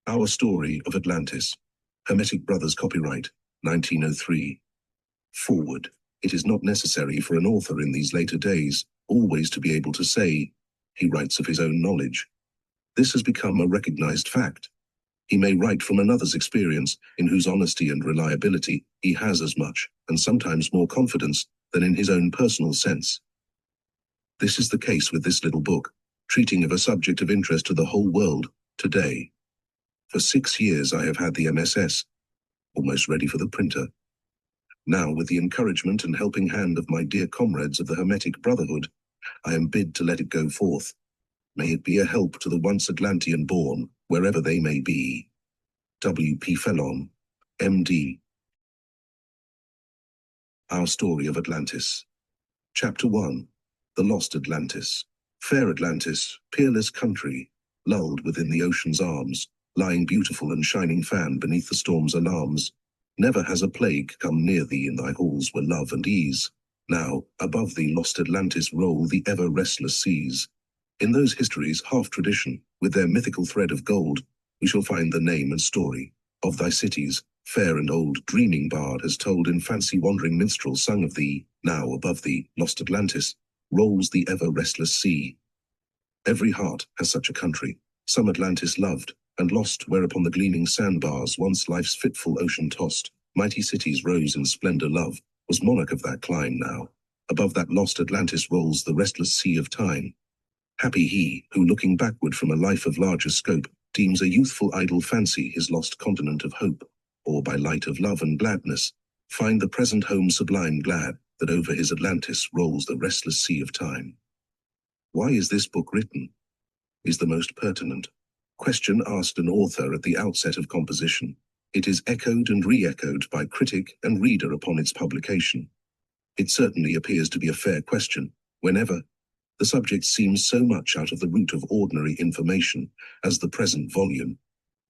Our Story of Atlantis. Hermetic Brothers, copyright, 1903. Forward. It is not necessary for an author in these later days always to be able to say, he writes of his own knowledge. This has become a recognized fact. He may write from another's experience, in whose honesty and reliability he has as much, and sometimes more confidence, than in his own personal sense. This is the case with this little book, treating of a subject of interest to the whole world, today. For 6 years I have had the MSS, almost ready for the printer. Now, with the encouragement and helping hand of my dear comrades of the Hermetic Brotherhood, I am bid to let it go forth. May it be a help to the once Atlantean born, wherever they may be. W.P. Phelon, M.D. Our Story of Atlantis. Chapter 1. The Lost Atlantis. Fair Atlantis, peerless country, lulled within the ocean's arms, lying beautiful and shining fan beneath the storm's alarms. Never has a plague come near thee in thy halls where love and ease. Now, above thee lost Atlantis roll the ever-restless seas. In those histories, half tradition, with their mythical thread of gold, we shall find the name and story of thy cities. Fair and old dreaming bard has told in fancy-wandering minstrel sung of thee. Now, above thee, lost Atlantis, rolls the ever-restless sea. Every heart has such a country, some Atlantis loved and lost, where upon the gleaming sandbars once life's fitful ocean tossed, mighty cities rose in splendor. Love was monarch of that clime now. Above that lost Atlantis rolls the restless sea of time. Happy he who, looking backward from a life of larger scope, deems a youthful idle fancy his lost continent of hope, or by light of love and gladness, find the present home sublime, glad that over his Atlantis rolls the restless sea of time. Why is this book written? Is the most pertinent question asked an author at the outset of composition. It is echoed and re-echoed by critic and reader upon its publication. It certainly appears to be a fair question, whenever the subject seems so much out of the route of ordinary information as the present volume.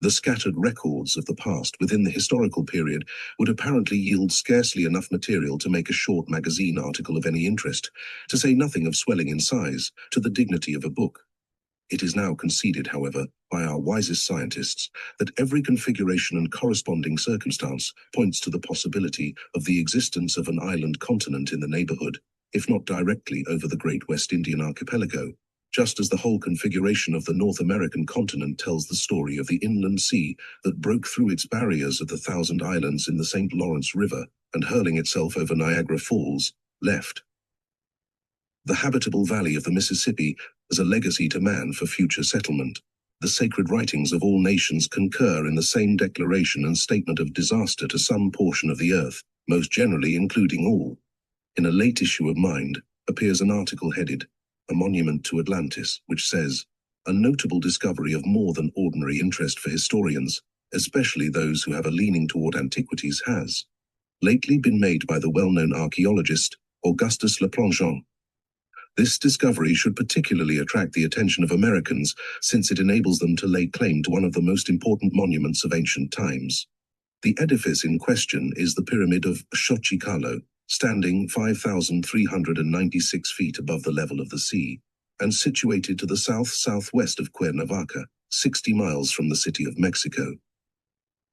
The scattered records of the past within the historical period would apparently yield scarcely enough material to make a short magazine article of any interest, to say nothing of swelling in size to the dignity of a book. It is now conceded, however, by our wisest scientists that every configuration and corresponding circumstance points to the possibility of the existence of an island continent in the neighborhood, if not directly over the great West Indian archipelago, just as the whole configuration of the North American continent tells the story of the inland sea that broke through its barriers of the Thousand Islands in the St. Lawrence River and, hurling itself over Niagara Falls, left the habitable valley of the Mississippi as a legacy to man for future settlement. The sacred writings of all nations concur in the same declaration and statement of disaster to some portion of the earth, most generally including all. In a late issue of Mind appears an article headed, "A Monument to Atlantis," which says, "A notable discovery of more than ordinary interest for historians, especially those who have a leaning toward antiquities, has lately been made by the well-known archaeologist Augustus Le Plongeon. This discovery should particularly attract the attention of Americans, since it enables them to lay claim to one of the most important monuments of ancient times. The edifice in question is the Pyramid of Xochicalco, standing 5,396 feet above the level of the sea, and situated to the south-southwest of Cuernavaca, 60 miles from the city of Mexico.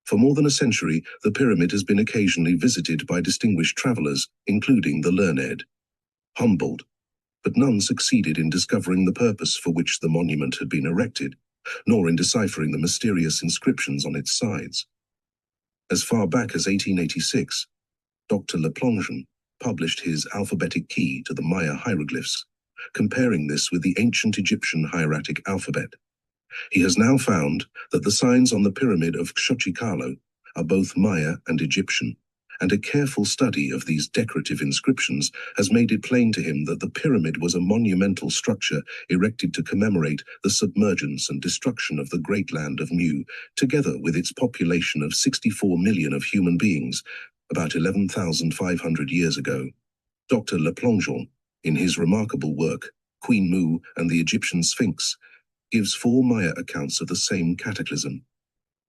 For more than a century, the pyramid has been occasionally visited by distinguished travelers, including the learned Humboldt, but none succeeded in discovering the purpose for which the monument had been erected, nor in deciphering the mysterious inscriptions on its sides. As far back as 1886, Dr. Le Plongeon published his alphabetic key to the Maya hieroglyphs, comparing this with the ancient Egyptian hieratic alphabet. He has now found that the signs on the pyramid of Xochicalco are both Maya and Egyptian, and a careful study of these decorative inscriptions has made it plain to him that the pyramid was a monumental structure erected to commemorate the submergence and destruction of the great land of Mu, together with its population of 64 million of human beings, about 11,500 years ago. Dr. Le Plongeon, in his remarkable work, Queen Mu and the Egyptian Sphinx, gives 4 Maya accounts of the same cataclysm.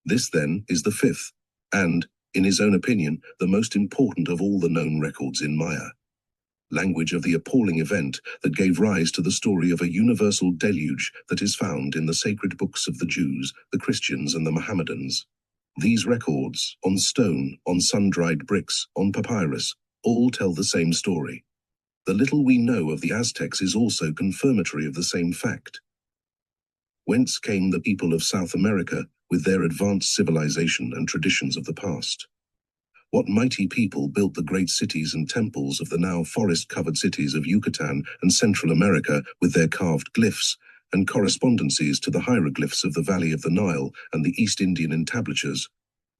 This, then, is the 5th, and, in his own opinion, the most important of all the known records in Maya. language of the appalling event that gave rise to the story of a universal deluge that is found in the sacred books of the Jews, the Christians, and the Mohammedans. These records, on stone, on sun-dried bricks, on papyrus, all tell the same story. The little we know of the Aztecs is also confirmatory of the same fact. Whence came the people of South America with their advanced civilization and traditions of the past? What mighty people built the great cities and temples of the now forest-covered cities of Yucatan and Central America with their carved glyphs and correspondences to the hieroglyphs of the Valley of the Nile and the East Indian entablatures,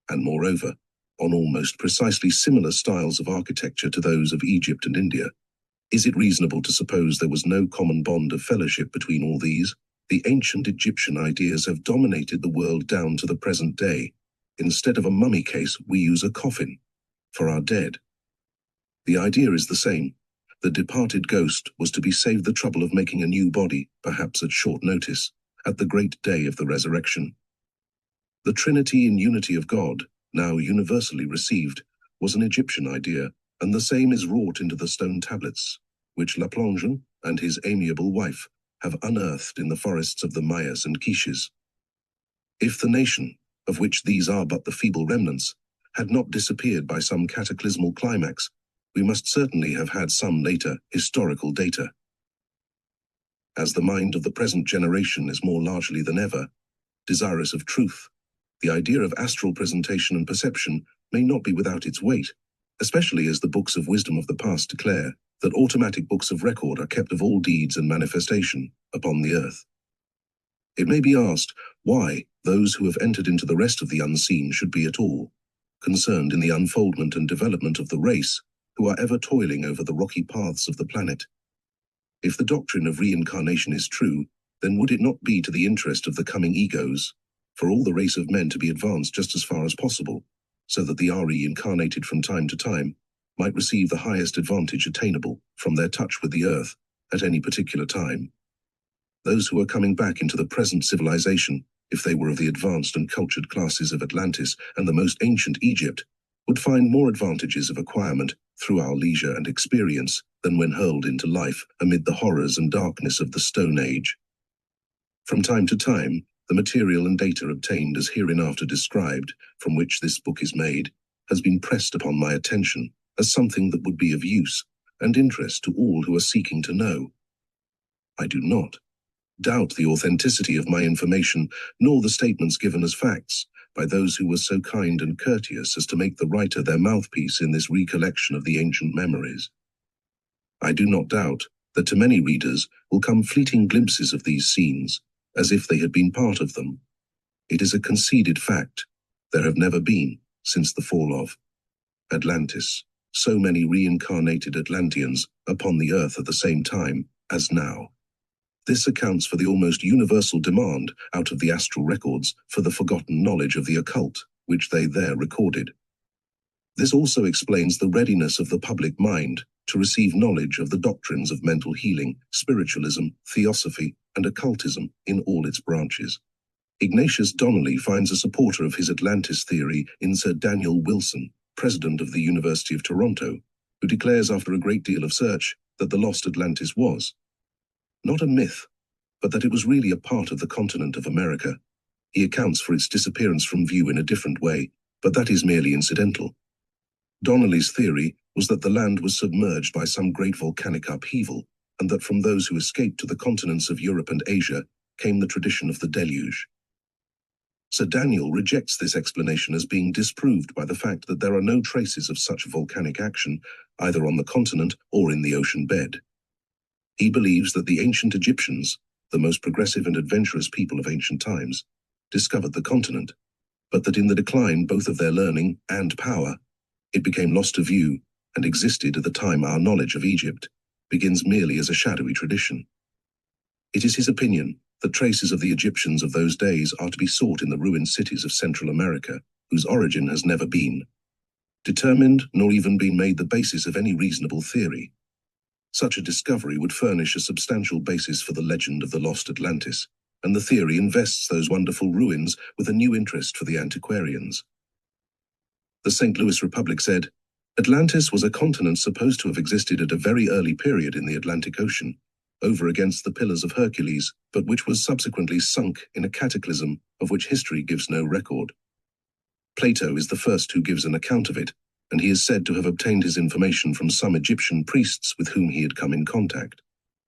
and moreover, on almost precisely similar styles of architecture to those of Egypt and India? Is it reasonable to suppose there was no common bond of fellowship between all these? The ancient Egyptian ideas have dominated the world down to the present day. Instead of a mummy case, we use a coffin for our dead. The idea is the same. The departed ghost was to be saved the trouble of making a new body, perhaps at short notice, at the great day of the resurrection. The Trinity in unity of God, now universally received, was an Egyptian idea, and the same is wrought into the stone tablets, which Laplongeon and his amiable wife have unearthed in the forests of the Mayas and Quiches. If the nation, of which these are but the feeble remnants, had not disappeared by some cataclysmal climax, we must certainly have had some later historical data. As the mind of the present generation is more largely than ever desirous of truth, the idea of astral presentation and perception may not be without its weight, especially as the books of wisdom of the past declare that automatic books of record are kept of all deeds and manifestation upon the earth. It may be asked why those who have entered into the rest of the unseen should be at all concerned in the unfoldment and development of the race who are ever toiling over the rocky paths of the planet. If the doctrine of reincarnation is true, then would it not be to the interest of the coming egos for all the race of men to be advanced just as far as possible, so that the reincarnated from time to time might receive the highest advantage attainable from their touch with the earth at any particular time? Those who are coming back into the present civilization, if they were of the advanced and cultured classes of Atlantis and the most ancient Egypt, would find more advantages of acquirement through our leisure and experience than when hurled into life amid the horrors and darkness of the Stone Age. From time to time, the material and data obtained as hereinafter described, from which this book is made, has been pressed upon my attention as something that would be of use and interest to all who are seeking to know. I do not doubt the authenticity of my information, nor the statements given as facts by those who were so kind and courteous as to make the writer their mouthpiece in this recollection of the ancient memories. I do not doubt that to many readers will come fleeting glimpses of these scenes, as if they had been part of them. It is a conceded fact. There have never been, since the fall of Atlantis, so many reincarnated Atlanteans upon the earth at the same time as now. This accounts for the almost universal demand out of the astral records for the forgotten knowledge of the occult, which they there recorded. This also explains the readiness of the public mind to receive knowledge of the doctrines of mental healing, spiritualism, theosophy, and occultism in all its branches. Ignatius Donnelly finds a supporter of his Atlantis theory in Sir Daniel Wilson, president of the University of Toronto, who declares after a great deal of search that the lost Atlantis was not a myth, but that it was really a part of the continent of America. He accounts for its disappearance from view in a different way, but that is merely incidental. Donnelly's theory was that the land was submerged by some great volcanic upheaval, and that from those who escaped to the continents of Europe and Asia came the tradition of the deluge. Sir Daniel rejects this explanation as being disproved by the fact that there are no traces of such volcanic action either on the continent or in the ocean bed. He believes that the ancient Egyptians, the most progressive and adventurous people of ancient times, discovered the continent, but that in the decline both of their learning and power, it became lost to view and existed at the time our knowledge of Egypt begins merely as a shadowy tradition. It is his opinion that traces of the Egyptians of those days are to be sought in the ruined cities of Central America, whose origin has never been determined nor even been made the basis of any reasonable theory. Such a discovery would furnish a substantial basis for the legend of the lost Atlantis, and the theory invests those wonderful ruins with a new interest for the antiquarians. The St. Louis Republic said, Atlantis was a continent supposed to have existed at a very early period in the Atlantic Ocean, over against the Pillars of Hercules, but which was subsequently sunk in a cataclysm of which history gives no record. Plato is the first who gives an account of it, and he is said to have obtained his information from some Egyptian priests with whom he had come in contact.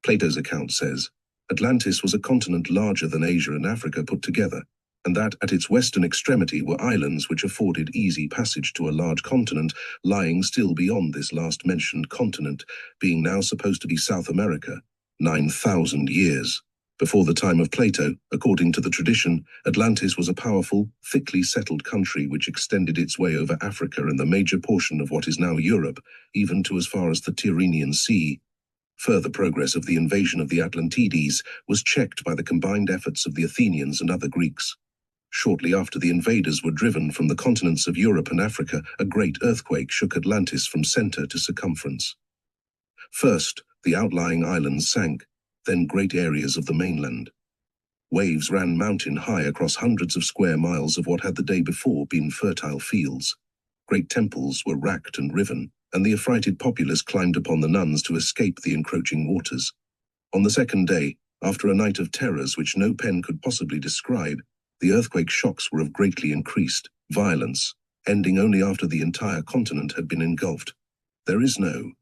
Plato's account says, Atlantis was a continent larger than Asia and Africa put together, and that at its western extremity were islands which afforded easy passage to a large continent lying still beyond this last-mentioned continent, being now supposed to be South America, 9,000 years. Before the time of Plato, according to the tradition, Atlantis was a powerful, thickly settled country which extended its way over Africa and the major portion of what is now Europe, even to as far as the Tyrrhenian Sea. Further progress of the invasion of the Atlantides was checked by the combined efforts of the Athenians and other Greeks. Shortly after the invaders were driven from the continents of Europe and Africa, a great earthquake shook Atlantis from center to circumference. First, the outlying islands sank, then great areas of the mainland. Waves ran mountain high across hundreds of square miles of what had the day before been fertile fields. Great temples were racked and riven, and the affrighted populace climbed upon the nuns to escape the encroaching waters. On the second day, after a night of terrors which no pen could possibly describe, the earthquake shocks were of greatly increased violence, ending only after the entire continent had been engulfed. There is no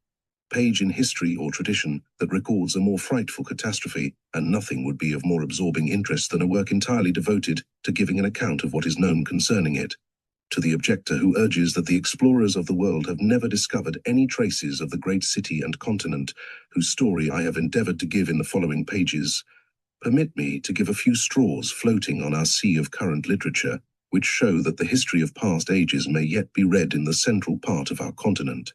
page in history or tradition that records a more frightful catastrophe, and nothing would be of more absorbing interest than a work entirely devoted to giving an account of what is known concerning it. To the objector who urges that the explorers of the world have never discovered any traces of the great city and continent, whose story I have endeavored to give in the following pages, permit me to give a few straws floating on our sea of current literature, which show that the history of past ages may yet be read in the central part of our continent.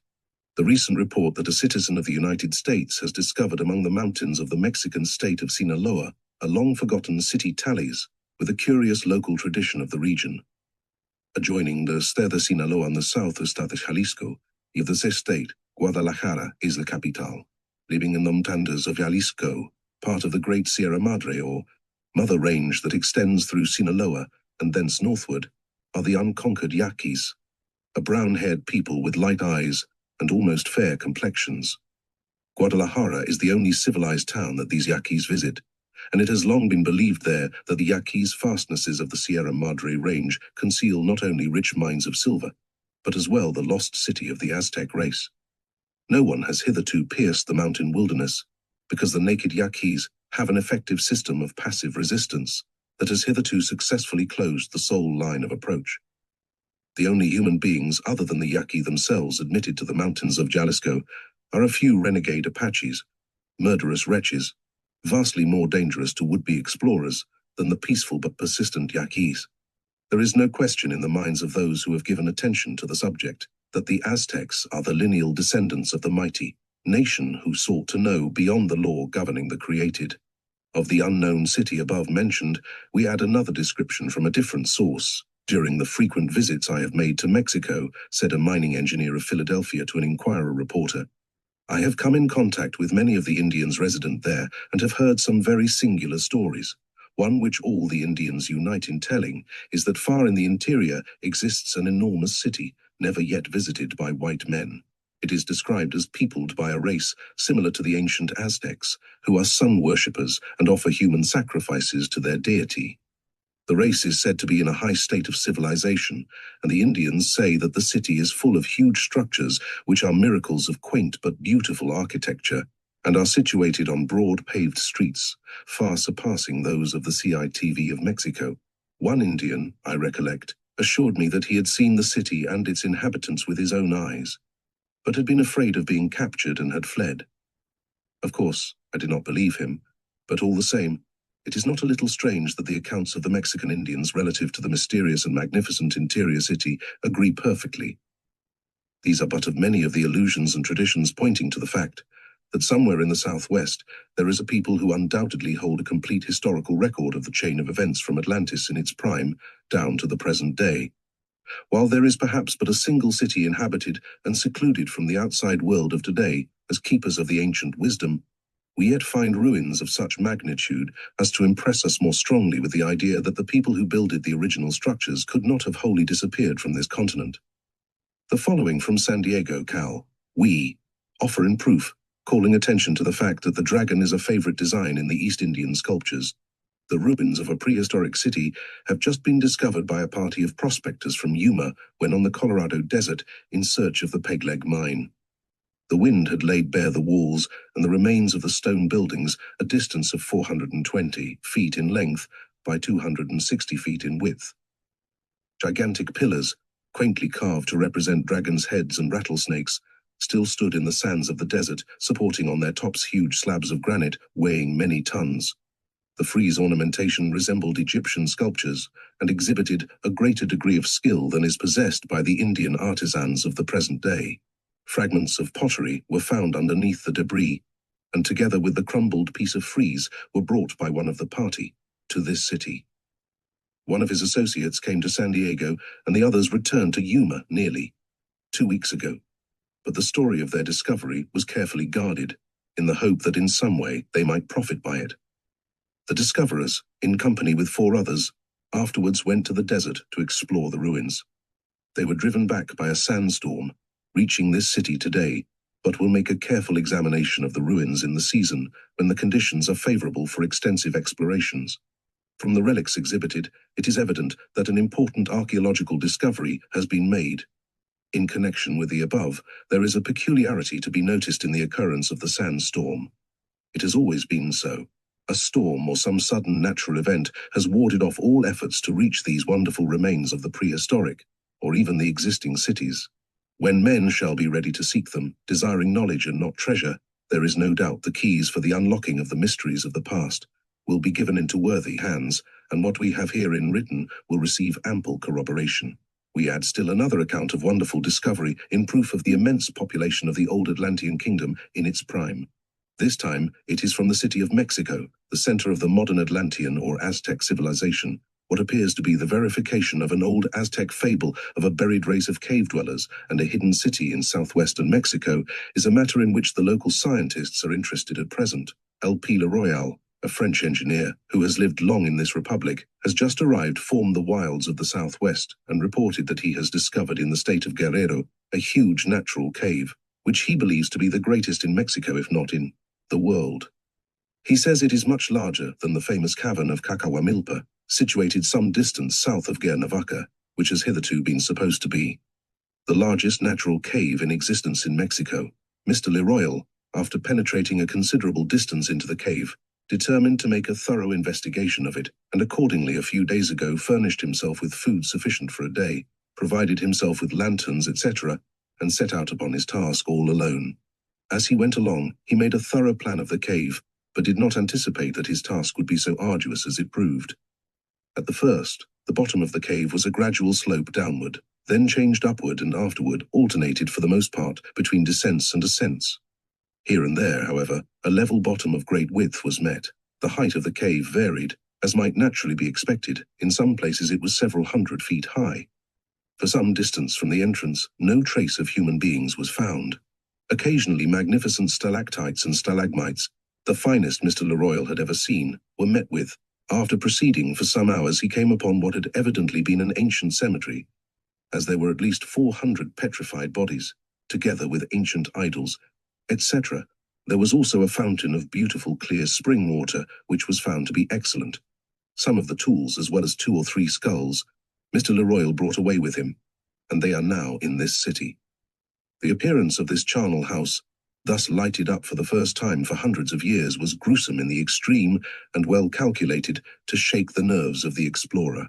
The recent report that a citizen of the United States has discovered among the mountains of the Mexican state of Sinaloa a long-forgotten city tallies with a curious local tradition of the region. Adjoining the Estado de Sinaloa on the south of Estado de Jalisco, of this state, Guadalajara is the capital. Living in the montañas of Jalisco, part of the Great Sierra Madre or Mother Range that extends through Sinaloa and thence northward, are the unconquered Yaquis, a brown-haired people with light eyes and almost fair complexions. Guadalajara is the only civilized town that these Yaquis visit, and it has long been believed there that the Yaquis fastnesses of the Sierra Madre range conceal not only rich mines of silver, but as well the lost city of the Aztec race. No one has hitherto pierced the mountain wilderness, because the naked Yaquis have an effective system of passive resistance that has hitherto successfully closed the sole line of approach. The only human beings other than the Yaqui themselves admitted to the mountains of Jalisco are a few renegade Apaches, murderous wretches, vastly more dangerous to would-be explorers than the peaceful but persistent Yaquis. There is no question in the minds of those who have given attention to the subject that the Aztecs are the lineal descendants of the mighty nation who sought to know beyond the law governing the created. Of the unknown city above mentioned, we add another description from a different source. During the frequent visits I have made to Mexico, said a mining engineer of Philadelphia to an Inquirer reporter, I have come in contact with many of the Indians resident there and have heard some very singular stories. One which all the Indians unite in telling is that far in the interior exists an enormous city, never yet visited by white men. It is described as peopled by a race similar to the ancient Aztecs, who are sun worshippers and offer human sacrifices to their deity. The race is said to be in a high state of civilization, and the Indians say that the city is full of huge structures which are miracles of quaint but beautiful architecture, and are situated on broad paved streets, far surpassing those of the CITV of Mexico. One Indian, I recollect, assured me that he had seen the city and its inhabitants with his own eyes, but had been afraid of being captured and had fled. Of course, I did not believe him, but all the same, it is not a little strange that the accounts of the Mexican Indians relative to the mysterious and magnificent interior city agree perfectly. These are but of many of the allusions and traditions pointing to the fact that somewhere in the southwest there is a people who undoubtedly hold a complete historical record of the chain of events from Atlantis in its prime down to the present day. While there is perhaps but a single city inhabited and secluded from the outside world of today as keepers of the ancient wisdom, we yet find ruins of such magnitude as to impress us more strongly with the idea that the people who builded the original structures could not have wholly disappeared from this continent. The following from San Diego, Cal. We offer in proof, calling attention to the fact that the dragon is a favorite design in the East Indian sculptures. The ruins of a prehistoric city have just been discovered by a party of prospectors from Yuma when on the Colorado desert in search of the Pegleg mine. The wind had laid bare the walls and the remains of the stone buildings, a distance of 420 feet in length by 260 feet in width. Gigantic pillars, quaintly carved to represent dragons' heads and rattlesnakes, still stood in the sands of the desert, supporting on their tops huge slabs of granite weighing many tons. The frieze ornamentation resembled Egyptian sculptures and exhibited a greater degree of skill than is possessed by the Indian artisans of the present day. Fragments of pottery were found underneath the debris, and together with the crumbled piece of frieze were brought by one of the party to this city. One of his associates came to San Diego, and the others returned to Yuma nearly 2 weeks ago. But the story of their discovery was carefully guarded, in the hope that in some way they might profit by it. The discoverers, in company with 4 others, afterwards went to the desert to explore the ruins. They were driven back by a sandstorm, reaching this city today, but will make a careful examination of the ruins in the season when the conditions are favorable for extensive explorations. From the relics exhibited, it is evident that an important archaeological discovery has been made. In connection with the above, there is a peculiarity to be noticed in the occurrence of the sandstorm. It has always been so. A storm or some sudden natural event has warded off all efforts to reach these wonderful remains of the prehistoric, or even the existing cities. When men shall be ready to seek them, desiring knowledge and not treasure, there is no doubt the keys for the unlocking of the mysteries of the past will be given into worthy hands, and what we have herein written will receive ample corroboration. We add still another account of wonderful discovery in proof of the immense population of the old Atlantean kingdom in its prime. This time, it is from the city of Mexico, the center of the modern Atlantean or Aztec civilization. What appears to be the verification of an old Aztec fable of a buried race of cave dwellers and a hidden city in southwestern Mexico is a matter in which the local scientists are interested at present. L.P. Leroyal, a French engineer who has lived long in this republic, has just arrived from the wilds of the southwest and reported that he has discovered in the state of Guerrero a huge natural cave, which he believes to be the greatest in Mexico if not in the world. He says it is much larger than the famous cavern of Cacahuamilpa, situated some distance south of Cuernavaca, which has hitherto been supposed to be the largest natural cave in existence in Mexico. Mr. Leroyal, after penetrating a considerable distance into the cave, determined to make a thorough investigation of it, and accordingly a few days ago furnished himself with food sufficient for a day, provided himself with lanterns, etc., and set out upon his task all alone. As he went along, he made a thorough plan of the cave, but did not anticipate that his task would be so arduous as it proved. At the first, the bottom of the cave was a gradual slope downward, then changed upward and afterward alternated for the most part between descents and ascents. Here and there, however, a level bottom of great width was met. The height of the cave varied, as might naturally be expected. In some places it was several hundred feet high. For some distance from the entrance, no trace of human beings was found. Occasionally magnificent stalactites and stalagmites, the finest Mr. Leroyal had ever seen, were met with. After proceeding for some hours, he came upon what had evidently been an ancient cemetery, as there were at least 400 petrified bodies, together with ancient idols, etc. There was also a fountain of beautiful clear spring water, which was found to be excellent. Some of the tools, as well as 2 or 3 skulls, Mr. Leroyal brought away with him, and they are now in this city. The appearance of this charnel house, thus lighted up for the first time for hundreds of years, was gruesome in the extreme and well calculated to shake the nerves of the explorer.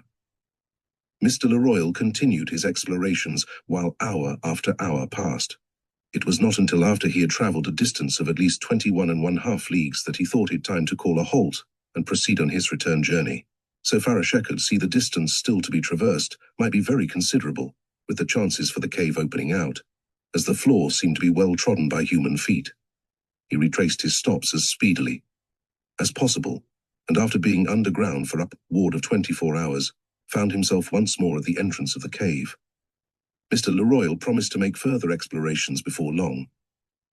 Mr. Leroyal continued his explorations while hour after hour passed. It was not until after he had traveled a distance of at least 21½ leagues that he thought it time to call a halt and proceed on his return journey. So far as Shek could see, the distance still to be traversed might be very considerable, with the chances for the cave opening out, as the floor seemed to be well trodden by human feet. He retraced his steps as speedily as possible, and after being underground for upward of 24 hours, found himself once more at the entrance of the cave. Mr. Leroyal promised to make further explorations before long.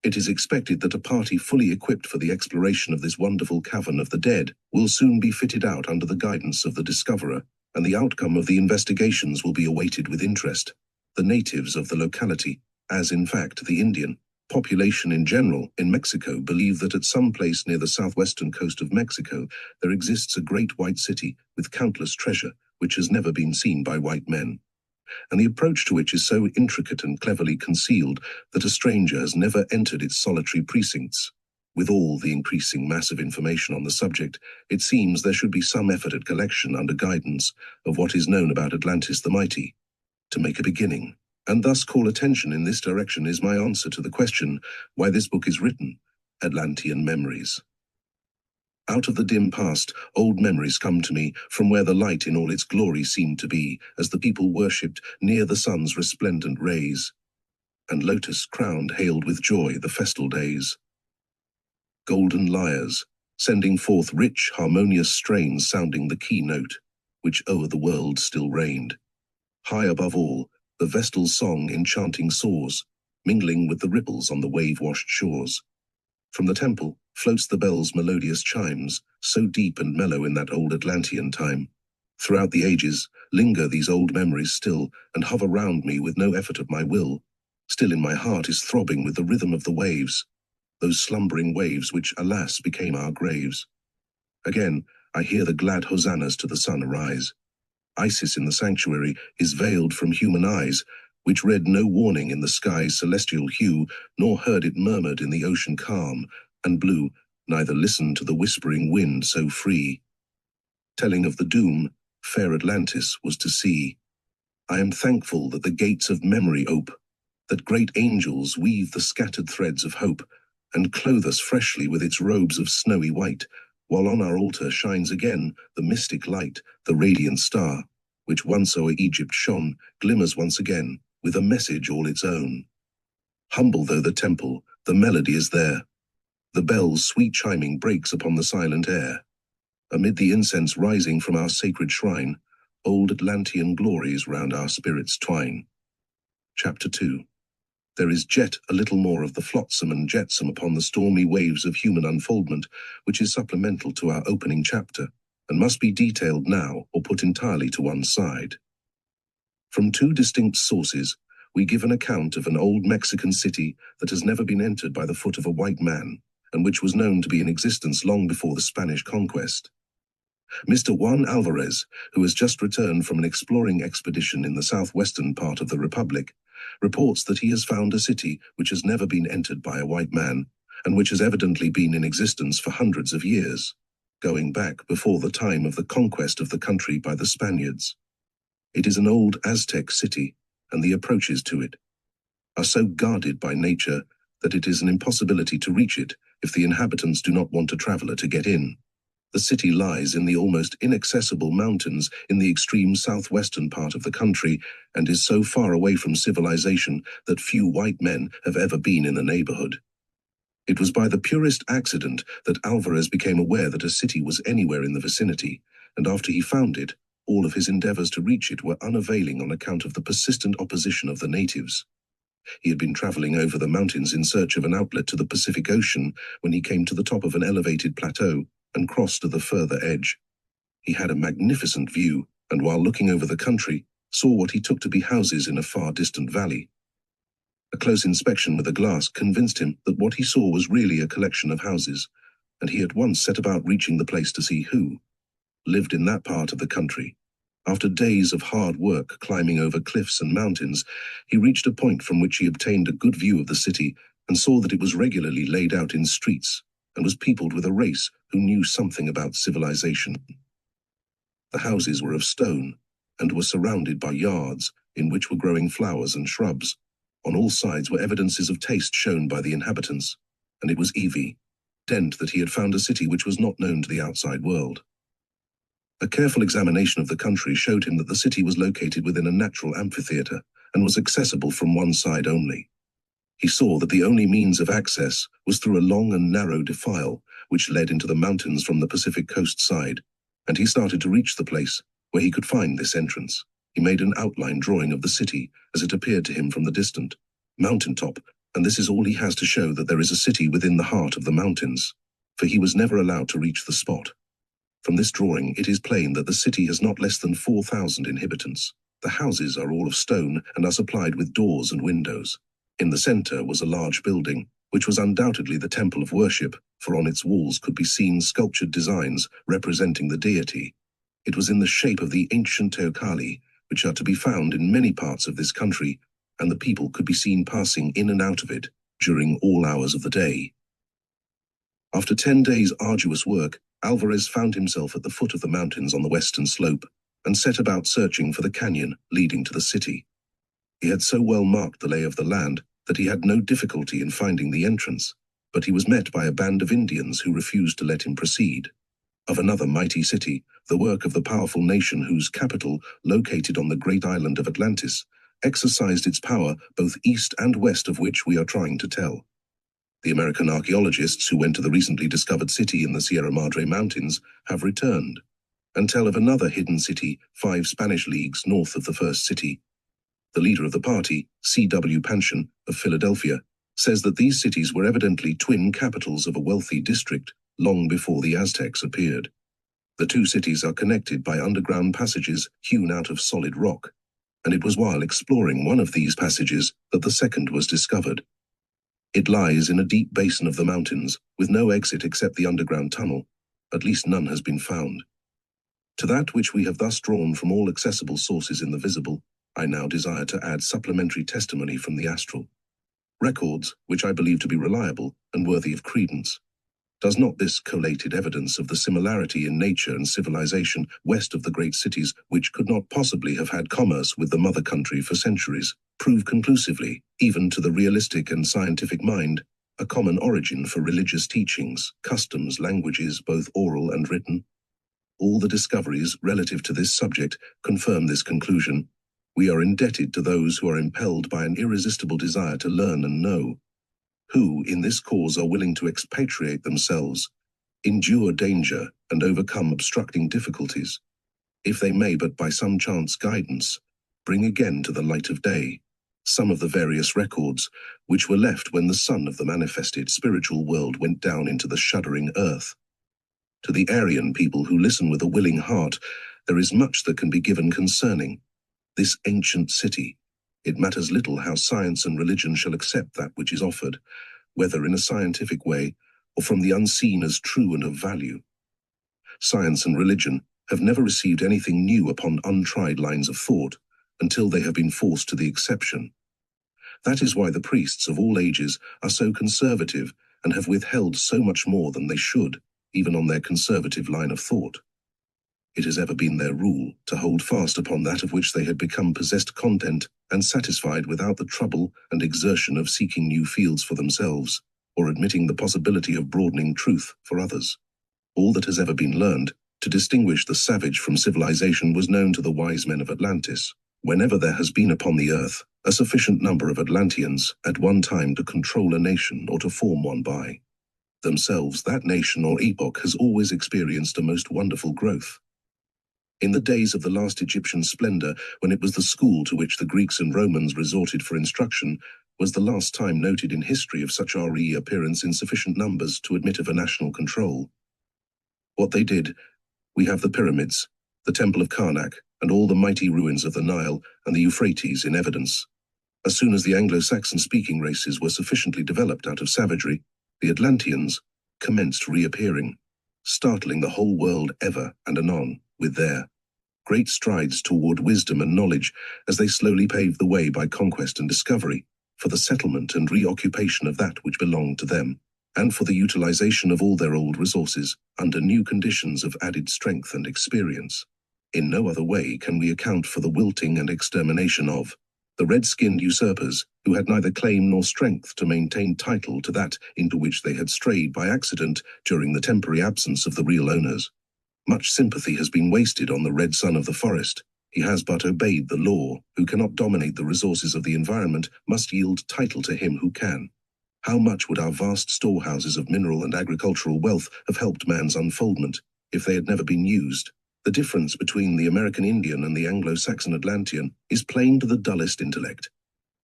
It is expected that a party fully equipped for the exploration of this wonderful cavern of the dead will soon be fitted out under the guidance of the discoverer, and the outcome of the investigations will be awaited with interest. the natives of the locality, as in fact the Indian population in general in Mexico, believe that at some place near the southwestern coast of Mexico there exists a great white city with countless treasure which has never been seen by white men, and the approach to which is so intricate and cleverly concealed that a stranger has never entered its solitary precincts. With all the increasing mass of information on the subject, it seems there should be some effort at collection under guidance of what is known about Atlantis the Mighty. To make a beginning, and thus call attention in this direction, is my answer to the question why this book is written, Atlantean Memories. Out of the dim past, old memories come to me, from where the light in all its glory seemed to be, as the people worshipped near the sun's resplendent rays, and lotus-crowned hailed with joy the festal days. Golden lyres, sending forth rich, harmonious strains sounding the keynote, which o'er the world still reigned. High above all, the vestal's song enchanting soars, mingling with the ripples on the wave-washed shores. From the temple floats the bell's melodious chimes, so deep and mellow in that old Atlantean time. Throughout the ages linger these old memories still, and hover round me with no effort of my will. Still in my heart is throbbing with the rhythm of the waves, those slumbering waves which, alas, became our graves. Again, I hear the glad hosannas to the sun arise. Isis in the sanctuary is veiled from human eyes, which read no warning in the sky's celestial hue, nor heard it murmured in the ocean calm and blue, neither listened to the whispering wind so free. Telling of the doom fair Atlantis was to see. I am thankful that the gates of memory ope, that great angels weave the scattered threads of hope, and clothe us freshly with its robes of snowy white, while on our altar shines again the mystic light, the radiant star, which once o'er Egypt shone, glimmers once again, with a message all its own. Humble though the temple, the melody is there. The bell's sweet chiming breaks upon the silent air. Amid the incense rising from our sacred shrine, old Atlantean glories round our spirits twine. Chapter 2. There is yet a little more of the flotsam and jetsam upon the stormy waves of human unfoldment, which is supplemental to our opening chapter, and must be detailed now or put entirely to one side. From two distinct sources, we give an account of an old Mexican city that has never been entered by the foot of a white man, and which was known to be in existence long before the Spanish conquest. Mr. Juan Alvarez, who has just returned from an exploring expedition in the southwestern part of the Republic, reports that he has found a city which has never been entered by a white man, and which has evidently been in existence for hundreds of years, going back before the time of the conquest of the country by the Spaniards. It is an old Aztec city, and the approaches to it are so guarded by nature that it is an impossibility to reach it if the inhabitants do not want a traveler to get in. The city lies in the almost inaccessible mountains in the extreme southwestern part of the country, and is so far away from civilization that few white men have ever been in the neighborhood. It was by the purest accident that Alvarez became aware that a city was anywhere in the vicinity, and after he found it, all of his endeavors to reach it were unavailing on account of the persistent opposition of the natives. He had been traveling over the mountains in search of an outlet to the Pacific Ocean when he came to the top of an elevated plateau and crossed to the further edge. He had a magnificent view, and while looking over the country, saw what he took to be houses in a far distant valley. A close inspection with a glass convinced him that what he saw was really a collection of houses, and he at once set about reaching the place to see who lived in that part of the country. After days of hard work climbing over cliffs and mountains, he reached a point from which he obtained a good view of the city and saw that it was regularly laid out in streets and was peopled with a race who knew something about civilization. The houses were of stone and were surrounded by yards in which were growing flowers and shrubs. On all sides were evidences of taste shown by the inhabitants, and it was evident that he had found a city which was not known to the outside world. A careful examination of the country showed him that the city was located within a natural amphitheater and was accessible from one side only. He saw that the only means of access was through a long and narrow defile which led into the mountains from the Pacific coast side, and he started to reach the place where he could find this entrance. He made an outline drawing of the city as it appeared to him from the distant mountaintop, and this is all he has to show that there is a city within the heart of the mountains, for he was never allowed to reach the spot. From this drawing it is plain that the city has not less than 4,000 inhabitants. The houses are all of stone and are supplied with doors and windows. In the center was a large building, which was undoubtedly the temple of worship, for on its walls could be seen sculptured designs representing the deity. It was in the shape of the ancient teocalli, which are to be found in many parts of this country, and the people could be seen passing in and out of it during all hours of the day. After 10 days' arduous work, Alvarez found himself at the foot of the mountains on the western slope, and set about searching for the canyon leading to the city. He had so well marked the lay of the land that he had no difficulty in finding the entrance, but he was met by a band of Indians who refused to let him proceed. Of another mighty city, the work of the powerful nation whose capital, located on the great island of Atlantis, exercised its power both east and west of which we are trying to tell. The American archaeologists who went to the recently discovered city in the Sierra Madre Mountains have returned, and tell of another hidden city 5 Spanish leagues north of the first city. The leader of the party, C.W. Panchen of Philadelphia, says that these cities were evidently twin capitals of a wealthy district long before the Aztecs appeared. The two cities are connected by underground passages hewn out of solid rock, and it was while exploring one of these passages that the second was discovered. It lies in a deep basin of the mountains, with no exit except the underground tunnel. At least none has been found. To that which we have thus drawn from all accessible sources in the visible, I now desire to add supplementary testimony from the astral. Records, which I believe to be reliable and worthy of credence. Does not this collated evidence of the similarity in nature and civilization west of the great cities, which could not possibly have had commerce with the mother country for centuries, prove conclusively, even to the realistic and scientific mind, a common origin for religious teachings, customs, languages, both oral and written? All the discoveries relative to this subject confirm this conclusion. We are indebted to those who are impelled by an irresistible desire to learn and know, who, in this cause, are willing to expatriate themselves, endure danger, and overcome obstructing difficulties, if they may but by some chance guidance, bring again to the light of day some of the various records which were left when the sun of the manifested spiritual world went down into the shuddering earth. To the Aryan people who listen with a willing heart, there is much that can be given concerning this ancient city. It matters little how science and religion shall accept that which is offered, whether in a scientific way or from the unseen as true and of value. Science and religion have never received anything new upon untried lines of thought until they have been forced to the exception. That is why the priests of all ages are so conservative and have withheld so much more than they should, even on their conservative line of thought. It has ever been their rule to hold fast upon that of which they had become possessed content and satisfied without the trouble and exertion of seeking new fields for themselves, or admitting the possibility of broadening truth for others. All that has ever been learned to distinguish the savage from civilization was known to the wise men of Atlantis. Whenever there has been upon the earth a sufficient number of Atlanteans at one time to control a nation or to form one by themselves, that nation or epoch has always experienced a most wonderful growth. In the days of the last Egyptian splendor, when it was the school to which the Greeks and Romans resorted for instruction, was the last time noted in history of such appearance in sufficient numbers to admit of a national control. What they did, we have the pyramids, the temple of Karnak, and all the mighty ruins of the Nile and the Euphrates in evidence. As soon as the Anglo-Saxon-speaking races were sufficiently developed out of savagery, the Atlanteans commenced reappearing, startling the whole world ever and anon with their great strides toward wisdom and knowledge, as they slowly paved the way by conquest and discovery for the settlement and reoccupation of that which belonged to them, and for the utilization of all their old resources under new conditions of added strength and experience. In no other way can we account for the wilting and extermination of the red-skinned usurpers who had neither claim nor strength to maintain title to that into which they had strayed by accident during the temporary absence of the real owners. Much sympathy has been wasted on the red son of the forest. He has but obeyed the law. Who cannot dominate the resources of the environment must yield title to him who can. How much would our vast storehouses of mineral and agricultural wealth have helped man's unfoldment if they had never been used? The difference between the American Indian and the Anglo-Saxon Atlantean is plain to the dullest intellect.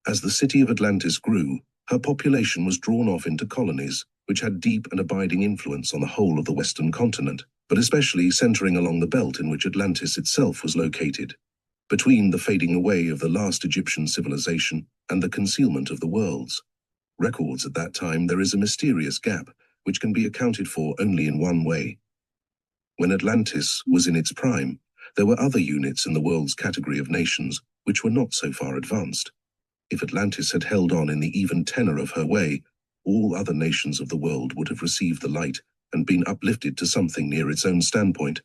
As the city of Atlantis grew, her population was drawn off into colonies, which had deep and abiding influence on the whole of the western continent, but especially centering along the belt in which Atlantis itself was located. between the fading away of the last Egyptian civilization and the concealment of the world's records at that time, there is a mysterious gap which can be accounted for only in one way. When Atlantis was in its prime, there were other units in the world's category of nations which were not so far advanced. If Atlantis had held on in the even tenor of her way, all other nations of the world would have received the light and been uplifted to something near its own standpoint.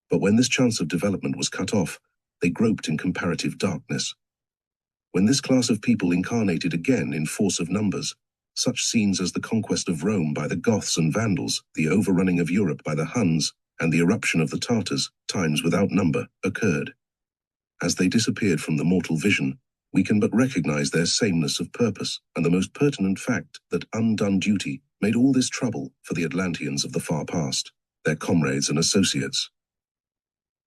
But when this chance of development was cut off, they groped in comparative darkness. When this class of people incarnated again in force of numbers, such scenes as the conquest of Rome by the Goths and Vandals, the overrunning of Europe by the Huns, and the eruption of the Tartars, times without number, occurred. As they disappeared from the mortal vision, we can but recognize their sameness of purpose, and the most pertinent fact that undone duty made all this trouble for the Atlanteans of the far past, their comrades and associates.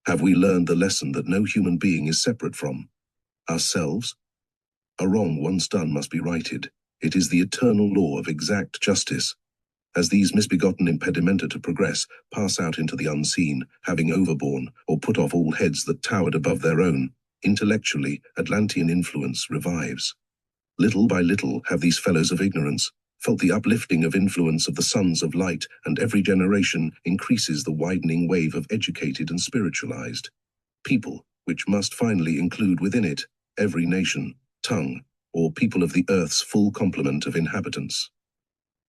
Have we learned the lesson that no human being is separate from ourselves? A wrong once done must be righted. It is the eternal law of exact justice. As these misbegotten impedimenta to progress pass out into the unseen, having overborne or put off all heads that towered above their own, intellectually, Atlantean influence revives. Little by little have these fellows of ignorance felt the uplifting of influence of the sons of light, and every generation increases the widening wave of educated and spiritualized people, which must finally include within it every nation, tongue, or people of the earth's full complement of inhabitants.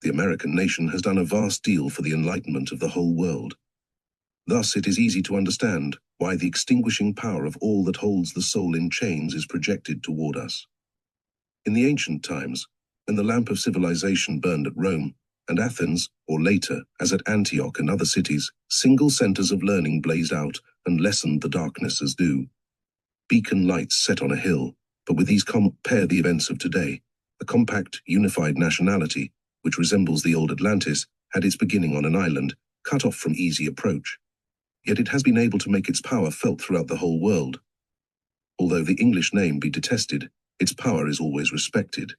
The American nation has done a vast deal for the enlightenment of the whole world. Thus it is easy to understand why the extinguishing power of all that holds the soul in chains is projected toward us. In the ancient times, when the lamp of civilization burned at Rome and Athens, or later, as at Antioch and other cities, single centers of learning blazed out and lessened the darkness as dew. Beacon lights set on a hill, but with these compare the events of today. A compact, unified nationality, which resembles the old Atlantis, had its beginning on an island, cut off from easy approach. Yet it has been able to make its power felt throughout the whole world. Although the English name be detested, its power is always respected.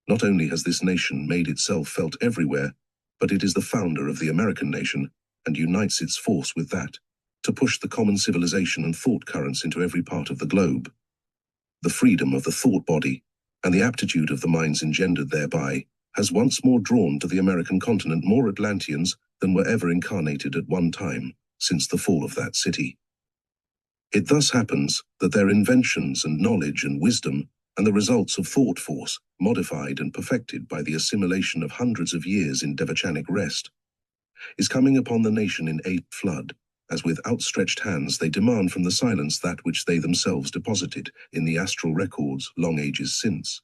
Not only has this nation made itself felt everywhere, but it is the founder of the American nation and unites its force with that, to push the common civilization and thought currents into every part of the globe. The freedom of the thought body, and the aptitude of the minds engendered thereby, has once more drawn to the American continent more Atlanteans than were ever incarnated at one time, since the fall of that city. It thus happens that their inventions and knowledge and wisdom, and the results of thought force, modified and perfected by the assimilation of hundreds of years in devachanic rest, is coming upon the nation in eighth flood, as with outstretched hands they demand from the silence that which they themselves deposited in the astral records long ages since.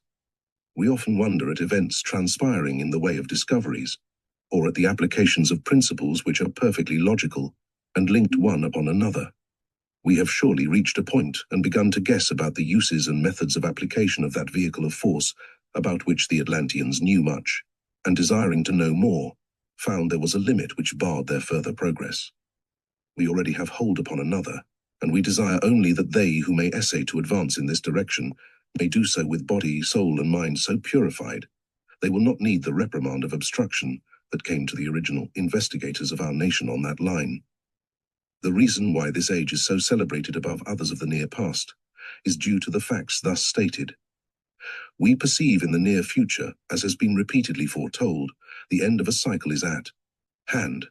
We often wonder at events transpiring in the way of discoveries, or at the applications of principles which are perfectly logical and linked one upon another. We have surely reached a point and begun to guess about the uses and methods of application of that vehicle of force about which the Atlanteans knew much, and desiring to know more, found there was a limit which barred their further progress. We already have hold upon another, and we desire only that they who may essay to advance in this direction may do so with body, soul, and mind so purified, they will not need the reprimand of obstruction that came to the original investigators of our nation on that line. The reason why this age is so celebrated above others of the near past is due to the facts thus stated. We perceive in the near future, as has been repeatedly foretold, the end of a cycle is at hand.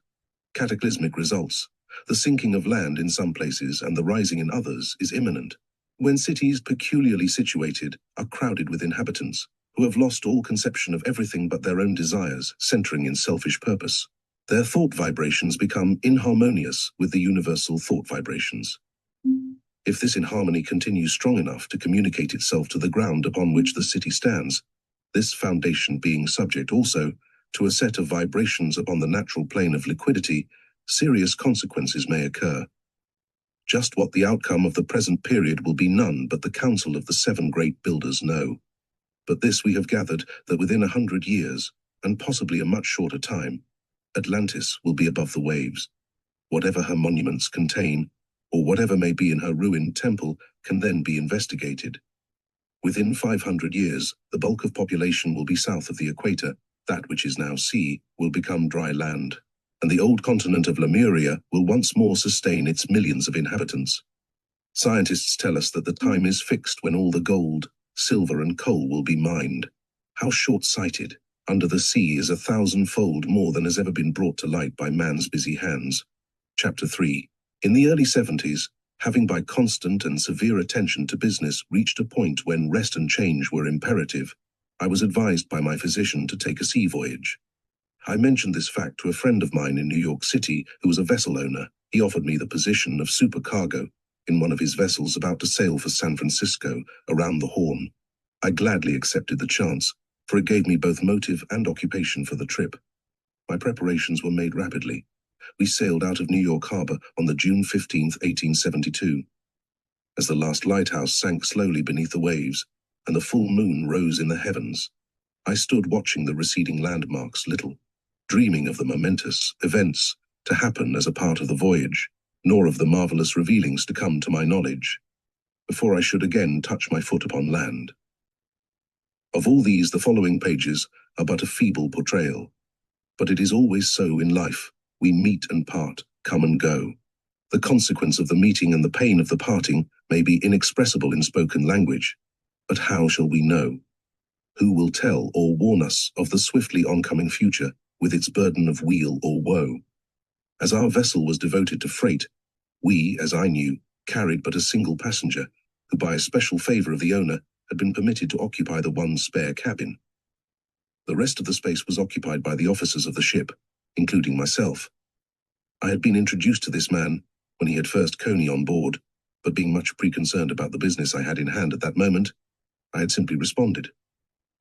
Cataclysmic results, the sinking of land in some places and the rising in others, is imminent, when cities peculiarly situated are crowded with inhabitants who have lost all conception of everything but their own desires, centering in selfish purpose. Their thought vibrations become inharmonious with the universal thought vibrations. If this inharmony continues strong enough to communicate itself to the ground upon which the city stands, this foundation being subject also to a set of vibrations upon the natural plane of liquidity, serious consequences may occur. Just what the outcome of the present period will be none but the council of the 7 great builders know. But this we have gathered, that within 100 years, and possibly a much shorter time, Atlantis will be above the waves. Whatever her monuments contain, or whatever may be in her ruined temple, can then be investigated. Within 500 years, the bulk of population will be south of the equator. That which is now sea will become dry land, and the old continent of Lemuria will once more sustain its millions of inhabitants. Scientists tell us that the time is fixed when all the gold, silver, and coal will be mined. How short-sighted. Under the sea is 1,000-fold more than has ever been brought to light by man's busy hands. Chapter 3. In the early 70s, having by constant and severe attention to business reached a point when rest and change were imperative, I was advised by my physician to take a sea voyage. I mentioned this fact to a friend of mine in New York City who was a vessel owner. He offered me the position of supercargo in one of his vessels about to sail for San Francisco around the Horn. I gladly accepted the chance, for it gave me both motive and occupation for the trip. My preparations were made rapidly. We sailed out of New York Harbor on the June 15, 1872. As the last lighthouse sank slowly beneath the waves, and the full moon rose in the heavens, I stood watching the receding landmarks, little dreaming of the momentous events to happen as a part of the voyage, nor of the marvelous revealings to come to my knowledge, before I should again touch my foot upon land. Of all these, the following pages are but a feeble portrayal. But it is always so in life. We meet and part, come and go. The consequence of the meeting and the pain of the parting may be inexpressible in spoken language. But how shall we know? Who will tell or warn us of the swiftly oncoming future with its burden of weal or woe? As our vessel was devoted to freight, we, as I knew, carried but a single passenger, who by a special favor of the owner had been permitted to occupy the one spare cabin. The rest of the space was occupied by the officers of the ship, including myself. I had been introduced to this man when he had first Coney on board, but being much preconcerned about the business I had in hand at that moment, I had simply responded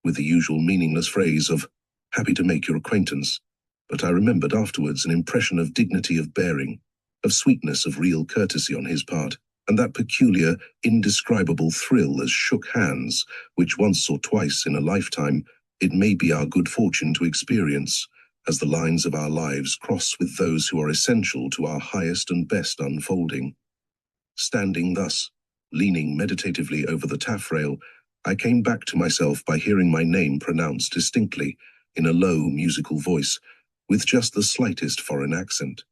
with the usual meaningless phrase of, "Happy to make your acquaintance," but I remembered afterwards an impression of dignity of bearing, of sweetness of real courtesy on his part, and that peculiar, indescribable thrill as shook hands, which once or twice in a lifetime it may be our good fortune to experience, as the lines of our lives cross with those who are essential to our highest and best unfolding. Standing thus, leaning meditatively over the taffrail, I came back to myself by hearing my name pronounced distinctly, in a low, musical voice, with just the slightest foreign accent.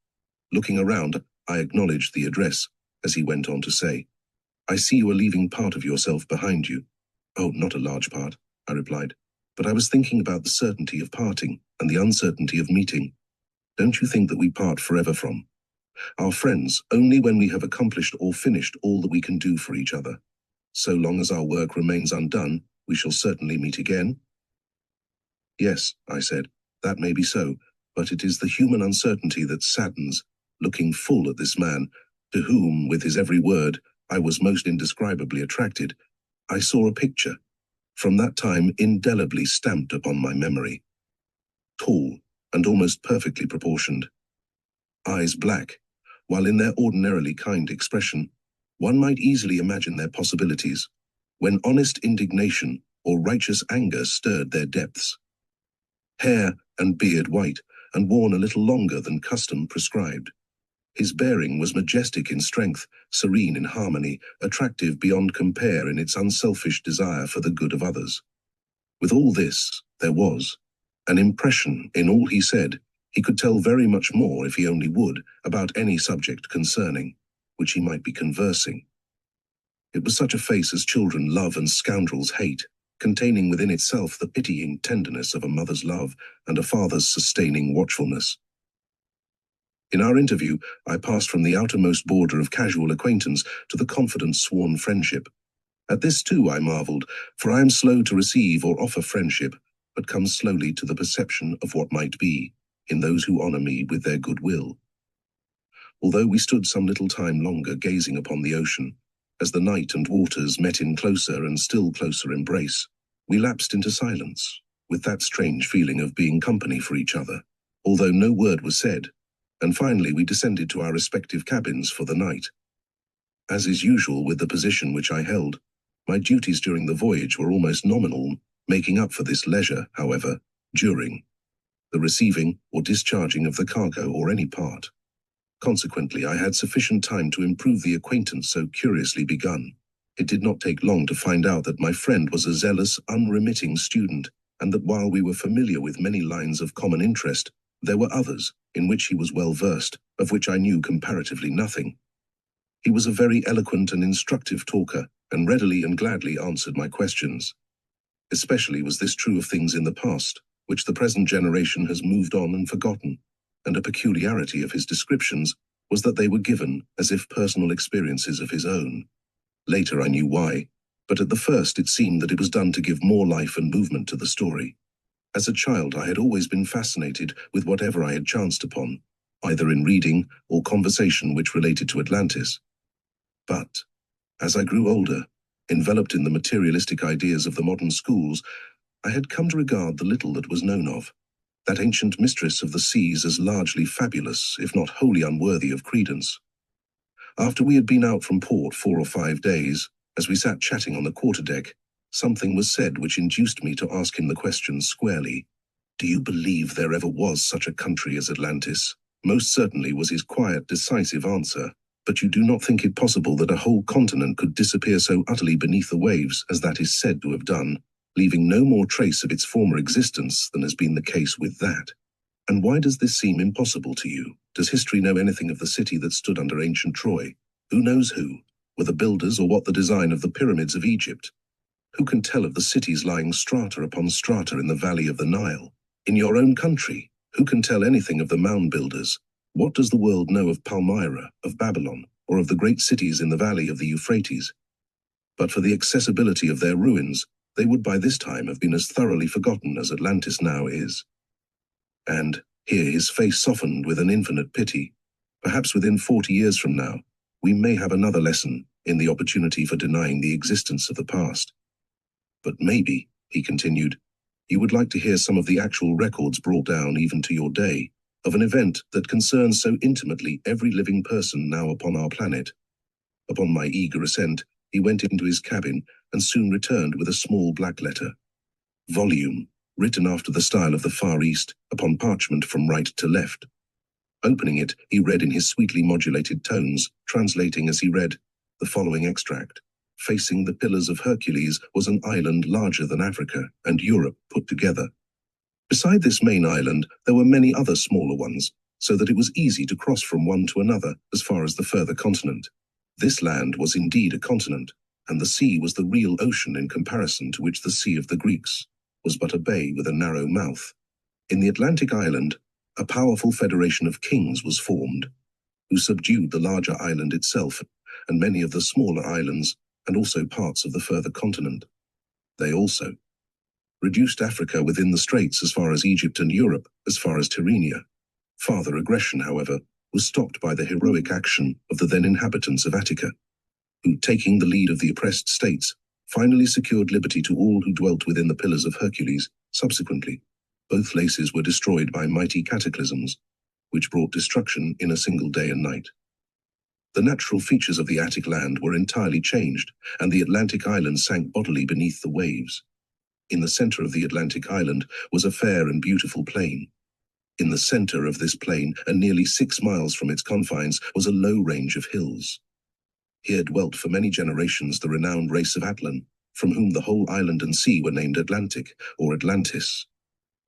Looking around, I acknowledged the address, as he went on to say, "I see you are leaving part of yourself behind you." "Oh, not a large part," I replied, "but I was thinking about the certainty of parting and the uncertainty of meeting. Don't you think that we part forever from our friends only when we have accomplished or finished all that we can do for each other? So long as our work remains undone, we shall certainly meet again?" "Yes," I said, "that may be so, but it is the human uncertainty that saddens," looking full at this man, to whom, with his every word, I was most indescribably attracted. I saw a picture, from that time indelibly stamped upon my memory. Tall and almost perfectly proportioned. Eyes black, while in their ordinarily kind expression, one might easily imagine their possibilities, when honest indignation or righteous anger stirred their depths. Hair and beard white, and worn a little longer than custom prescribed. His bearing was majestic in strength, serene in harmony, attractive beyond compare in its unselfish desire for the good of others. With all this, there was an impression in all he said. He could tell very much more, if he only would, about any subject concerning which he might be conversing. It was such a face as children love and scoundrels hate, containing within itself the pitying tenderness of a mother's love and a father's sustaining watchfulness. In our interview, I passed from the outermost border of casual acquaintance to the confident sworn friendship. At this too I marveled, for I am slow to receive or offer friendship, but come slowly to the perception of what might be, in those who honor me with their goodwill. Although we stood some little time longer gazing upon the ocean, as the night and waters met in closer and still closer embrace, we lapsed into silence, with that strange feeling of being company for each other, although no word was said, and finally we descended to our respective cabins for the night. As is usual with the position which I held, my duties during the voyage were almost nominal, making up for this leisure, however, during the receiving or discharging of the cargo or any part. Consequently, I had sufficient time to improve the acquaintance so curiously begun. It did not take long to find out that my friend was a zealous, unremitting student, and that while we were familiar with many lines of common interest, there were others in which he was well versed, of which I knew comparatively nothing. He was a very eloquent and instructive talker, and readily and gladly answered my questions. Especially was this true of things in the past, which the present generation has moved on and forgotten, and a peculiarity of his descriptions was that they were given as if personal experiences of his own. Later I knew why, but at the first it seemed that it was done to give more life and movement to the story. As a child I had always been fascinated with whatever I had chanced upon, either in reading or conversation which related to Atlantis. But, as I grew older, enveloped in the materialistic ideas of the modern schools, I had come to regard the little that was known of that ancient mistress of the seas as largely fabulous, if not wholly unworthy of credence. After we had been out from port 4 or 5 days, as we sat chatting on the quarterdeck, something was said which induced me to ask him the question squarely. "Do you believe there ever was such a country as Atlantis?" "Most certainly," was his quiet, decisive answer. "But you do not think it possible that a whole continent could disappear so utterly beneath the waves as that is said to have done, leaving no more trace of its former existence than has been the case with that? And why does this seem impossible to you? Does history know anything of the city that stood under ancient Troy? Who knows who? Were the builders or what the design of the pyramids of Egypt? Who can tell of the cities lying strata upon strata in the valley of the Nile? In your own country, who can tell anything of the mound builders? What does the world know of Palmyra, of Babylon, or of the great cities in the valley of the Euphrates? But for the accessibility of their ruins, they would by this time have been as thoroughly forgotten as Atlantis now is." And here his face softened with an infinite pity. "Perhaps within 40 years from now, we may have another lesson in the opportunity for denying the existence of the past. But maybe," he continued, "you would like to hear some of the actual records brought down even to your day, of an event that concerns so intimately every living person now upon our planet." Upon my eager assent, he went into his cabin and soon returned with a small black letter. Volume, written after the style of the Far East, upon parchment from right to left. Opening it, he read in his sweetly modulated tones, translating as he read, the following extract. Facing the Pillars of Hercules was an island larger than Africa and Europe put together. Beside this main island, there were many other smaller ones, so that it was easy to cross from one to another as far as the further continent. This land was indeed a continent, and the sea was the real ocean in comparison to which the Sea of the Greeks was but a bay with a narrow mouth. In the Atlantic island, a powerful federation of kings was formed, who subdued the larger island itself and many of the smaller islands, and also parts of the further continent. They also reduced Africa within the straits as far as Egypt and Europe as far as Tyrrhenia. Farther aggression, however, was stopped by the heroic action of the then inhabitants of Attica, who, taking the lead of the oppressed states, finally secured liberty to all who dwelt within the Pillars of Hercules. Subsequently, both places were destroyed by mighty cataclysms, which brought destruction in a single day and night. The natural features of the Attic land were entirely changed, and the Atlantic island sank bodily beneath the waves. In the center of the Atlantic island was a fair and beautiful plain. In the center of this plain, and nearly 6 miles from its confines, was a low range of hills. Here dwelt for many generations the renowned race of Atlan, from whom the whole island and sea were named Atlantic, or Atlantis.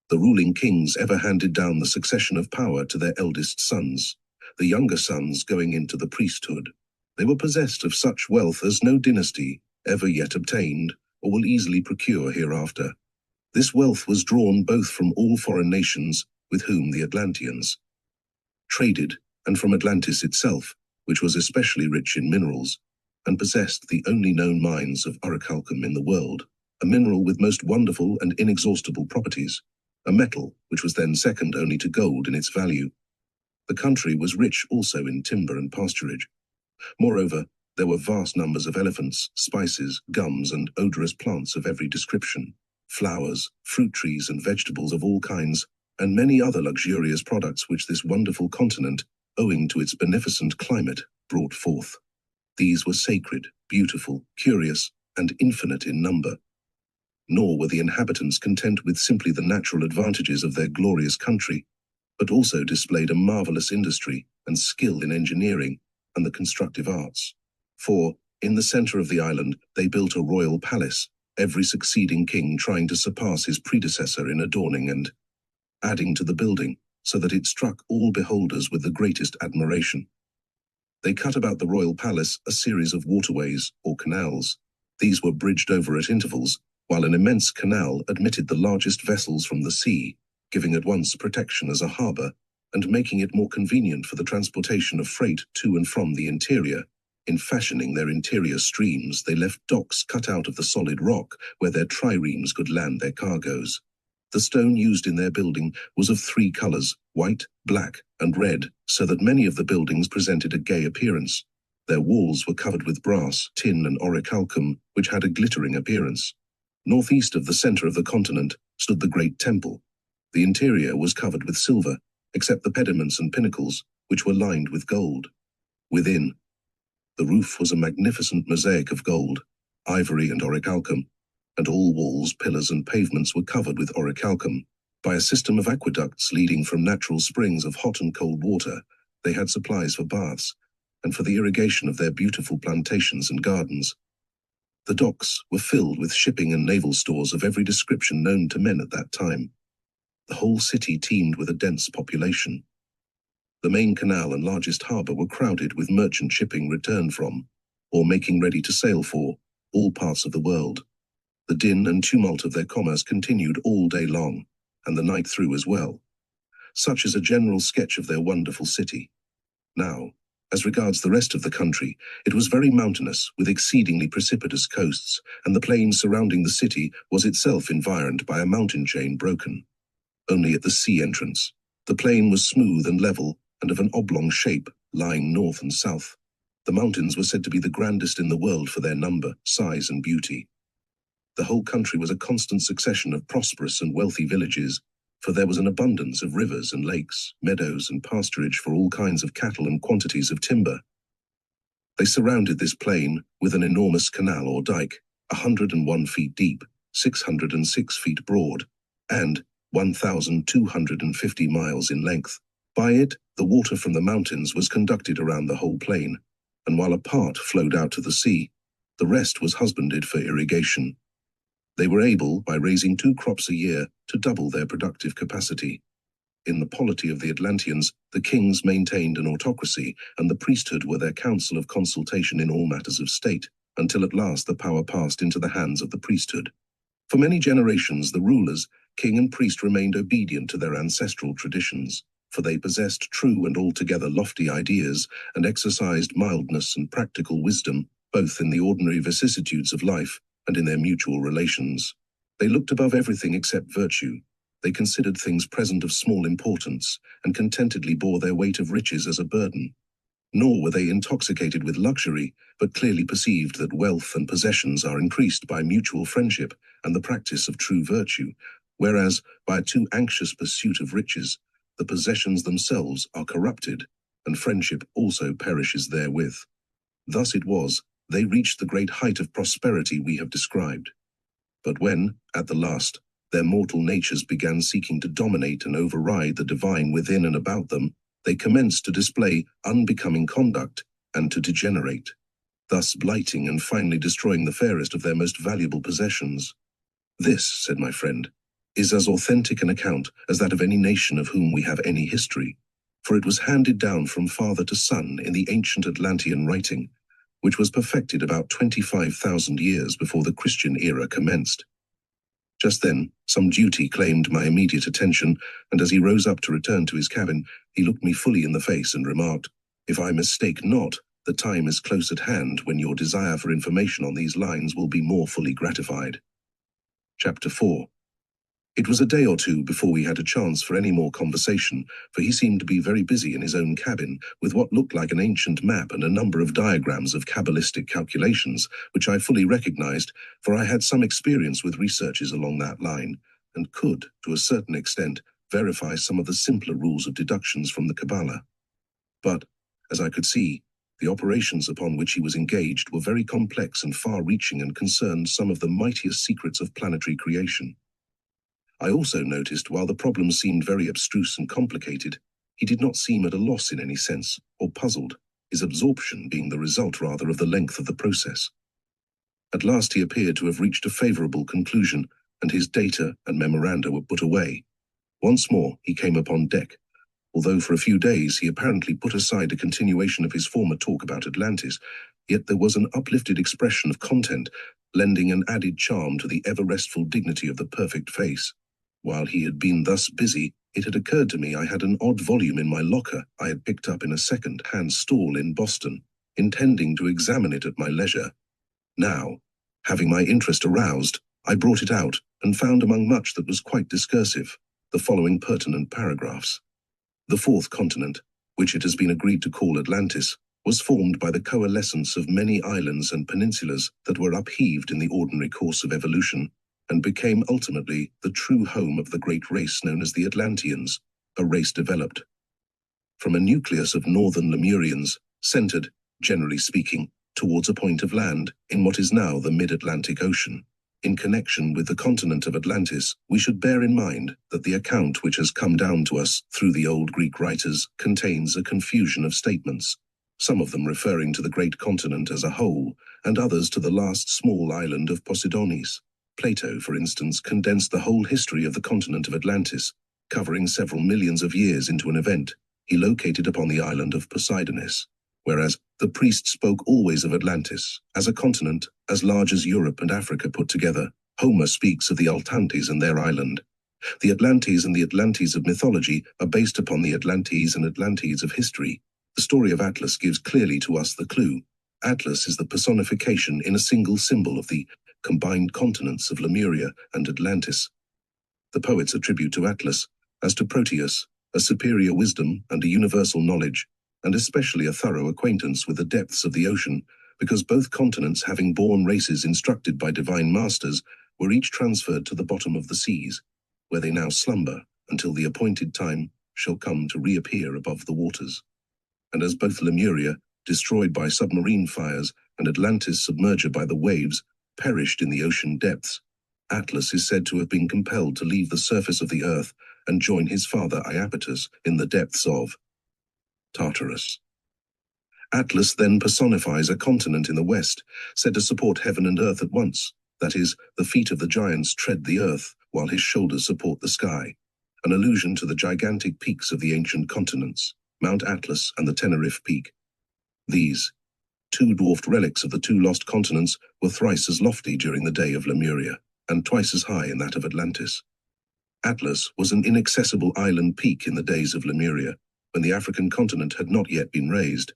The ruling kings ever handed down the succession of power to their eldest sons, the younger sons going into the priesthood. They were possessed of such wealth as no dynasty ever yet obtained, or will easily procure hereafter. This wealth was drawn both from all foreign nations, with whom the Atlanteans traded, and from Atlantis itself, which was especially rich in minerals, and possessed the only known mines of orichalcum in the world, a mineral with most wonderful and inexhaustible properties, a metal which was then second only to gold in its value. The country was rich also in timber and pasturage. Moreover, there were vast numbers of elephants, spices, gums, and odorous plants of every description, flowers, fruit trees, and vegetables of all kinds, and many other luxurious products which this wonderful continent, owing to its beneficent climate, brought forth. These were sacred, beautiful, curious, and infinite in number. Nor were the inhabitants content with simply the natural advantages of their glorious country, but also displayed a marvelous industry and skill in engineering and the constructive arts. For, in the center of the island, they built a royal palace, every succeeding king trying to surpass his predecessor in adorning and adding to the building, so that it struck all beholders with the greatest admiration. They cut about the royal palace a series of waterways, or canals. These were bridged over at intervals, while an immense canal admitted the largest vessels from the sea, giving at once protection as a harbour, and making it more convenient for the transportation of freight to and from the interior. In fashioning their interior streams, they left docks cut out of the solid rock where their triremes could land their cargoes. The stone used in their building was of 3 colours, white, black, and red, so that many of the buildings presented a gay appearance. Their walls were covered with brass, tin, and orichalcum, which had a glittering appearance. Northeast of the centre of the continent stood the great temple. The interior was covered with silver, except the pediments and pinnacles, which were lined with gold. Within, the roof was a magnificent mosaic of gold, ivory, and orichalcum, and all walls, pillars, and pavements were covered with orichalcum. By a system of aqueducts leading from natural springs of hot and cold water, they had supplies for baths, and for the irrigation of their beautiful plantations and gardens. The docks were filled with shipping and naval stores of every description known to men at that time. The whole city teemed with a dense population. The main canal and largest harbour were crowded with merchant shipping returned from, or making ready to sail for, all parts of the world. The din and tumult of their commerce continued all day long, and the night through as well. Such is a general sketch of their wonderful city. Now, as regards the rest of the country, it was very mountainous, with exceedingly precipitous coasts, and the plain surrounding the city was itself environed by a mountain chain broken. Only at the sea entrance, the plain was smooth and level, and of an oblong shape, lying north and south. The mountains were said to be the grandest in the world for their number, size, and beauty. The whole country was a constant succession of prosperous and wealthy villages, for there was an abundance of rivers and lakes, meadows and pasturage for all kinds of cattle and quantities of timber. They surrounded this plain with an enormous canal or dike, 101 feet deep, 606 feet broad, and 1,250 miles in length. By it, the water from the mountains was conducted around the whole plain, and while a part flowed out to the sea, the rest was husbanded for irrigation. They were able, by raising 2 crops a year, to double their productive capacity. In the polity of the Atlanteans, the kings maintained an autocracy, and the priesthood were their council of consultation in all matters of state, until at last the power passed into the hands of the priesthood. For many generations, the rulers, king and priest, remained obedient to their ancestral traditions, for they possessed true and altogether lofty ideas, and exercised mildness and practical wisdom, both in the ordinary vicissitudes of life and in their mutual relations. They looked above everything except virtue. They considered things present of small importance, and contentedly bore their weight of riches as a burden. Nor were they intoxicated with luxury, but clearly perceived that wealth and possessions are increased by mutual friendship and the practice of true virtue, whereas, by a too anxious pursuit of riches, the possessions themselves are corrupted, and friendship also perishes therewith. Thus it was, they reached the great height of prosperity we have described. But when, at the last, their mortal natures began seeking to dominate and override the divine within and about them, they commenced to display unbecoming conduct and to degenerate, thus blighting and finally destroying the fairest of their most valuable possessions. This, said my friend, is as authentic an account as that of any nation of whom we have any history, for it was handed down from father to son in the ancient Atlantean writing, which was perfected about 25,000 years before the Christian era commenced. Just then, some duty claimed my immediate attention, and as he rose up to return to his cabin, he looked me fully in the face and remarked, "If I mistake not, the time is close at hand when your desire for information on these lines will be more fully gratified." Chapter 4. It was a day or two before we had a chance for any more conversation, for he seemed to be very busy in his own cabin with what looked like an ancient map and a number of diagrams of Kabbalistic calculations, which I fully recognized, for I had some experience with researches along that line, and could, to a certain extent, verify some of the simpler rules of deductions from the Cabala. But, as I could see, the operations upon which he was engaged were very complex and far-reaching and concerned some of the mightiest secrets of planetary creation. I also noticed, while the problems seemed very abstruse and complicated, he did not seem at a loss in any sense, or puzzled, his absorption being the result rather of the length of the process. At last he appeared to have reached a favorable conclusion, and his data and memoranda were put away. Once more he came upon deck, Although for a few days he apparently put aside a continuation of his former talk about Atlantis, yet there was an uplifted expression of content, lending an added charm to the ever-restful dignity of the perfect face. While he had been thus busy, it had occurred to me I had an odd volume in my locker I had picked up in a second-hand stall in Boston, intending to examine it at my leisure. Now, having my interest aroused, I brought it out and found among much that was quite discursive the following pertinent paragraphs. The fourth continent, which it has been agreed to call Atlantis, was formed by the coalescence of many islands and peninsulas that were upheaved in the ordinary course of evolution, and became ultimately the true home of the great race known as the Atlanteans, a race developed from a nucleus of northern Lemurians, centered, generally speaking, towards a point of land in what is now the mid-Atlantic Ocean. In connection with the continent of Atlantis, we should bear in mind that the account which has come down to us through the old Greek writers contains a confusion of statements, some of them referring to the great continent as a whole, and others to the last small island of Poseidonis. Plato, for instance, condensed the whole history of the continent of Atlantis, covering several millions of years into an event he located upon the island of Poseidonis, whereas the priest spoke always of Atlantis as a continent as large as Europe and Africa put together. Homer speaks of the Atlantes and their island. The Atlantes and the Atlantes of mythology are based upon the Atlantes and Atlantids of history. The story of Atlas gives clearly to us the clue. Atlas is the personification in a single symbol of the combined continents of Lemuria and Atlantis. The poets attribute to Atlas, as to Proteus, a superior wisdom and a universal knowledge, and especially a thorough acquaintance with the depths of the ocean, because both continents, having borne races instructed by divine masters, were each transferred to the bottom of the seas, where they now slumber until the appointed time shall come to reappear above the waters. And as both Lemuria, destroyed by submarine fires, and Atlantis, submerged by the waves, perished in the ocean depths, Atlas is said to have been compelled to leave the surface of the earth and join his father Iapetus in the depths of Tartarus. Atlas then personifies a continent in the west, said to support heaven and earth at once. That is, the feet of the giants tread the earth, while his shoulders support the sky, an allusion to the gigantic peaks of the ancient continents, Mount Atlas and the Tenerife Peak. These, two dwarfed relics of the two lost continents, were thrice as lofty during the day of Lemuria, and twice as high in that of Atlantis. Atlas was an inaccessible island peak in the days of Lemuria, when the African continent had not yet been raised.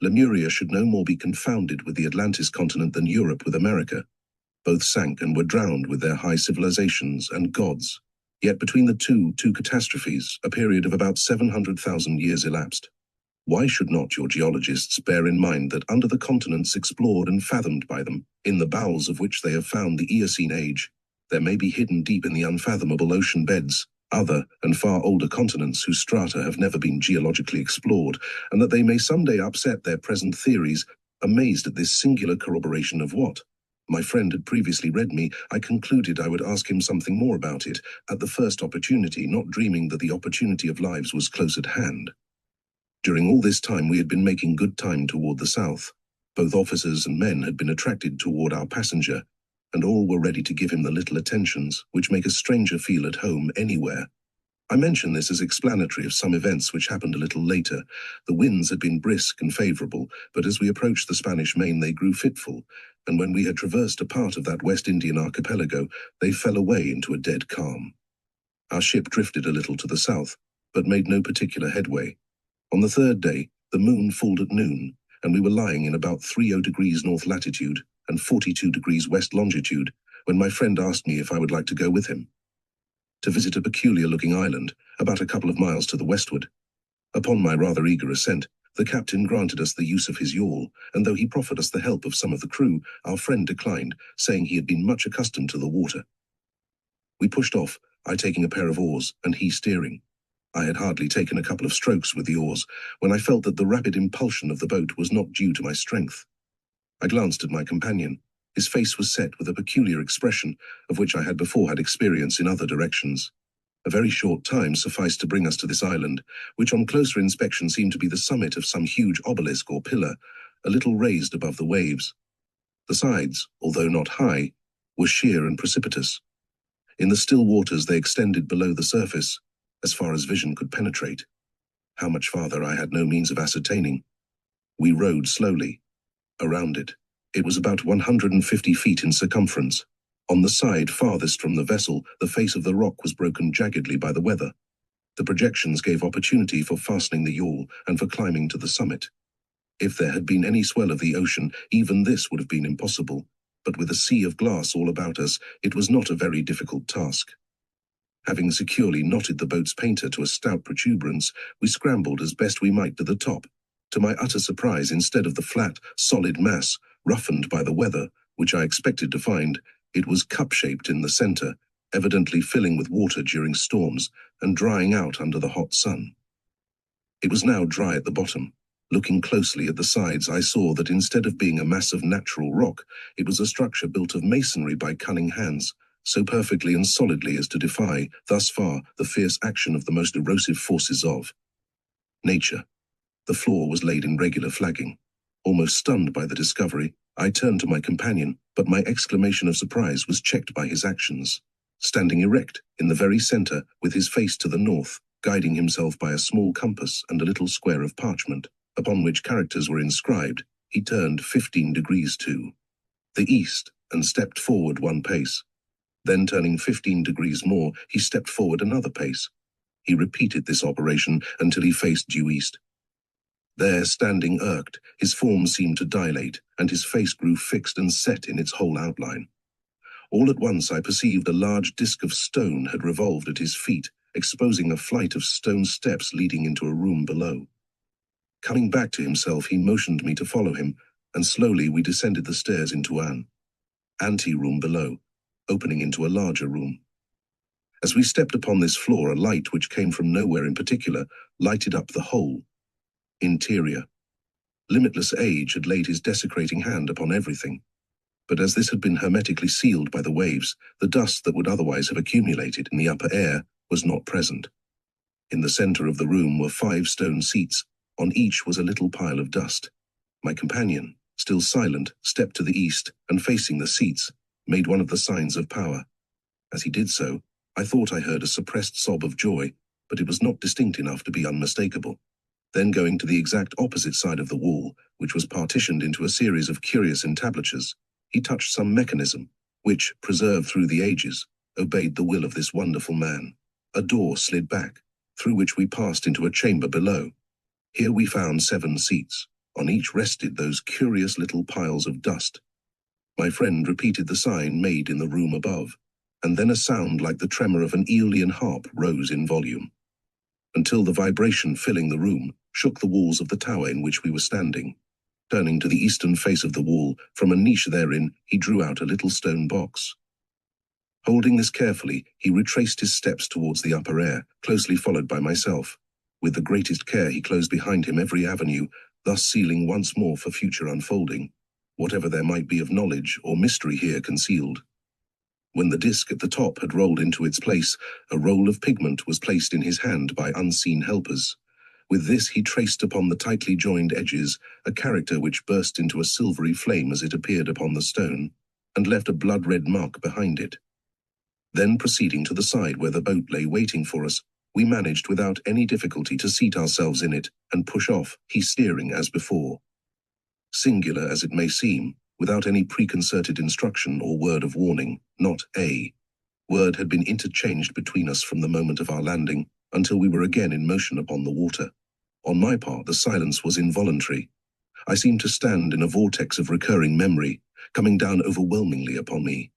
Lemuria should no more be confounded with the Atlantis continent than Europe with America. Both sank and were drowned with their high civilizations and gods. Yet between the two catastrophes, a period of about 700,000 years elapsed. Why should not your geologists bear in mind that under the continents explored and fathomed by them, in the bowels of which they have found the Eocene age, there may be hidden deep in the unfathomable ocean beds other and far older continents whose strata have never been geologically explored, and that they may someday upset their present theories. Amazed at this singular corroboration of what my friend had previously read me, I concluded I would ask him something more about it at the first opportunity, not dreaming that the opportunity of lives was close at hand. During all this time we had been making good time toward the south. Both officers and men had been attracted toward our passenger, and all were ready to give him the little attentions which make a stranger feel at home anywhere. I mention this as explanatory of some events which happened a little later. The winds had been brisk and favorable, but as we approached the Spanish Main they grew fitful, and when we had traversed a part of that West Indian archipelago, they fell away into a dead calm. Our ship drifted a little to the south, but made no particular headway. On the third day, the moon fulled at noon, and we were lying in about 30 degrees north latitude and 42 degrees west longitude, when my friend asked me if I would like to go with him to visit a peculiar-looking island about a couple of miles to the westward. Upon my rather eager assent, the captain granted us the use of his yawl, and though he proffered us the help of some of the crew, our friend declined, saying he had been much accustomed to the water. We pushed off, I taking a pair of oars, and he steering. I had hardly taken a couple of strokes with the oars, when I felt that the rapid impulsion of the boat was not due to my strength. I glanced at my companion. His face was set with a peculiar expression, of which I had before had experience in other directions. A very short time sufficed to bring us to this island, which on closer inspection seemed to be the summit of some huge obelisk or pillar, a little raised above the waves. The sides, although not high, were sheer and precipitous. In the still waters they extended below the surface, as far as vision could penetrate. How much farther I had no means of ascertaining. We rowed slowly. Around it. It was about 150 feet in circumference. On the side farthest from the vessel, the face of the rock was broken jaggedly by the weather. The projections gave opportunity for fastening the yawl and for climbing to the summit. If there had been any swell of the ocean, even this would have been impossible, but with a sea of glass all about us, it was not a very difficult task. Having securely knotted the boat's painter to a stout protuberance, we scrambled as best we might to the top. To my utter surprise, instead of the flat, solid mass, roughened by the weather, which I expected to find, it was cup-shaped in the center, evidently filling with water during storms and drying out under the hot sun. It was now dry at the bottom. Looking closely at the sides, I saw that instead of being a mass of natural rock, it was a structure built of masonry by cunning hands, so perfectly and solidly as to defy, thus far, the fierce action of the most erosive forces of nature. The floor was laid in regular flagging. Almost stunned by the discovery, I turned to my companion, but my exclamation of surprise was checked by his actions. Standing erect, in the very center, with his face to the north, guiding himself by a small compass and a little square of parchment, upon which characters were inscribed, he turned 15 degrees to the east and stepped forward 1 pace. Then turning 15 degrees more, he stepped forward another pace. He repeated this operation until he faced due east. There, standing irked, his form seemed to dilate, and his face grew fixed and set in its whole outline. All at once I perceived a large disk of stone had revolved at his feet, exposing a flight of stone steps leading into a room below. Coming back to himself, he motioned me to follow him, and slowly we descended the stairs into an ante-room below, opening into a larger room. As we stepped upon this floor, a light which came from nowhere in particular lighted up the whole interior. Limitless age had laid his desecrating hand upon everything, but as this had been hermetically sealed by the waves, the dust that would otherwise have accumulated in the upper air was not present. In the center of the room were 5 stone seats. On each was a little pile of dust. My companion, still silent, stepped to the east, and facing the seats, made one of the signs of power. As he did so, I thought I heard a suppressed sob of joy, but it was not distinct enough to be unmistakable. Then going to the exact opposite side of the wall, which was partitioned into a series of curious entablatures, he touched some mechanism, which, preserved through the ages, obeyed the will of this wonderful man. A door slid back, through which we passed into a chamber below. Here we found 7 seats. On each rested those curious little piles of dust. My friend repeated the sign made in the room above, and then a sound like the tremor of an Aeolian harp rose in volume, until the vibration filling the room shook the walls of the tower in which we were standing. Turning to the eastern face of the wall, from a niche therein, he drew out a little stone box. Holding this carefully, he retraced his steps towards the upper air, closely followed by myself. With the greatest care he closed behind him every avenue, thus sealing once more for future unfolding, whatever there might be of knowledge or mystery here concealed. When the disc at the top had rolled into its place, a roll of pigment was placed in his hand by unseen helpers. With this he traced upon the tightly joined edges a character which burst into a silvery flame as it appeared upon the stone, and left a blood-red mark behind it. Then proceeding to the side where the boat lay waiting for us, we managed without any difficulty to seat ourselves in it and push off, he steering as before. Singular as it may seem, without any preconcerted instruction or word of warning, not a word had been interchanged between us from the moment of our landing until we were again in motion upon the water. On my part, the silence was involuntary. I seemed to stand in a vortex of recurring memory, coming down overwhelmingly upon me.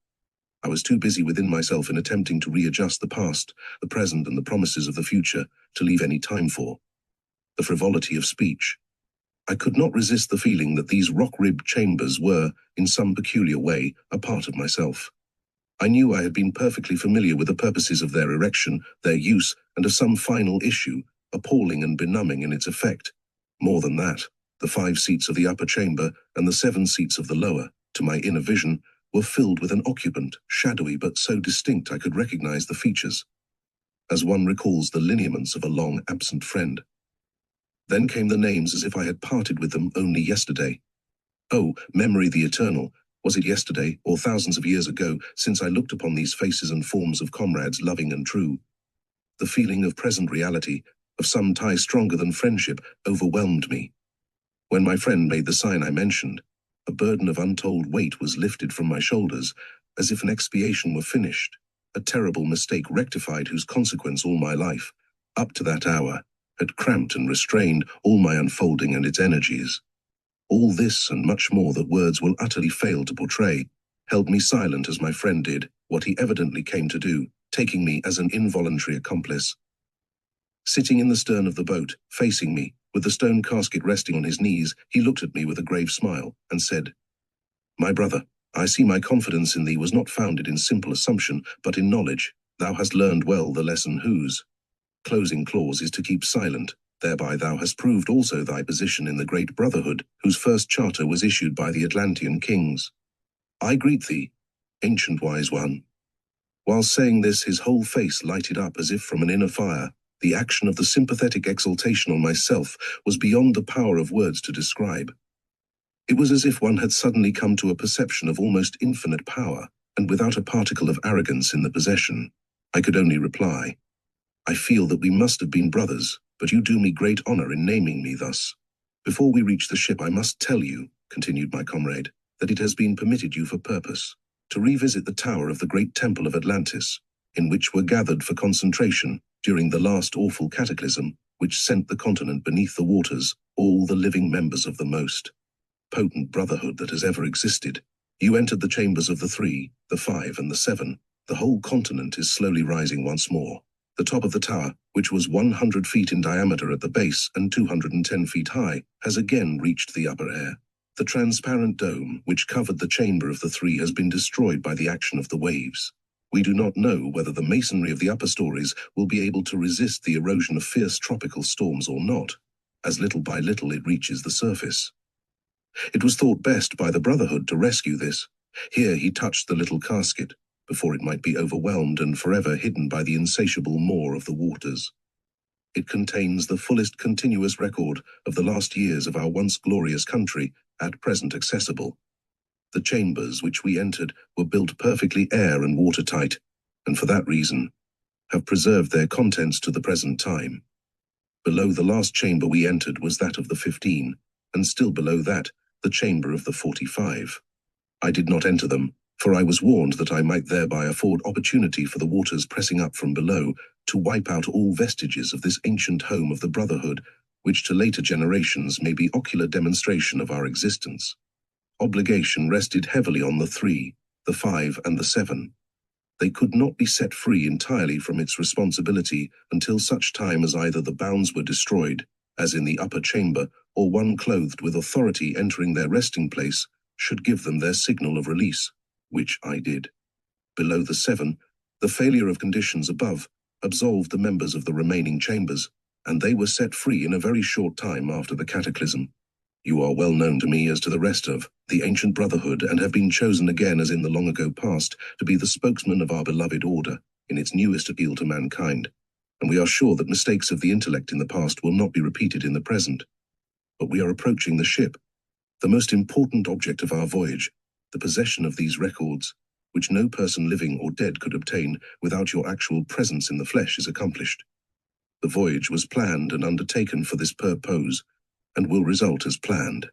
I was too busy within myself in attempting to readjust the past, the present, and the promises of the future to leave any time for the frivolity of speech. I could not resist the feeling that these rock-ribbed chambers were, in some peculiar way, a part of myself. I knew I had been perfectly familiar with the purposes of their erection, their use, and of some final issue, appalling and benumbing in its effect. More than that, the 5 seats of the upper chamber and the 7 seats of the lower, to my inner vision, were filled with an occupant, shadowy but so distinct I could recognize the features, as one recalls the lineaments of a long-absent friend. Then came the names as if I had parted with them only yesterday. Oh, memory the eternal! Was it yesterday, or thousands of years ago, since I looked upon these faces and forms of comrades loving and true? The feeling of present reality, of some tie stronger than friendship, overwhelmed me. When my friend made the sign I mentioned, a burden of untold weight was lifted from my shoulders, as if an expiation were finished, a terrible mistake rectified whose consequence all my life, up to that hour, had cramped and restrained all my unfolding and its energies. All this and much more that words will utterly fail to portray, held me silent as my friend did, what he evidently came to do, taking me as an involuntary accomplice. Sitting in the stern of the boat, facing me, with the stone casket resting on his knees, he looked at me with a grave smile, and said, "My brother, I see my confidence in thee was not founded in simple assumption, but in knowledge. Thou hast learned well the lesson whose closing clause is to keep silent. Thereby thou hast proved also thy position in the great Brotherhood, whose first charter was issued by the Atlantean kings. I greet thee, ancient wise one." While saying this, his whole face lighted up as if from an inner fire. The action of the sympathetic exultation on myself was beyond the power of words to describe. It was as if one had suddenly come to a perception of almost infinite power, and without a particle of arrogance in the possession. I could only reply, "I feel that we must have been brothers, but you do me great honor in naming me thus. Before we reach the ship, I must tell you," continued my comrade, "that it has been permitted you for purpose, to revisit the tower of the great temple of Atlantis, in which were gathered for concentration, during the last awful cataclysm, which sent the continent beneath the waters, all the living members of the most potent brotherhood that has ever existed. You entered the chambers of the 3, the 5, and the 7. The whole continent is slowly rising once more. The top of the tower, which was 100 feet in diameter at the base and 210 feet high, has again reached the upper air. The transparent dome, which covered the chamber of the 3, has been destroyed by the action of the waves. We do not know whether the masonry of the upper stories will be able to resist the erosion of fierce tropical storms or not, as little by little it reaches the surface. It was thought best by the Brotherhood to rescue this. Here he touched the little casket, before it might be overwhelmed and forever hidden by the insatiable maw of the waters. It contains the fullest continuous record of the last years of our once glorious country, at present accessible. The chambers which we entered were built perfectly air and watertight, and for that reason have preserved their contents to the present time. Below the last chamber we entered was that of the 15, and still below that, the chamber of the 45. I did not enter them, for I was warned that I might thereby afford opportunity for the waters pressing up from below to wipe out all vestiges of this ancient home of the Brotherhood, which to later generations may be ocular demonstration of our existence. Obligation rested heavily on the 3, the 5, and the 7. They could not be set free entirely from its responsibility until such time as either the bounds were destroyed, as in the upper chamber, or one clothed with authority entering their resting place should give them their signal of release, which I did. Below the 7, the failure of conditions above absolved the members of the remaining chambers, and they were set free in a very short time after the cataclysm. You are well known to me as to the rest of the ancient Brotherhood, and have been chosen again as in the long ago past to be the spokesman of our beloved order in its newest appeal to mankind, and we are sure that mistakes of the intellect in the past will not be repeated in the present. But we are approaching the ship, the most important object of our voyage. The possession of these records, which no person living or dead could obtain without your actual presence in the flesh, is accomplished. The voyage was planned and undertaken for this purpose, and will result as planned.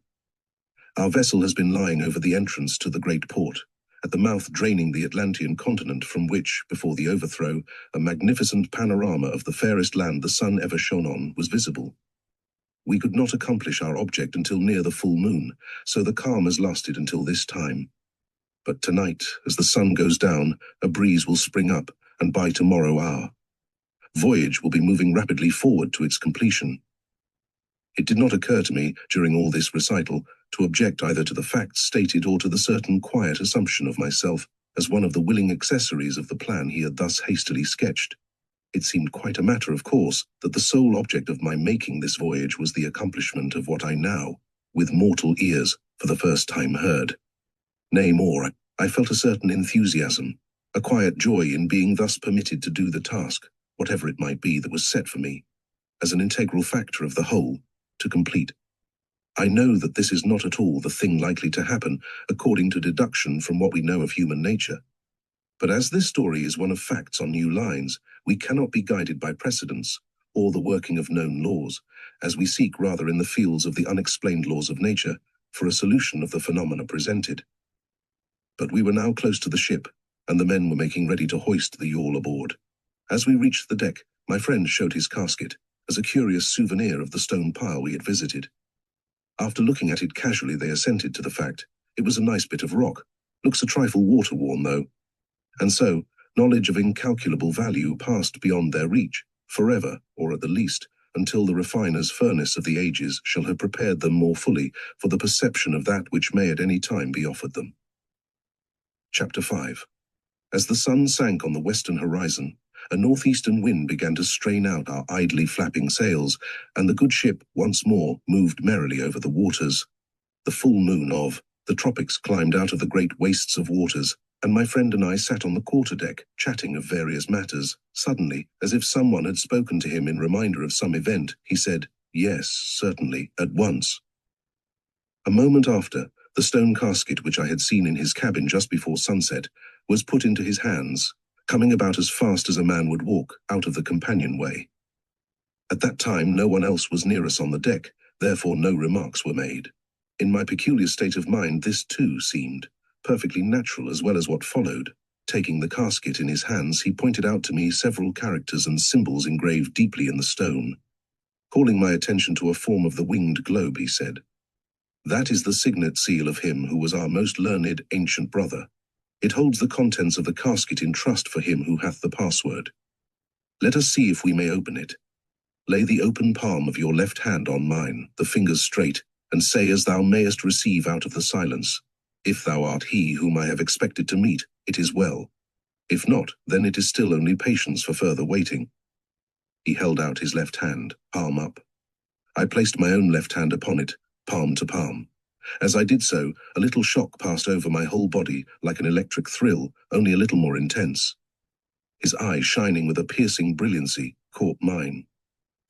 Our vessel has been lying over the entrance to the great port, at the mouth draining the Atlantean continent, from which, before the overthrow, a magnificent panorama of the fairest land the sun ever shone on was visible. We could not accomplish our object until near the full moon, so the calm has lasted until this time. But tonight, as the sun goes down, a breeze will spring up, and by tomorrow our voyage will be moving rapidly forward to its completion. It did not occur to me, during all this recital, to object either to the facts stated or to the certain quiet assumption of myself as one of the willing accessories of the plan he had thus hastily sketched. It seemed quite a matter of course that the sole object of my making this voyage was the accomplishment of what I now, with mortal ears, for the first time heard. Nay, more, I felt a certain enthusiasm, a quiet joy in being thus permitted to do the task, whatever it might be that was set for me, as an integral factor of the whole, to complete. I know that this is not at all the thing likely to happen, according to deduction from what we know of human nature. But as this story is one of facts on new lines, we cannot be guided by precedents, or the working of known laws, as we seek rather in the fields of the unexplained laws of nature for a solution of the phenomena presented. But we were now close to the ship, and the men were making ready to hoist the yawl aboard. As we reached the deck, my friend showed his casket, as a curious souvenir of the stone pile we had visited. After looking at it casually, they assented to the fact. It was a nice bit of rock, looks a trifle water-worn though. And so, knowledge of incalculable value passed beyond their reach, forever, or at the least, until the refiner's furnace of the ages shall have prepared them more fully for the perception of that which may at any time be offered them. Chapter 5. As the sun sank on the western horizon, a northeastern wind began to strain out our idly flapping sails, and the good ship once more moved merrily over the waters. The full moon of the tropics climbed out of the great wastes of waters, and my friend and I sat on the quarterdeck, chatting of various matters. Suddenly, as if someone had spoken to him in reminder of some event, he said, "Yes, certainly, at once." A moment after, the stone casket which I had seen in his cabin just before sunset was put into his hands, coming about as fast as a man would walk out of the companionway. At that time no one else was near us on the deck, therefore no remarks were made. In my peculiar state of mind this too seemed perfectly natural as well as what followed. Taking the casket in his hands, he pointed out to me several characters and symbols engraved deeply in the stone. Calling my attention to a form of the winged globe, he said, "That is the signet seal of him who was our most learned ancient brother. It holds the contents of the casket in trust for him who hath the password. Let us see if we may open it. Lay the open palm of your left hand on mine, the fingers straight, and say as thou mayest receive out of the silence, if thou art he whom I have expected to meet, it is well. If not, then it is still only patience for further waiting." He held out his left hand, palm up. I placed my own left hand upon it, palm to palm. As I did so, a little shock passed over my whole body, like an electric thrill, only a little more intense. His eye, shining with a piercing brilliancy, caught mine.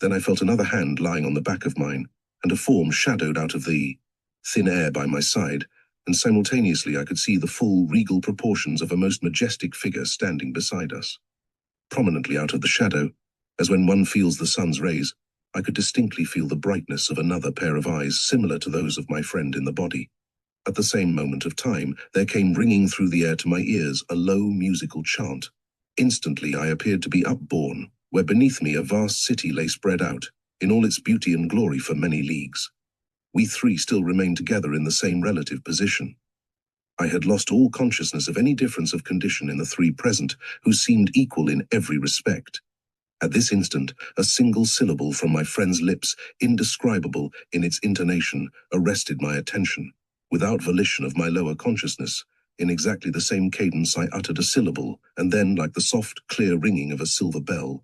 Then I felt another hand lying on the back of mine, and a form shadowed out of the thin air by my side, and simultaneously I could see the full, regal proportions of a most majestic figure standing beside us. Prominently out of the shadow, as when one feels the sun's rays, I could distinctly feel the brightness of another pair of eyes similar to those of my friend in the body. At the same moment of time, there came ringing through the air to my ears a low musical chant. Instantly I appeared to be upborne, where beneath me a vast city lay spread out, in all its beauty and glory for many leagues. We three still remained together in the same relative position. I had lost all consciousness of any difference of condition in the three present, who seemed equal in every respect. At this instant, a single syllable from my friend's lips, indescribable in its intonation, arrested my attention. Without volition of my lower consciousness, in exactly the same cadence I uttered a syllable, and then, like the soft, clear ringing of a silver bell,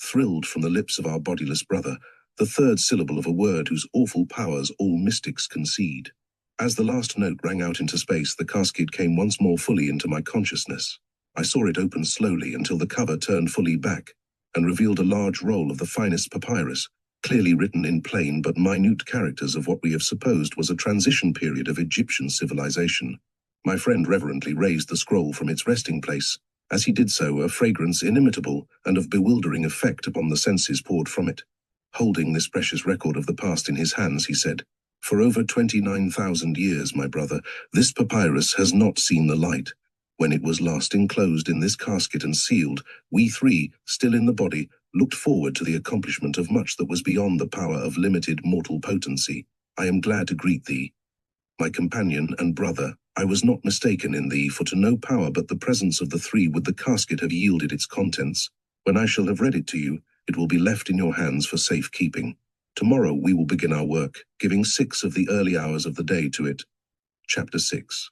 thrilled from the lips of our bodiless brother, the third syllable of a word whose awful powers all mystics concede. As the last note rang out into space, the casket came once more fully into my consciousness. I saw it open slowly until the cover turned fully back, and revealed a large roll of the finest papyrus, clearly written in plain but minute characters of what we have supposed was a transition period of Egyptian civilization. My friend reverently raised the scroll from its resting place. As he did so, a fragrance inimitable and of bewildering effect upon the senses poured from it. Holding this precious record of the past in his hands, he said, "For over 29,000 years, my brother, this papyrus has not seen the light. When it was last enclosed in this casket and sealed, we three, still in the body, looked forward to the accomplishment of much that was beyond the power of limited mortal potency. I am glad to greet thee, my companion and brother. I was not mistaken in thee, for to no power but the presence of the three would the casket have yielded its contents. When I shall have read it to you, it will be left in your hands for safe keeping. Tomorrow we will begin our work, giving 6 of the early hours of the day to it." Chapter 6.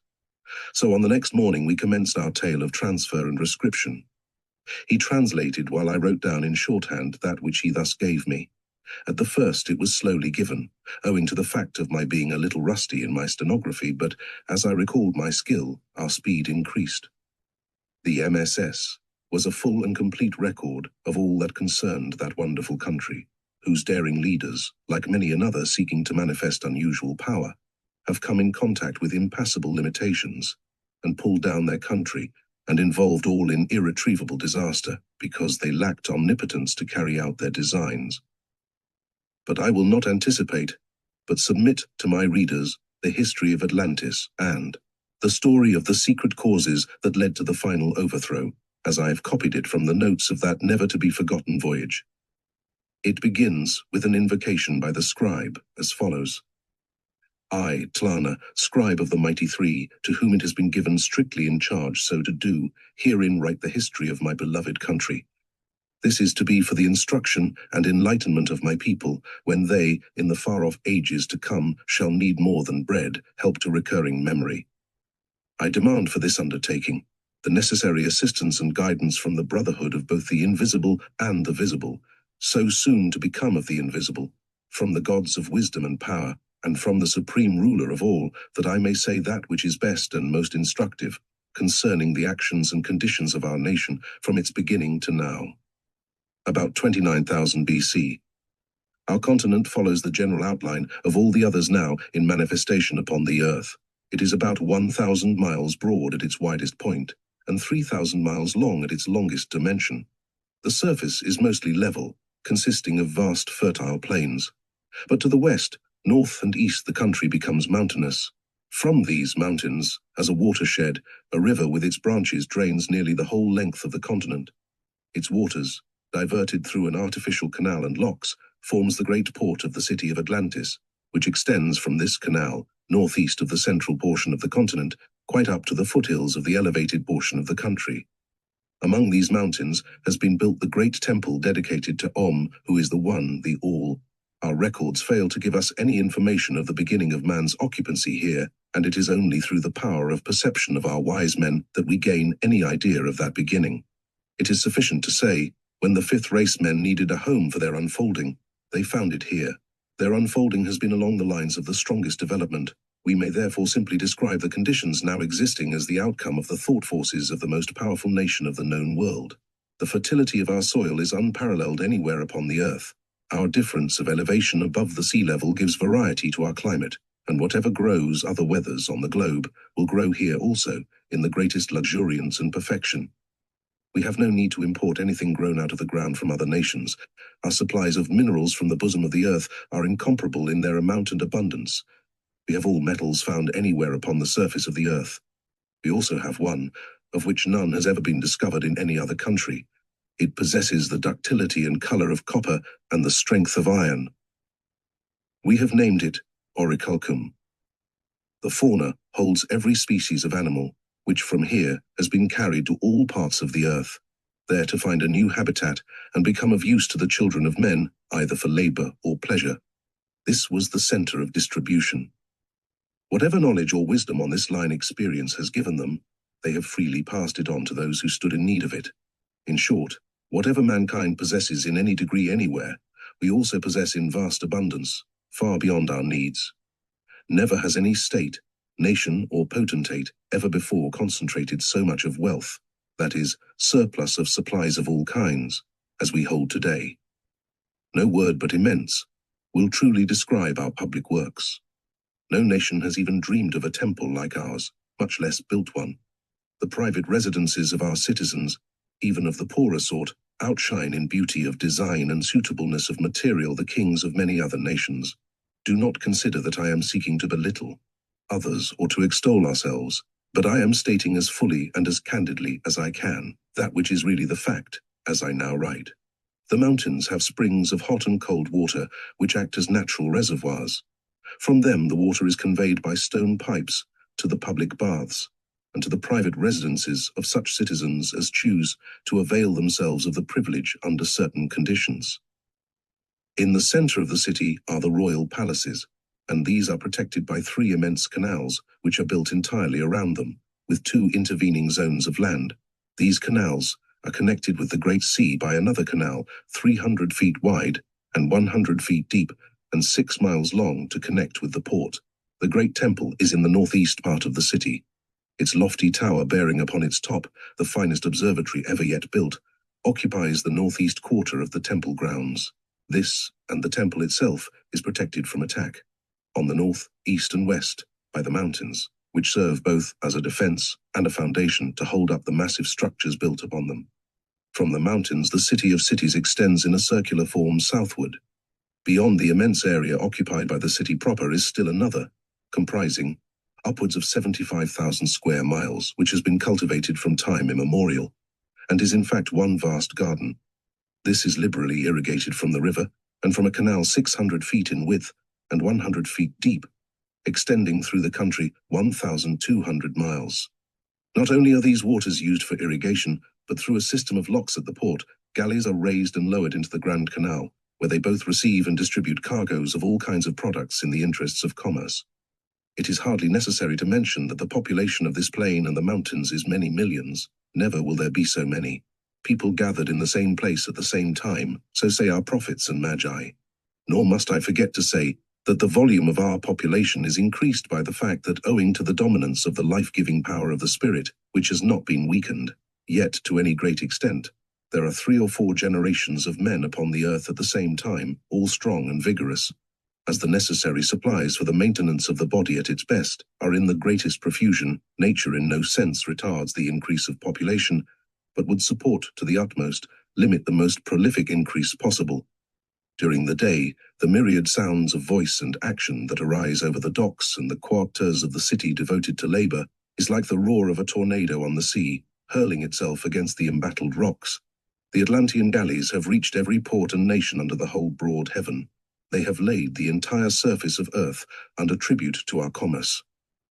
So on the next morning we commenced our tale of transfer and rescription. He translated while I wrote down in shorthand that which he thus gave me. At the first it was slowly given, owing to the fact of my being a little rusty in my stenography, but as I recalled my skill, our speed increased. The MSS was a full and complete record of all that concerned that wonderful country, whose daring leaders, like many another seeking to manifest unusual power, have come in contact with impassable limitations, and pulled down their country, and involved all in irretrievable disaster, because they lacked omnipotence to carry out their designs. But I will not anticipate, but submit to my readers the history of Atlantis and the story of the secret causes that led to the final overthrow, as I have copied it from the notes of that never-to-be-forgotten voyage. It begins with an invocation by the scribe as follows. I, Tlana, scribe of the mighty three, to whom it has been given strictly in charge so to do, herein write the history of my beloved country. This is to be for the instruction and enlightenment of my people, when they, in the far-off ages to come, shall need more than bread, help to recurring memory. I demand for this undertaking the necessary assistance and guidance from the Brotherhood of both the invisible and the visible, so soon to become of the invisible, from the gods of wisdom and power, and from the supreme ruler of all, that I may say that which is best and most instructive, concerning the actions and conditions of our nation from its beginning to now. About 29,000 BC. Our continent follows the general outline of all the others now in manifestation upon the earth. It is about 1,000 miles broad at its widest point, and 3,000 miles long at its longest dimension. The surface is mostly level, consisting of vast fertile plains. But to the west, north and east the country becomes mountainous. From these mountains, as a watershed, a river with its branches drains nearly the whole length of the continent. Its waters, diverted through an artificial canal and locks, forms the great port of the city of Atlantis, which extends from this canal, northeast of the central portion of the continent, quite up to the foothills of the elevated portion of the country. Among these mountains has been built the great temple dedicated to Om, who is the One, the All. Our records fail to give us any information of the beginning of man's occupancy here, and it is only through the power of perception of our wise men that we gain any idea of that beginning. It is sufficient to say, when the fifth race men needed a home for their unfolding, they found it here. Their unfolding has been along the lines of the strongest development. We may therefore simply describe the conditions now existing as the outcome of the thought forces of the most powerful nation of the known world. The fertility of our soil is unparalleled anywhere upon the earth. Our difference of elevation above the sea level gives variety to our climate, and whatever grows other weathers on the globe will grow here also, in the greatest luxuriance and perfection. We have no need to import anything grown out of the ground from other nations. Our supplies of minerals from the bosom of the earth are incomparable in their amount and abundance. We have all metals found anywhere upon the surface of the earth. We also have one, of which none has ever been discovered in any other country. It possesses the ductility and color of copper and the strength of iron. We have named it Orichalcum. The fauna holds every species of animal, which from here has been carried to all parts of the earth, there to find a new habitat and become of use to the children of men, either for labor or pleasure. This was the center of distribution. Whatever knowledge or wisdom on this line experience has given them, they have freely passed it on to those who stood in need of it. In short, whatever mankind possesses in any degree anywhere, we also possess in vast abundance, far beyond our needs. Never has any state, nation, or potentate ever before concentrated so much of wealth, that is, surplus of supplies of all kinds, as we hold today. No word but immense will truly describe our public works. No nation has even dreamed of a temple like ours, much less built one. The private residences of our citizens, even of the poorer sort, outshine in beauty of design and suitableness of material the kings of many other nations. Do not consider that I am seeking to belittle others or to extol ourselves, but I am stating as fully and as candidly as I can that which is really the fact, as I now write. The mountains have springs of hot and cold water which act as natural reservoirs. From them the water is conveyed by stone pipes to the public baths, and to the private residences of such citizens as choose to avail themselves of the privilege under certain conditions. In the center of the city are the royal palaces, and these are protected by 3 immense canals, which are built entirely around them, with 2 intervening zones of land. These canals are connected with the Great Sea by another canal 300 feet wide and 100 feet deep and 6 miles long to connect with the port. The Great Temple is in the northeast part of the city. Its lofty tower bearing upon its top the finest observatory ever yet built, occupies the northeast quarter of the temple grounds. This, and the temple itself, is protected from attack, on the north, east and west, by the mountains, which serve both as a defense and a foundation to hold up the massive structures built upon them. From the mountains, the city of cities extends in a circular form southward. Beyond the immense area occupied by the city proper is still another, comprising upwards of 75,000 square miles, which has been cultivated from time immemorial, and is in fact one vast garden. This is liberally irrigated from the river, and from a canal 600 feet in width and 100 feet deep, extending through the country 1,200 miles. Not only are these waters used for irrigation, but through a system of locks at the port, galleys are raised and lowered into the Grand Canal, where they both receive and distribute cargoes of all kinds of products in the interests of commerce. It is hardly necessary to mention that the population of this plain and the mountains is many millions. Never will there be so many people gathered in the same place at the same time, so say our prophets and magi. Nor must I forget to say that the volume of our population is increased by the fact that, owing to the dominance of the life-giving power of the spirit, which has not been weakened, yet to any great extent, there are 3 or 4 generations of men upon the earth at the same time, all strong and vigorous, as the necessary supplies for the maintenance of the body at its best are in the greatest profusion. Nature in no sense retards the increase of population, but would support to the utmost, limit the most prolific increase possible. During the day, the myriad sounds of voice and action that arise over the docks and the quarters of the city devoted to labor is like the roar of a tornado on the sea, hurling itself against the embattled rocks. The Atlantean galleys have reached every port and nation under the whole broad heaven. They have laid the entire surface of earth under tribute to our commerce.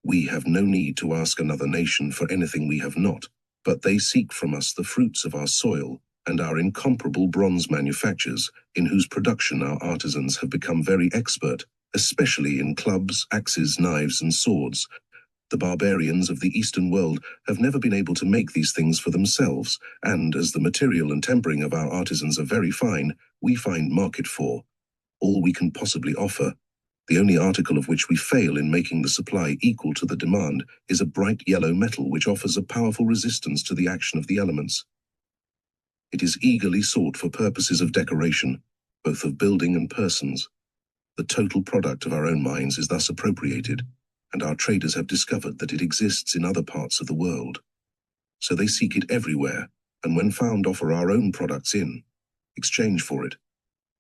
We have no need to ask another nation for anything we have not, but they seek from us the fruits of our soil and our incomparable bronze manufactures, in whose production our artisans have become very expert, especially in clubs, axes, knives, and swords. The barbarians of the Eastern world have never been able to make these things for themselves, and as the material and tempering of our artisans are very fine, we find market for all we can possibly offer. The only article of which we fail in making the supply equal to the demand is a bright yellow metal which offers a powerful resistance to the action of the elements. It is eagerly sought for purposes of decoration, both of building and persons. The total product of our own mines is thus appropriated, and our traders have discovered that it exists in other parts of the world. So they seek it everywhere, and when found offer our own products in exchange for it.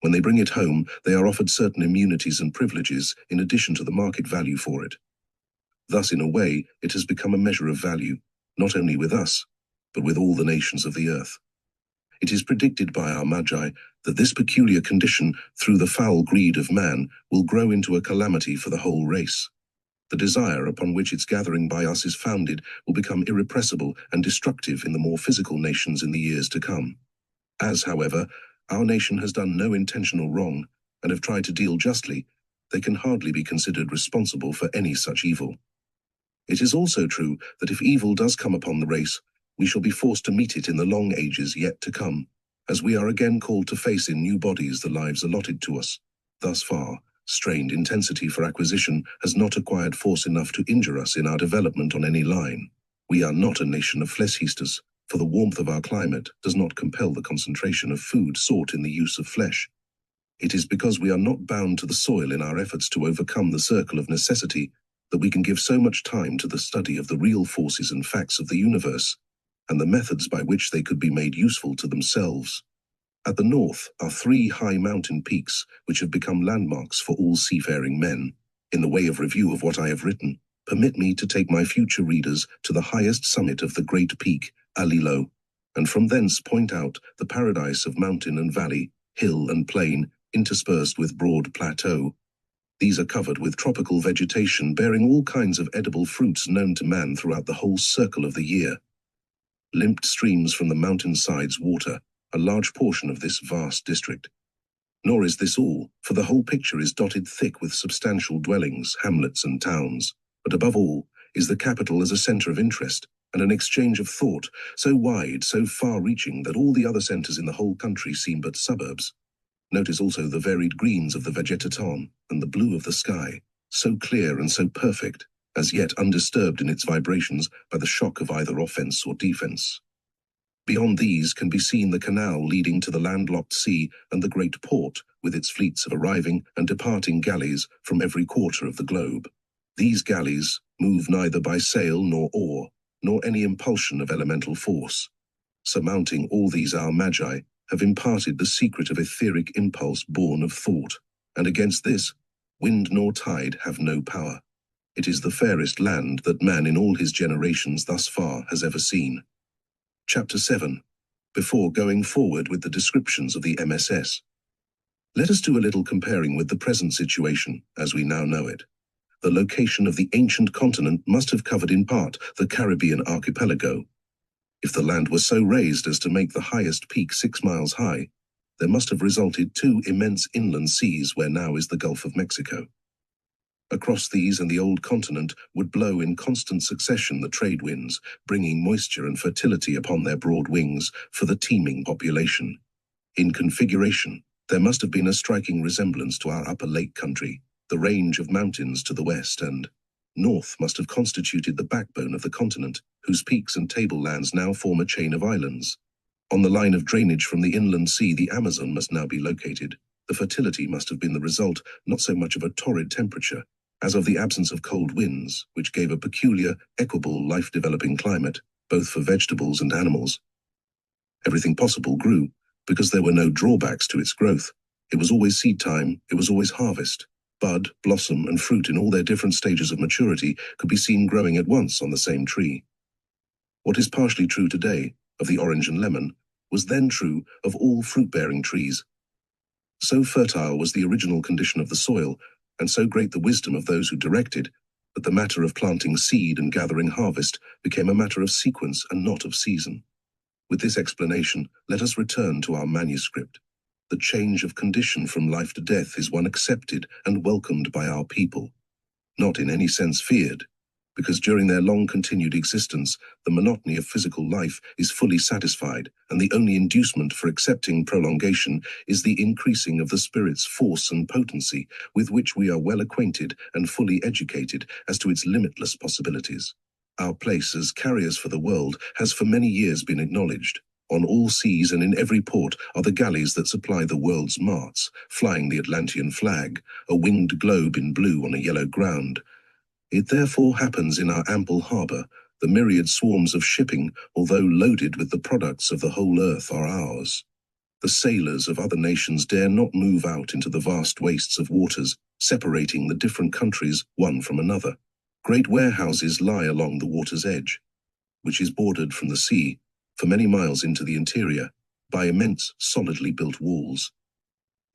When they bring it home, they are offered certain immunities and privileges in addition to the market value for it. Thus, in a way, it has become a measure of value, not only with us, but with all the nations of the earth. It is predicted by our magi that this peculiar condition, through the foul greed of man, will grow into a calamity for the whole race. The desire upon which its gathering by us is founded will become irrepressible and destructive in the more physical nations in the years to come. As, however, our nation has done no intentional wrong and have tried to deal justly, they can hardly be considered responsible for any such evil. It is also true that if evil does come upon the race, we shall be forced to meet it in the long ages yet to come, as we are again called to face in new bodies the lives allotted to us. Thus far, strained intensity for acquisition has not acquired force enough to injure us in our development on any line. We are not a nation of flesh-eaters, for the warmth of our climate does not compel the concentration of food sought in the use of flesh. It is because we are not bound to the soil in our efforts to overcome the circle of necessity that we can give so much time to the study of the real forces and facts of the universe, and the methods by which they could be made useful to themselves. At the north are 3 high mountain peaks which have become landmarks for all seafaring men. In the way of review of what I have written, permit me to take my future readers to the highest summit of the great peak, Alilo, and from thence point out the paradise of mountain and valley, hill and plain, interspersed with broad plateau. These are covered with tropical vegetation bearing all kinds of edible fruits known to man throughout the whole circle of the year. Limped streams from the mountain sides water a large portion of this vast district. Nor is this all, for the whole picture is dotted thick with substantial dwellings, hamlets and towns, but above all is the capital as a center of interest and an exchange of thought, so wide, so far-reaching that all the other centers in the whole country seem but suburbs. Notice also the varied greens of the vegetaton and the blue of the sky, so clear and so perfect, as yet undisturbed in its vibrations by the shock of either offense or defense. Beyond these can be seen the canal leading to the landlocked sea and the great port, with its fleets of arriving and departing galleys from every quarter of the globe. These galleys move neither by sail nor oar, nor any impulsion of elemental force. Surmounting all these our magi have imparted the secret of etheric impulse born of thought, and against this, wind nor tide have no power. It is the fairest land that man in all his generations thus far has ever seen. Chapter 7. Before going forward with the descriptions of the MSS, let us do a little comparing with the present situation, as we now know it. The location of the ancient continent must have covered in part the Caribbean archipelago. If the land was so raised as to make the highest peak 6 miles high, there must have resulted 2 immense inland seas where now is the Gulf of Mexico. Across these and the old continent would blow in constant succession the trade winds, bringing moisture and fertility upon their broad wings for the teeming population. In configuration, there must have been a striking resemblance to our upper lake country, the range of mountains to the west and north must have constituted the backbone of the continent, whose peaks and tablelands now form a chain of islands. On the line of drainage from the inland sea, the Amazon must now be located. The fertility must have been the result not so much of a torrid temperature, as of the absence of cold winds, which gave a peculiar, equable, life-developing climate, both for vegetables and animals. Everything possible grew, because there were no drawbacks to its growth. It was always seed time, it was always harvest. Bud, blossom, and fruit in all their different stages of maturity could be seen growing at once on the same tree. What is partially true today of the orange and lemon was then true of all fruit-bearing trees. So fertile was the original condition of the soil, and so great the wisdom of those who directed, that the matter of planting seed and gathering harvest became a matter of sequence and not of season. With this explanation, let us return to our manuscript. The change of condition from life to death is one accepted and welcomed by our people, not in any sense feared, because during their long-continued existence, the monotony of physical life is fully satisfied, and the only inducement for accepting prolongation is the increasing of the spirit's force and potency, with which we are well acquainted and fully educated as to its limitless possibilities. Our place as carriers for the world has for many years been acknowledged. On all seas and in every port are the galleys that supply the world's marts, flying the Atlantean flag, a winged globe in blue on a yellow ground. It therefore happens in our ample harbour, the myriad swarms of shipping, although loaded with the products of the whole earth, are ours. The sailors of other nations dare not move out into the vast wastes of waters, separating the different countries one from another. Great warehouses lie along the water's edge, which is bordered from the sea, for many miles into the interior, by immense, solidly built walls.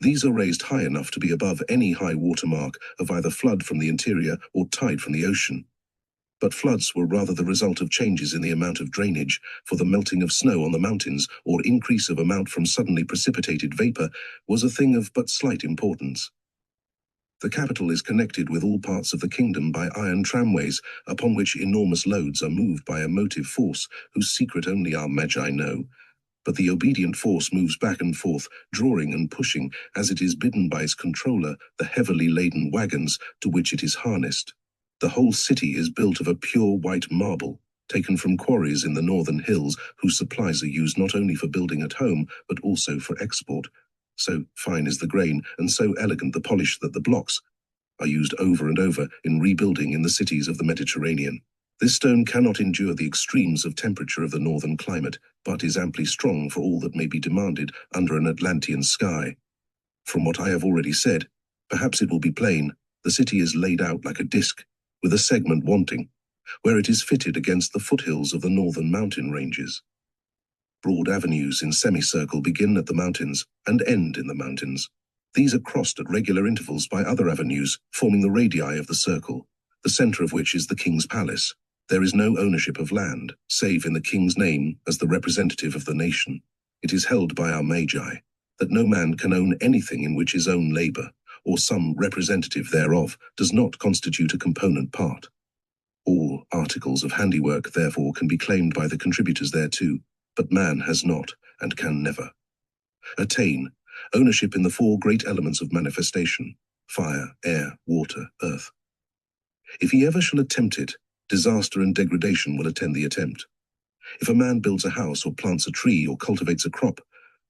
These are raised high enough to be above any high water mark of either flood from the interior or tide from the ocean. But floods were rather the result of changes in the amount of drainage, for the melting of snow on the mountains or increase of amount from suddenly precipitated vapor was a thing of but slight importance. The capital is connected with all parts of the kingdom by iron tramways, upon which enormous loads are moved by a motive force whose secret only our magi know. But the obedient force moves back and forth, drawing and pushing, as it is bidden by its controller, the heavily laden wagons to which it is harnessed. The whole city is built of a pure white marble, taken from quarries in the northern hills, whose supplies are used not only for building at home, but also for export. So fine is the grain, and so elegant the polish that the blocks are used over and over in rebuilding in the cities of the Mediterranean. This stone cannot endure the extremes of temperature of the northern climate, but is amply strong for all that may be demanded under an Atlantean sky. From what I have already said, perhaps it will be plain, the city is laid out like a disc, with a segment wanting, where it is fitted against the foothills of the northern mountain ranges. Broad avenues in semicircle begin at the mountains and end in the mountains. These are crossed at regular intervals by other avenues, forming the radii of the circle, the center of which is the king's palace. There is no ownership of land, save in the king's name as the representative of the nation. It is held by our magi that no man can own anything in which his own labor, or some representative thereof, does not constitute a component part. All articles of handiwork, therefore, can be claimed by the contributors thereto, but man has not, and can never, attain ownership in the 4 great elements of manifestation: fire, air, water, earth. If he ever shall attempt it, disaster and degradation will attend the attempt. If a man builds a house or plants a tree or cultivates a crop,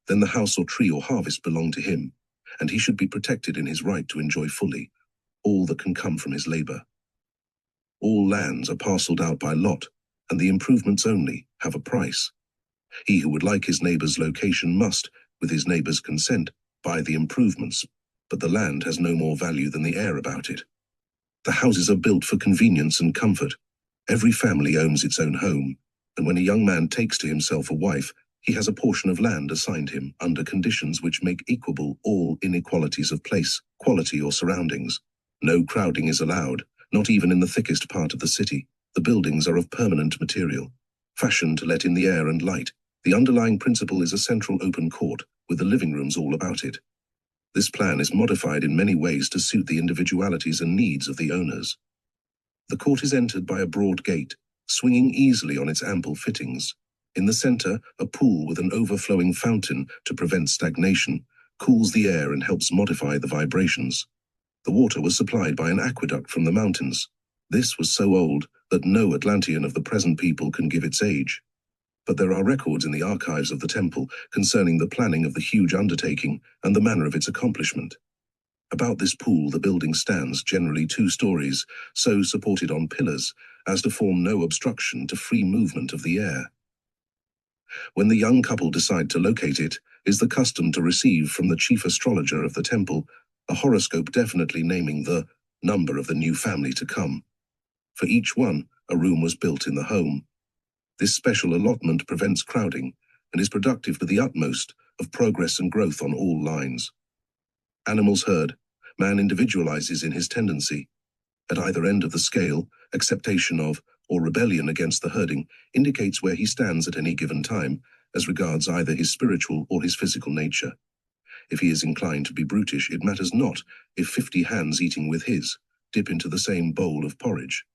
then the house or tree or harvest belong to him, and he should be protected in his right to enjoy fully all that can come from his labor. All lands are parceled out by lot, and the improvements only have a price. He who would like his neighbor's location must, with his neighbor's consent, buy the improvements, but the land has no more value than the air about it. The houses are built for convenience and comfort. Every family owns its own home, and when a young man takes to himself a wife, he has a portion of land assigned him under conditions which make equable all inequalities of place, quality, or surroundings. No crowding is allowed, not even in the thickest part of the city. The buildings are of permanent material, fashioned to let in the air and light. The underlying principle is a central open court, with the living rooms all about it. This plan is modified in many ways to suit the individualities and needs of the owners. The court is entered by a broad gate, swinging easily on its ample fittings. In the center, a pool with an overflowing fountain to prevent stagnation cools the air and helps modify the vibrations. The water was supplied by an aqueduct from the mountains. This was so old that no Atlantean of the present people can give its age. But there are records in the archives of the temple concerning the planning of the huge undertaking and the manner of its accomplishment. About this pool the building stands, generally 2 stories, so supported on pillars as to form no obstruction to free movement of the air. When the young couple decide to locate it, is the custom to receive from the chief astrologer of the temple a horoscope definitely naming the number of the new family to come. For each one, a room was built in the home. This special allotment prevents crowding and is productive to the utmost of progress and growth on all lines. Animals herd, man individualizes in his tendency. At either end of the scale, acceptation of or rebellion against the herding indicates where he stands at any given time as regards either his spiritual or his physical nature. If he is inclined to be brutish, it matters not if 50 hands eating with his dip into the same bowl of porridge.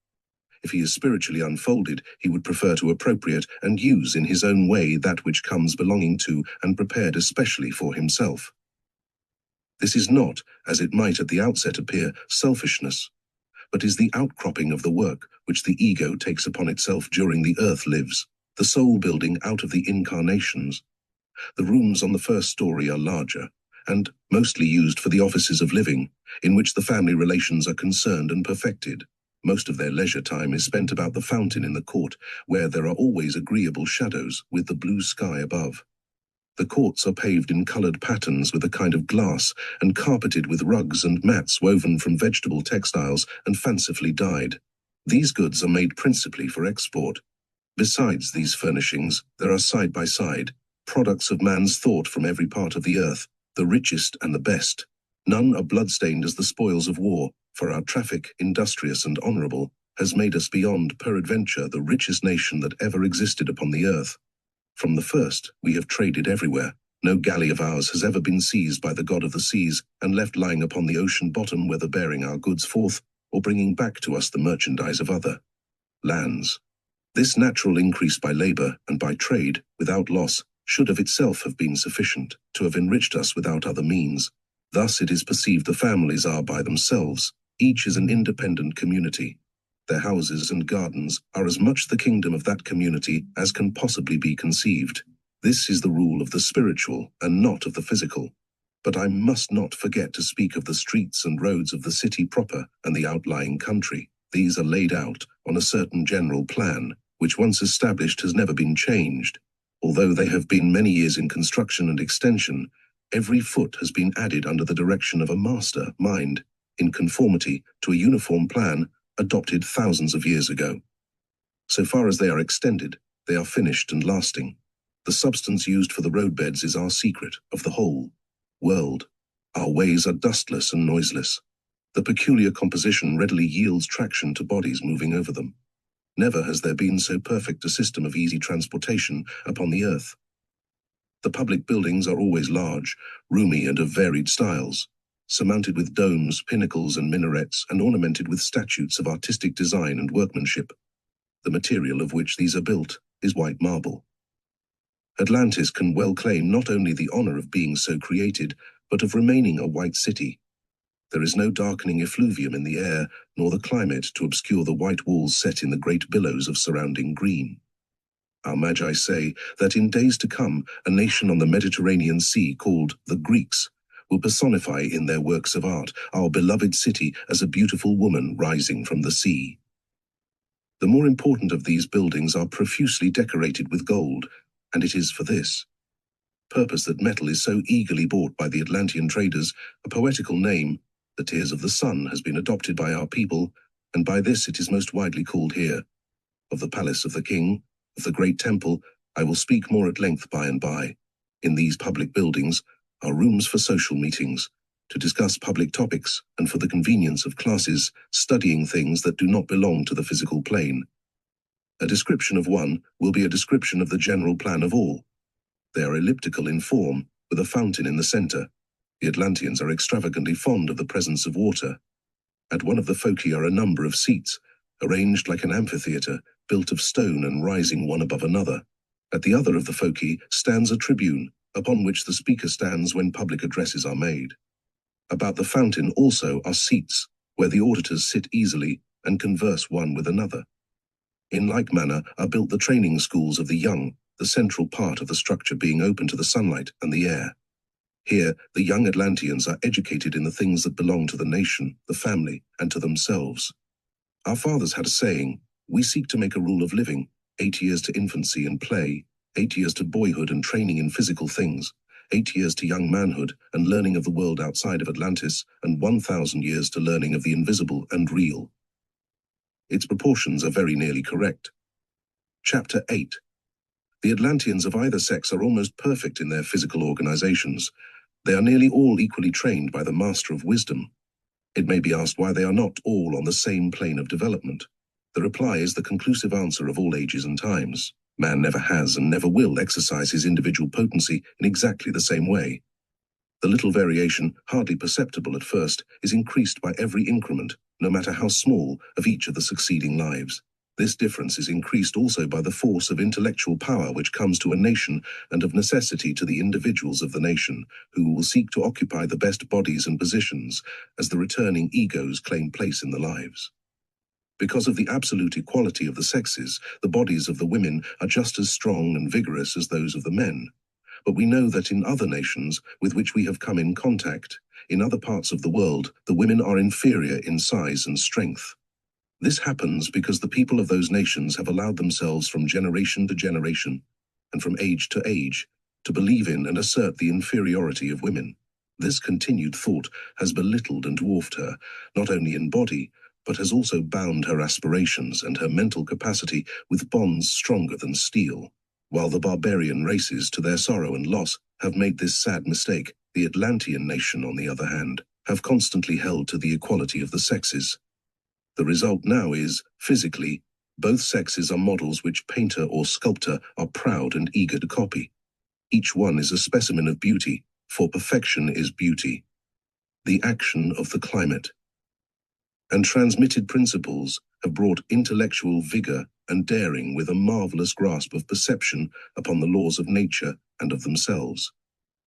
If he is spiritually unfolded, he would prefer to appropriate and use in his own way that which comes belonging to and prepared especially for himself. This is not, as it might at the outset appear, selfishness, but is the outcropping of the work which the ego takes upon itself during the earth lives, the soul building out of the incarnations. The rooms on the first story are larger, and mostly used for the offices of living, in which the family relations are concerned and perfected. Most of their leisure time is spent about the fountain in the court, where there are always agreeable shadows with the blue sky above. The courts are paved in colored patterns with a kind of glass and carpeted with rugs and mats woven from vegetable textiles and fancifully dyed. These goods are made principally for export. Besides these furnishings, there are side by side products of man's thought from every part of the earth, the richest and the best. None are bloodstained as the spoils of war, for our traffic, industrious and honorable, has made us beyond peradventure the richest nation that ever existed upon the earth. From the first, we have traded everywhere. No galley of ours has ever been seized by the god of the seas and left lying upon the ocean bottom, whether bearing our goods forth or bringing back to us the merchandise of other lands. This natural increase by labor and by trade, without loss, should of itself have been sufficient to have enriched us without other means. Thus it is perceived the families are by themselves. Each is an independent community. Their houses and gardens are as much the kingdom of that community as can possibly be conceived. This is the rule of the spiritual and not of the physical. But I must not forget to speak of the streets and roads of the city proper and the outlying country. These are laid out on a certain general plan, which once established has never been changed. Although they have been many years in construction and extension, every foot has been added under the direction of a master mind, in conformity to a uniform plan adopted thousands of years ago. So far as they are extended, they are finished and lasting. The substance used for the roadbeds is our secret of the whole world. Our ways are dustless and noiseless. The peculiar composition readily yields traction to bodies moving over them. Never has there been so perfect a system of easy transportation upon the earth. The public buildings are always large, roomy and of varied styles, surmounted with domes, pinnacles and minarets, and ornamented with statues of artistic design and workmanship. The material of which these are built is white marble. Atlantis can well claim not only the honor of being so created, but of remaining a white city. There is no darkening effluvium in the air, nor the climate to obscure the white walls set in the great billows of surrounding green. Our magi say that in days to come, a nation on the Mediterranean Sea called the Greeks will personify in their works of art our beloved city as a beautiful woman rising from the sea. The more important of these buildings are profusely decorated with gold, And it is for this purpose that metal is so eagerly bought by the Atlantean traders. A poetical name, the Tears of the Sun, has been adopted by our people, and by this it is most widely called here. Of the palace of the king, of the great temple, I will speak more at length by and by. In these public buildings are rooms for social meetings, to discuss public topics and for the convenience of classes studying things that do not belong to the physical plane. A description of one will be a description of the general plan of all. They are elliptical in form, with a fountain in the center. The Atlanteans are extravagantly fond of the presence of water. At one of the foci are a number of seats, arranged like an amphitheater, built of stone and rising one above another. At the other of the foci stands a tribune, upon which the speaker stands when public addresses are made. About the fountain also are seats, where the auditors sit easily and converse one with another. In like manner are built the training schools of the young, the central part of the structure being open to the sunlight and the air. Here, the young Atlanteans are educated in the things that belong to the nation, the family, and to themselves. Our fathers had a saying, "We seek to make a rule of living, 8 years to infancy and play, 8 years to boyhood and training in physical things, 8 years to young manhood and learning of the world outside of Atlantis, and 1,000 years to learning of the invisible and real." Its proportions are very nearly correct. Chapter 8. The Atlanteans of either sex are almost perfect in their physical organizations. They are nearly all equally trained by the Master of Wisdom. It may be asked why they are not all on the same plane of development. The reply is the conclusive answer of all ages and times. Man never has and never will exercise his individual potency in exactly the same way. The little variation, hardly perceptible at first, is increased by every increment, no matter how small, of each of the succeeding lives. This difference is increased also by the force of intellectual power which comes to a nation, and of necessity to the individuals of the nation, who will seek to occupy the best bodies and positions, as the returning egos claim place in the lives. Because of the absolute equality of the sexes, the bodies of the women are just as strong and vigorous as those of the men. But we know that in other nations with which we have come in contact, in other parts of the world, the women are inferior in size and strength. This happens because the people of those nations have allowed themselves from generation to generation, and from age to age, to believe in and assert the inferiority of women. This continued thought has belittled and dwarfed her, not only in body, but has also bound her aspirations and her mental capacity with bonds stronger than steel. While the barbarian races, to their sorrow and loss, have made this sad mistake, the Atlantean nation, on the other hand, have constantly held to the equality of the sexes. The result now is, physically, both sexes are models which painter or sculptor are proud and eager to copy. Each one is a specimen of beauty, for perfection is beauty. The action of the climate and transmitted principles have brought intellectual vigor and daring with a marvelous grasp of perception upon the laws of nature and of themselves.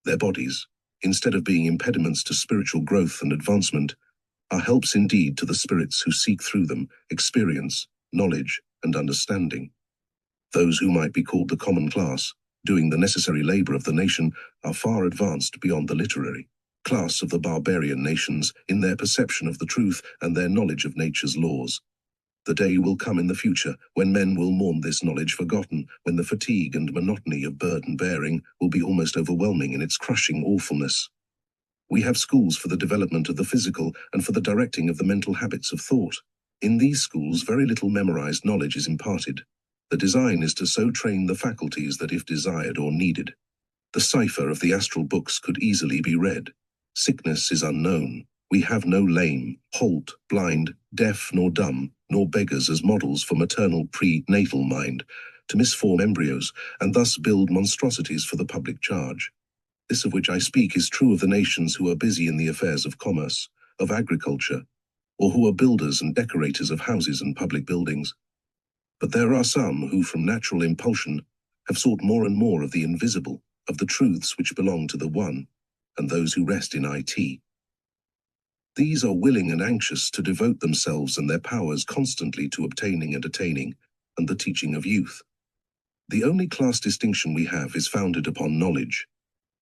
Their bodies, instead of being impediments to spiritual growth and advancement, are helps indeed to the spirits who seek through them experience, knowledge, and understanding. Those who might be called the common class, doing the necessary labor of the nation, are far advanced beyond the literary class of the barbarian nations in their perception of the truth and their knowledge of nature's laws. The day will come in the future when men will mourn this knowledge forgotten, when the fatigue and monotony of burden bearing will be almost overwhelming in its crushing awfulness. We have schools for the development of the physical and for the directing of the mental habits of thought. In these schools, very little memorized knowledge is imparted. The design is to so train the faculties that if desired or needed, the cipher of the astral books could easily be read. Sickness is unknown. We have no lame, halt, blind, deaf nor dumb, nor beggars as models for maternal prenatal mind, to misform embryos, and thus build monstrosities for the public charge. This of which I speak is true of the nations who are busy in the affairs of commerce, of agriculture, or who are builders and decorators of houses and public buildings. But there are some who, from natural impulsion, have sought more and more of the invisible, of the truths which belong to the One, and those who rest in it. These are willing and anxious to devote themselves and their powers constantly to obtaining and attaining, and the teaching of youth. The only class distinction we have is founded upon knowledge.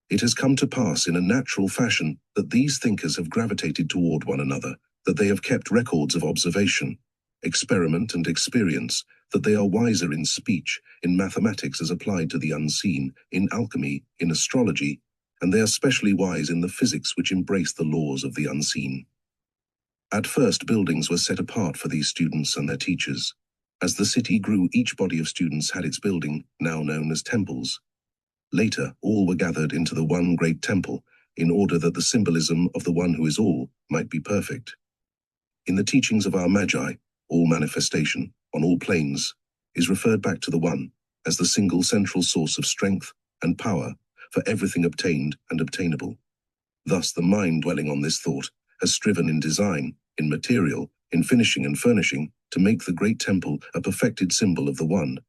It has come to pass in a natural fashion that these thinkers have gravitated toward one another, that they have kept records of observation, experiment and experience, that they are wiser in speech, in mathematics as applied to the unseen, in alchemy, in astrology, and they are specially wise in the physics which embrace the laws of the unseen. At first, buildings were set apart for these students and their teachers. As the city grew, each body of students had its building, now known as temples. Later, all were gathered into the one great temple, in order that the symbolism of the one who is all might be perfect. In the teachings of our Magi, all manifestation, on all planes, is referred back to the One, as the single central source of strength and power for everything obtained and obtainable. Thus, the mind dwelling on this thought has striven in design, in material, in finishing and furnishing, to make the great temple a perfected symbol of the One.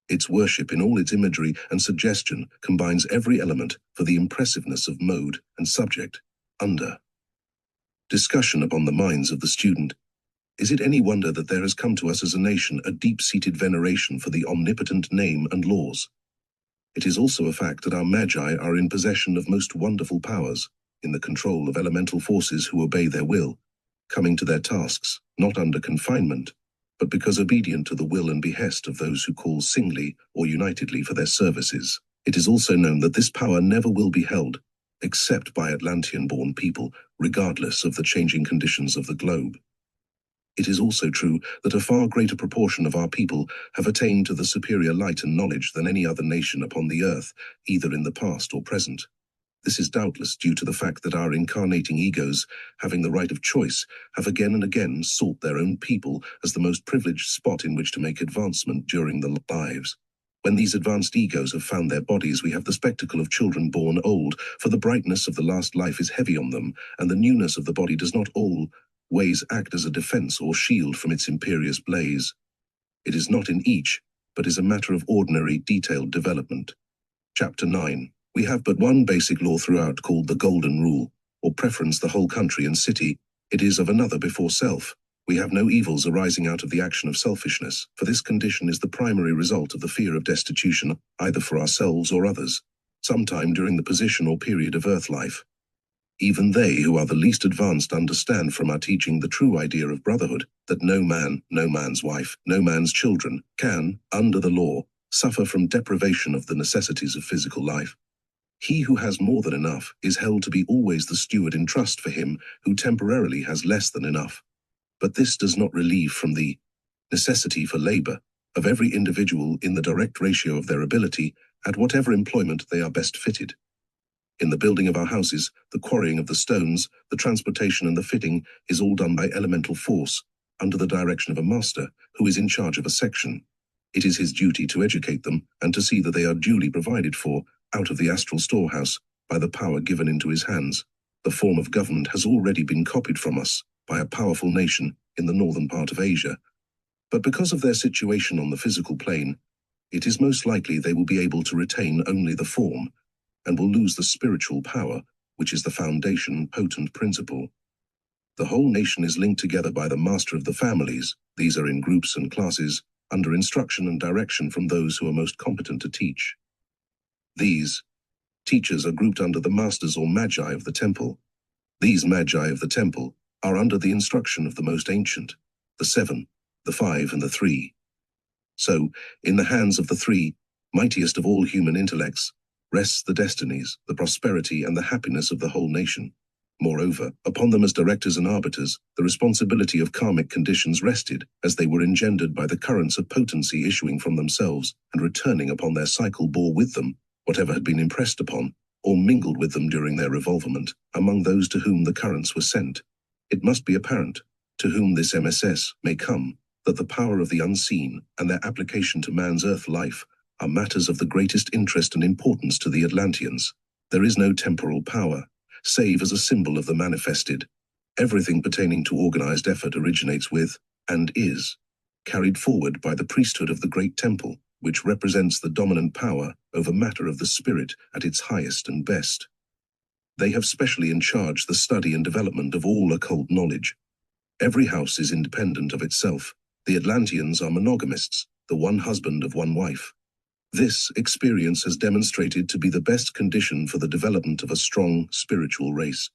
Its worship in all its imagery and suggestion combines every element for the impressiveness of mode and subject. Under discussion upon the minds of the student, is it any wonder that there has come to us as a nation a deep-seated veneration for the omnipotent name and laws? It is also a fact that our Magi are in possession of most wonderful powers, in the control of elemental forces who obey their will, coming to their tasks, not under confinement, but because obedient to the will and behest of those who call singly or unitedly for their services. It is also known that this power never will be held, except by Atlantean-born people, regardless of the changing conditions of the globe. It is also true that a far greater proportion of our people have attained to the superior light and knowledge than any other nation upon the earth, either in the past or present. This is doubtless due to the fact that our incarnating egos, having the right of choice, have again and again sought their own people as the most privileged spot in which to make advancement during their lives. When these advanced egos have found their bodies, we have the spectacle of children born old, for the brightness of the last life is heavy on them, and the newness of the body does not always act as a defense or shield from its imperious blaze. It is not in each, but is a matter of ordinary, detailed development. Chapter 9. We have but one basic law throughout called the Golden Rule, or preference the whole country and city. It is of another before self. We have no evils arising out of the action of selfishness, for this condition is the primary result of the fear of destitution, either for ourselves or others, sometime during the position or period of earth life. Even they who are the least advanced understand from our teaching the true idea of brotherhood, that no man, no man's wife, no man's children, can, under the law, suffer from deprivation of the necessities of physical life. He who has more than enough is held to be always the steward in trust for him who temporarily has less than enough. But this does not relieve from the necessity for labor of every individual in the direct ratio of their ability at whatever employment they are best fitted. In the building of our houses, the quarrying of the stones, the transportation and the fitting is all done by elemental force, under the direction of a master who is in charge of a section. It is his duty to educate them and to see that they are duly provided for, out of the astral storehouse, by the power given into his hands. The form of government has already been copied from us by a powerful nation in the northern part of Asia. But because of their situation on the physical plane, it is most likely they will be able to retain only the form, and will lose the spiritual power, which is the foundation potent principle. The whole nation is linked together by the master of the families. These are in groups and classes, under instruction and direction from those who are most competent to teach. These teachers are grouped under the masters or magi of the temple. These magi of the temple are under the instruction of the most ancient, the 7, the 5 and the 3. So, in the hands of the 3, mightiest of all human intellects, rests the destinies, the prosperity and the happiness of the whole nation. Moreover, upon them as directors and arbiters, the responsibility of karmic conditions rested, as they were engendered by the currents of potency issuing from themselves and returning upon their cycle bore with them whatever had been impressed upon, or mingled with them during their revolvement, among those to whom the currents were sent. It must be apparent, to whom this MSS may come, that the power of the unseen and their application to man's earth life are matters of the greatest interest and importance to the Atlanteans. There is no temporal power, save as a symbol of the manifested. Everything pertaining to organized effort originates with, and is, carried forward by the priesthood of the great temple, which represents the dominant power over matter of the spirit at its highest and best. They have specially in charge the study and development of all occult knowledge. Every house is independent of itself. The Atlanteans are monogamists, the one husband of one wife. This experience has demonstrated to be the best condition for the development of a strong spiritual race.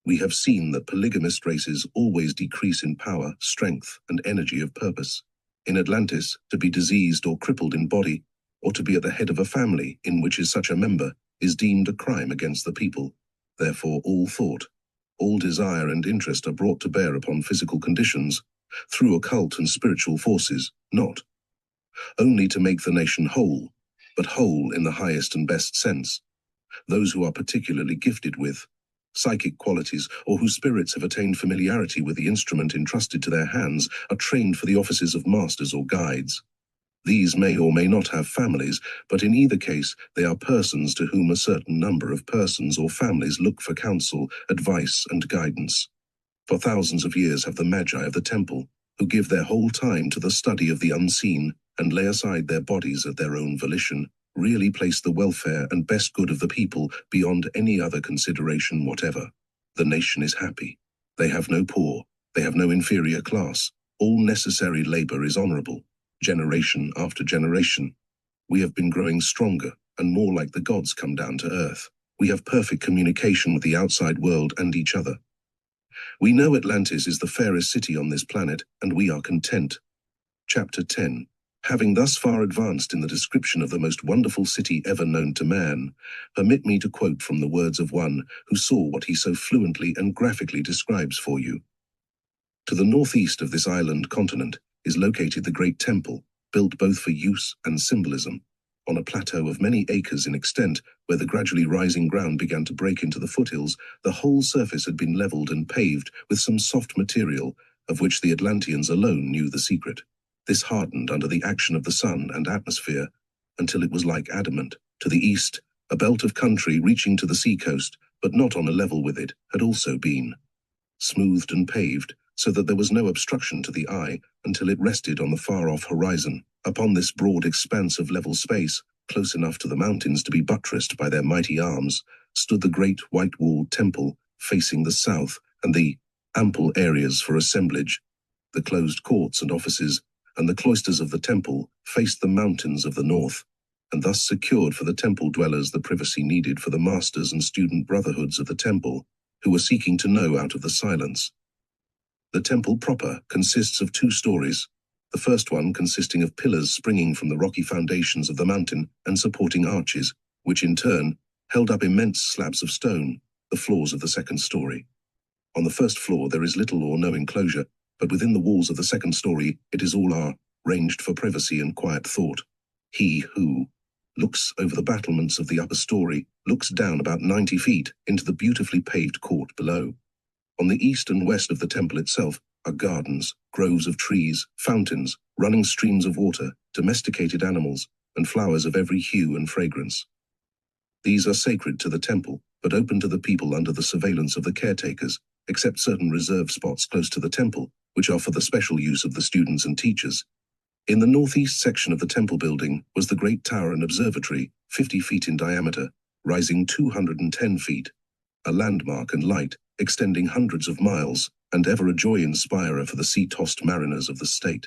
We have seen that polygamist races always decrease in power, strength, and energy of purpose. In Atlantis, to be diseased or crippled in body, or to be at the head of a family in which is such a member, is deemed a crime against the people. Therefore, all thought, all desire and interest are brought to bear upon physical conditions, through occult and spiritual forces, not only to make the nation whole, but whole in the highest and best sense. Those who are particularly gifted with psychic qualities, or whose spirits have attained familiarity with the instrument entrusted to their hands, are trained for the offices of masters or guides. These may or may not have families, but in either case they are persons to whom a certain number of persons or families look for counsel, advice, and guidance. For thousands of years have the Magi of the temple, who give their whole time to the study of the unseen and lay aside their bodies at their own volition, really place the welfare and best good of the people beyond any other consideration whatever. The nation is happy. They have no poor. They have no inferior class. All necessary labor is honorable. Generation after generation, we have been growing stronger and more like the gods come down to earth. We have perfect communication with the outside world and each other. We know Atlantis is the fairest city on this planet, and we are content. Chapter 10. Having thus far advanced in the description of the most wonderful city ever known to man, permit me to quote from the words of one who saw what he so fluently and graphically describes for you. To the northeast of this island continent is located the great temple, built both for use and symbolism, on a plateau of many acres in extent, where the gradually rising ground began to break into the foothills. The whole surface had been leveled and paved with some soft material, of which the Atlanteans alone knew the secret. This hardened under the action of the sun and atmosphere until it was like adamant. To the east, a belt of country reaching to the seacoast, but not on a level with it, had also been smoothed and paved, so that there was no obstruction to the eye until it rested on the far-off horizon. Upon this broad expanse of level space, close enough to the mountains to be buttressed by their mighty arms, stood the great white-walled temple facing the south, and the ample areas for assemblage, the closed courts and offices, and the cloisters of the temple faced the mountains of the north, and thus secured for the temple dwellers the privacy needed for the masters and student brotherhoods of the temple, who were seeking to know out of the silence. The temple proper consists of 2 stories, the first one consisting of pillars springing from the rocky foundations of the mountain and supporting arches, which in turn held up immense slabs of stone, the floors of the second story. On the first floor there is little or no enclosure, but within the walls of the second story it is all ranged for privacy and quiet thought. He who looks over the battlements of the upper story looks down about 90 feet into the beautifully paved court below. On the east and west of the temple itself are gardens, groves of trees, fountains, running streams of water, domesticated animals, and flowers of every hue and fragrance. These are sacred to the temple, but open to the people under the surveillance of the caretakers, except certain reserved spots close to the temple, which are for the special use of the students and teachers. In the northeast section of the temple building was the great tower and observatory, 50 feet in diameter, rising 210 feet, a landmark and light extending hundreds of miles, and ever a joy-inspirer for the sea-tossed mariners of the state.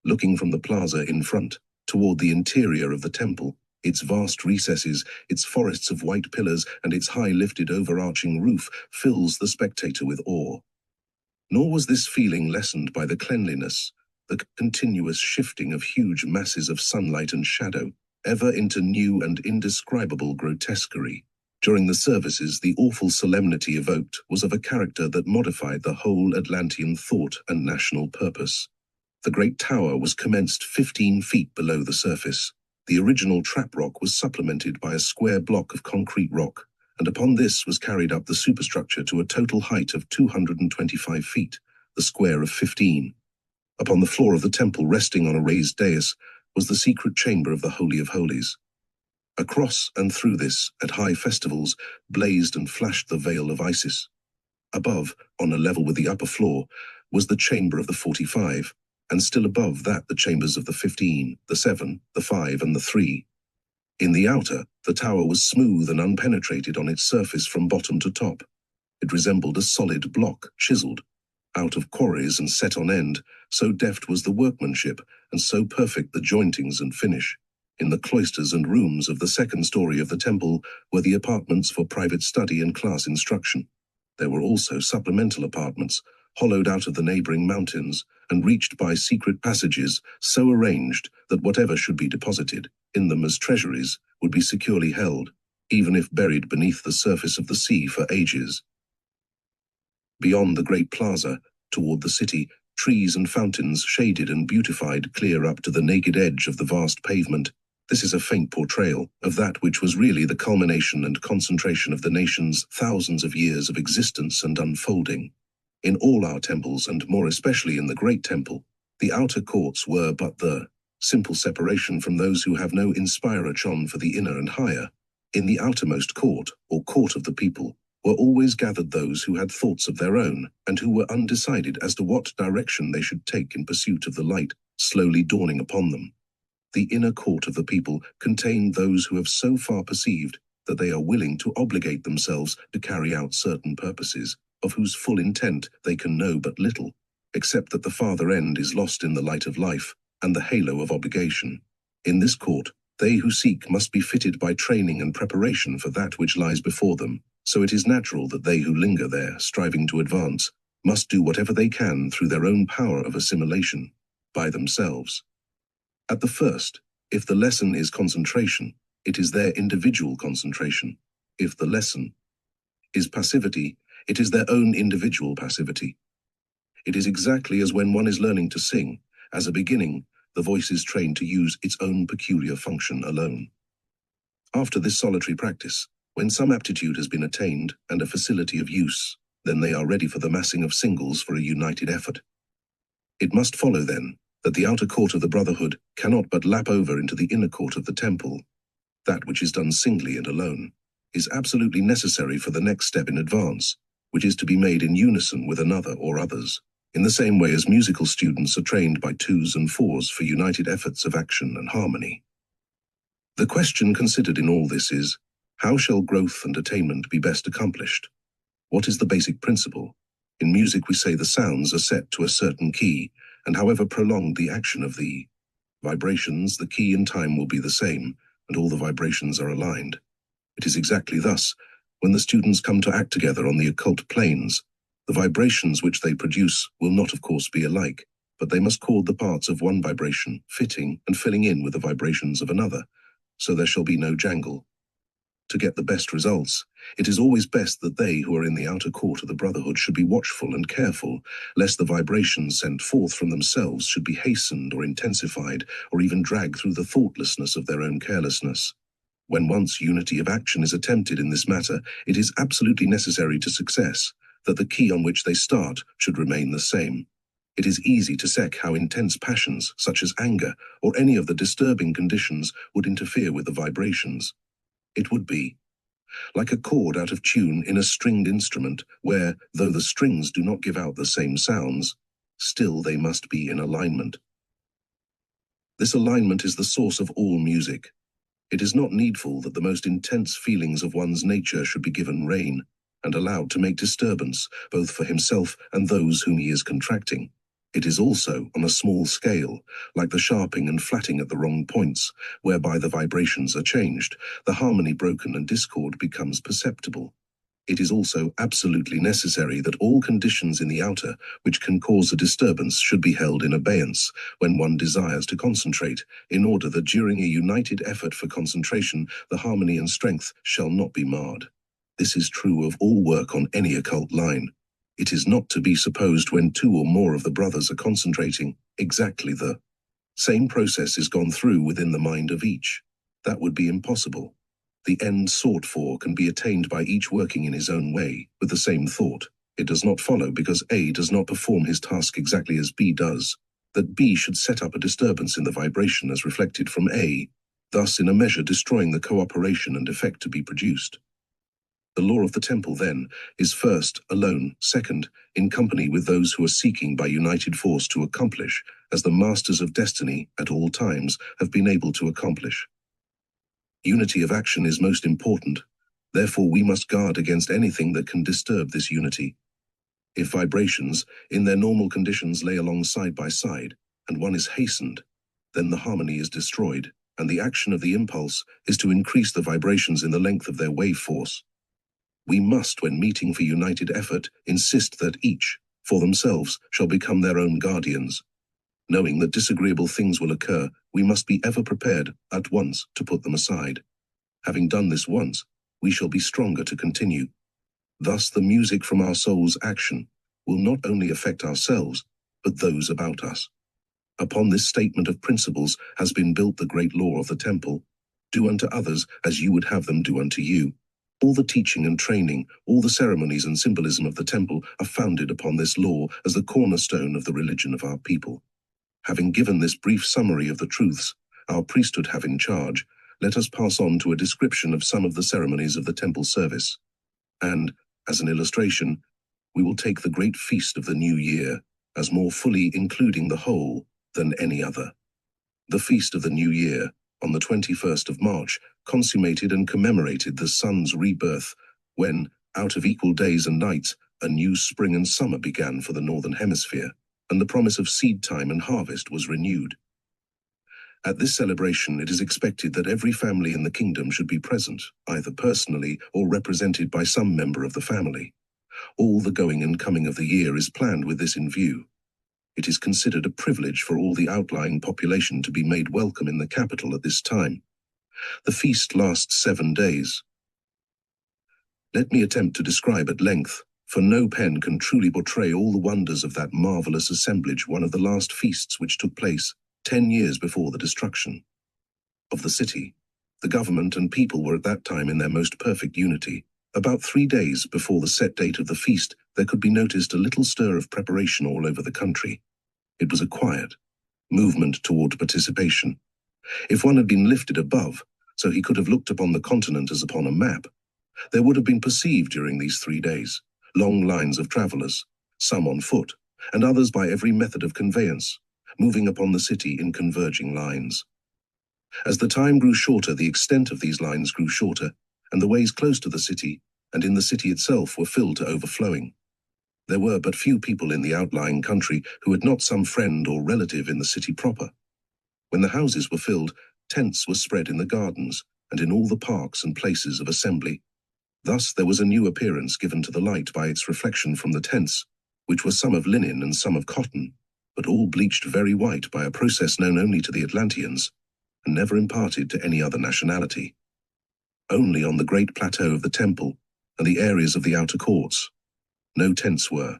Looking from the plaza in front, toward the interior of the temple, its vast recesses, its forests of white pillars, and its high-lifted overarching roof fills the spectator with awe. Nor was this feeling lessened by the cleanliness, the continuous shifting of huge masses of sunlight and shadow, ever into new and indescribable grotesquerie. During the services, the awful solemnity evoked was of a character that modified the whole Atlantean thought and national purpose. The great tower was commenced 15 feet below the surface. The original trap rock was supplemented by a square block of concrete rock, and upon this was carried up the superstructure to a total height of 225 feet, the square of 15. Upon the floor of the temple, resting on a raised dais, was the secret chamber of the Holy of Holies. Across and through this, at high festivals, blazed and flashed the veil of Isis. Above, on a level with the upper floor, was the chamber of the 45, and still above that the chambers of the 15, the 7, the 5, and the 3. In the outer, the tower was smooth and unpenetrated on its surface from bottom to top. It resembled a solid block, chiseled out of quarries and set on end, so deft was the workmanship, and so perfect the jointings and finish. In the cloisters and rooms of the second story of the temple were the apartments for private study and class instruction. There were also supplemental apartments, hollowed out of the neighboring mountains and reached by secret passages so arranged that whatever should be deposited in them as treasuries would be securely held, even if buried beneath the surface of the sea for ages. Beyond the great plaza, toward the city, trees and fountains shaded and beautified clear up to the naked edge of the vast pavement. This is a faint portrayal of that which was really the culmination and concentration of the nation's thousands of years of existence and unfolding. In all our temples, and more especially in the Great Temple, the outer courts were but the simple separation from those who have no inspiration for the inner and higher. In the outermost court, or court of the people, were always gathered those who had thoughts of their own, and who were undecided as to what direction they should take in pursuit of the light slowly dawning upon them. The inner court of the people contained those who have so far perceived that they are willing to obligate themselves to carry out certain purposes, of whose full intent they can know but little, except that the farther end is lost in the light of life and the halo of obligation. In this court, they who seek must be fitted by training and preparation for that which lies before them, so it is natural that they who linger there, striving to advance, must do whatever they can through their own power of assimilation, by themselves. At the first, if the lesson is concentration, it is their individual concentration. If the lesson is passivity, it is their own individual passivity. It is exactly as when one is learning to sing. As a beginning, the voice is trained to use its own peculiar function alone. After this solitary practice, when some aptitude has been attained and a facility of use, then they are ready for the massing of singles for a united effort. It must follow, then, that the outer court of the Brotherhood cannot but lap over into the inner court of the temple. That which is done singly and alone is absolutely necessary for the next step in advance, which is to be made in unison with another or others, in the same way as musical students are trained by twos and fours for united efforts of action and harmony. The question considered in all this is, how shall growth and attainment be best accomplished? What is the basic principle? In music we say the sounds are set to a certain key, and however prolonged the action of the vibrations, the key and time will be the same, and all the vibrations are aligned. It is exactly thus, when the students come to act together on the occult planes. The vibrations which they produce will not, of course, be alike, but they must chord the parts of one vibration, fitting and filling in with the vibrations of another, so there shall be no jangle. To get the best results, it is always best that they who are in the outer court of the Brotherhood should be watchful and careful, lest the vibrations sent forth from themselves should be hastened or intensified, or even dragged through the thoughtlessness of their own carelessness. When once unity of action is attempted in this matter, it is absolutely necessary to success that the key on which they start should remain the same. It is easy to see how intense passions, such as anger, or any of the disturbing conditions, would interfere with the vibrations. It would be like a chord out of tune in a stringed instrument, where, though the strings do not give out the same sounds, still they must be in alignment. This alignment is the source of all music. It is not needful that the most intense feelings of one's nature should be given rein, and allowed to make disturbance, both for himself and those whom he is contracting. It is also on a small scale, like the sharping and flatting at the wrong points, whereby the vibrations are changed, the harmony broken and discord becomes perceptible. It is also absolutely necessary that all conditions in the outer which can cause a disturbance should be held in abeyance when one desires to concentrate, in order that during a united effort for concentration the harmony and strength shall not be marred. This is true of all work on any occult line. It is not to be supposed when two or more of the brothers are concentrating, exactly the same process is gone through within the mind of each. That would be impossible. The end sought for can be attained by each working in his own way, with the same thought. It does not follow because A does not perform his task exactly as B does, that B should set up a disturbance in the vibration as reflected from A, thus in a measure destroying the cooperation and effect to be produced. The law of the temple, then, is first, alone, second, in company with those who are seeking by united force to accomplish, as the masters of destiny, at all times, have been able to accomplish. Unity of action is most important, therefore we must guard against anything that can disturb this unity. If vibrations, in their normal conditions, lay along side by side, and one is hastened, then the harmony is destroyed, and the action of the impulse is to increase the vibrations in the length of their wave force. We must, when meeting for united effort, insist that each, for themselves, shall become their own guardians. Knowing that disagreeable things will occur, we must be ever prepared, at once, to put them aside. Having done this once, we shall be stronger to continue. Thus the music from our soul's action will not only affect ourselves, but those about us. Upon this statement of principles has been built the great law of the temple. Do unto others as you would have them do unto you. All the teaching and training, all the ceremonies and symbolism of the temple are founded upon this law as the cornerstone of the religion of our people. Having given this brief summary of the truths our priesthood have in charge, let us pass on to a description of some of the ceremonies of the temple service. And, as an illustration, we will take the great feast of the New Year as more fully including the whole than any other. The feast of the New Year, on the 21st of March, consummated and commemorated the sun's rebirth, when, out of equal days and nights, a new spring and summer began for the Northern Hemisphere, and the promise of seed time and harvest was renewed. At this celebration, it is expected that every family in the kingdom should be present, either personally or represented by some member of the family. All the going and coming of the year is planned with this in view. It is considered a privilege for all the outlying population to be made welcome in the capital at this time. The feast lasts 7 days. Let me attempt to describe at length, for no pen can truly portray all the wonders of that marvelous assemblage, one of the last feasts which took place 10 years before the destruction of the city. The government and people were at that time in their most perfect unity. About 3 days before the set date of the feast, there could be noticed a little stir of preparation all over the country. It was a quiet movement toward participation. If one had been lifted above, so he could have looked upon the continent as upon a map, there would have been perceived during these 3 days long lines of travelers, some on foot, and others by every method of conveyance, moving upon the city in converging lines. As the time grew shorter, the extent of these lines grew shorter, and the ways close to the city and in the city itself were filled to overflowing. There were but few people in the outlying country who had not some friend or relative in the city proper. When the houses were filled, tents were spread in the gardens and in all the parks and places of assembly. Thus there was a new appearance given to the light by its reflection from the tents, which were some of linen and some of cotton, but all bleached very white by a process known only to the Atlanteans, and never imparted to any other nationality. Only on the great plateau of the temple and the areas of the outer courts, no tents were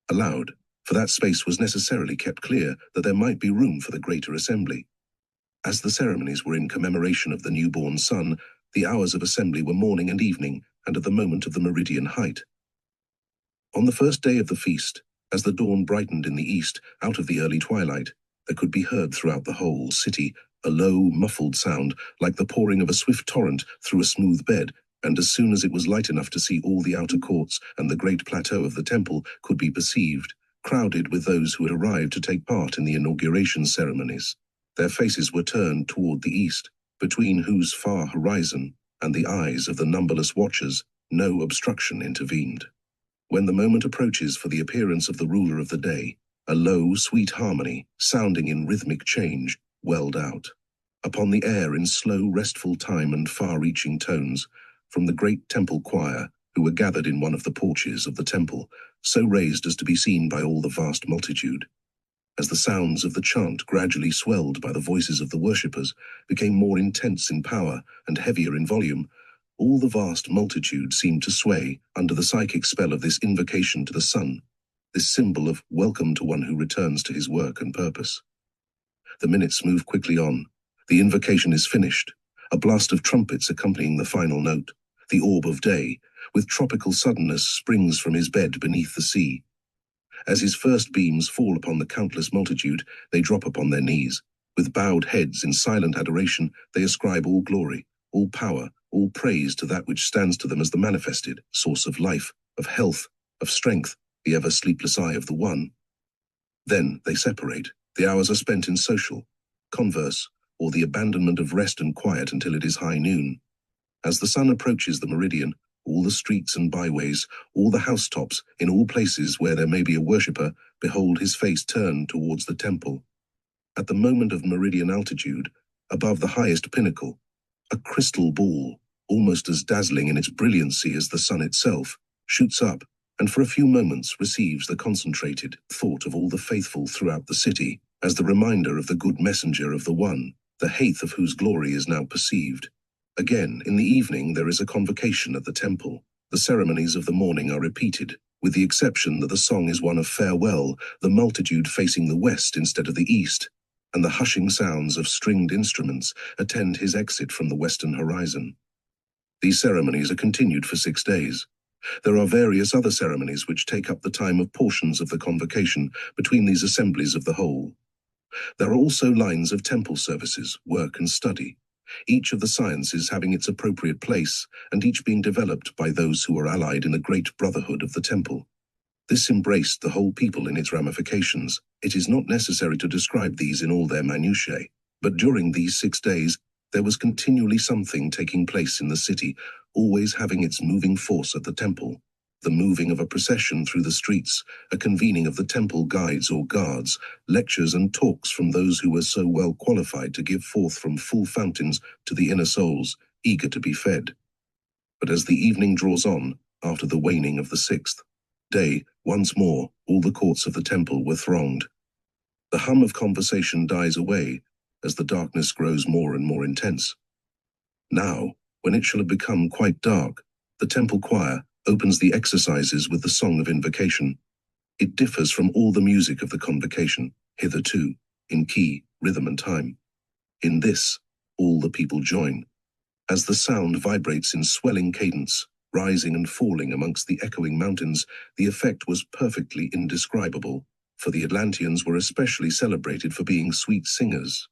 allowed, for that space was necessarily kept clear that there might be room for the greater assembly. As the ceremonies were in commemoration of the newborn sun, the hours of assembly were morning and evening, and at the moment of the meridian height. On the first day of the feast, as the dawn brightened in the east out of the early twilight, there could be heard throughout the whole city a low, muffled sound like the pouring of a swift torrent through a smooth bed, and as soon as it was light enough to see, all the outer courts and the great plateau of the temple could be perceived, crowded with those who had arrived to take part in the inauguration ceremonies. Their faces were turned toward the east, between whose far horizon and the eyes of the numberless watchers no obstruction intervened. When the moment approaches for the appearance of the ruler of the day, a low, sweet harmony, sounding in rhythmic change, welled out upon the air in slow, restful time and far-reaching tones from the great temple choir, who were gathered in one of the porches of the temple, so raised as to be seen by all the vast multitude. As the sounds of the chant, gradually swelled by the voices of the worshippers, became more intense in power and heavier in volume, all the vast multitude seemed to sway under the psychic spell of this invocation to the sun, this symbol of welcome to one who returns to his work and purpose. The minutes move quickly on. The invocation is finished. A blast of trumpets accompanying the final note. The orb of day, with tropical suddenness, springs from his bed beneath the sea. As his first beams fall upon the countless multitude, they drop upon their knees. With bowed heads in silent adoration, they ascribe all glory, all power, all praise to that which stands to them as the manifested source of life, of health, of strength, the ever-sleepless eye of the One. Then they separate. The hours are spent in social, converse, or the abandonment of rest and quiet until it is high noon. As the sun approaches the meridian, all the streets and byways, all the housetops, in all places where there may be a worshipper, behold his face turned towards the temple. At the moment of meridian altitude, above the highest pinnacle, a crystal ball, almost as dazzling in its brilliancy as the sun itself, shoots up, and for a few moments receives the concentrated thought of all the faithful throughout the city, as the reminder of the good messenger of the One, the height of whose glory is now perceived. Again, in the evening there is a convocation at the temple. The ceremonies of the morning are repeated, with the exception that the song is one of farewell, the multitude facing the west instead of the east, and the hushing sounds of stringed instruments attend his exit from the western horizon. These ceremonies are continued for 6 days. There are various other ceremonies which take up the time of portions of the convocation between these assemblies of the whole. There are also lines of temple services, work and study, each of the sciences having its appropriate place and each being developed by those who are allied in the great brotherhood of the temple. This embraced the whole people in its ramifications. It is not necessary to describe these in all their minutiae, but during these 6 days there was continually something taking place in the city, always having its moving force at the temple. The moving of a procession through the streets, a convening of the temple guides or guards, lectures and talks from those who were so well qualified to give forth from full fountains to the inner souls, eager to be fed. But as the evening draws on, after the waning of the 6th day, once more all the courts of the temple were thronged. The hum of conversation dies away as the darkness grows more and more intense. Now, when it shall have become quite dark, the temple choir opens the exercises with the song of invocation. It differs from all the music of the convocation, hitherto, in key, rhythm and time. In this, all the people join. As the sound vibrates in swelling cadence, rising and falling amongst the echoing mountains, the effect was perfectly indescribable, for the Atlanteans were especially celebrated for being sweet singers.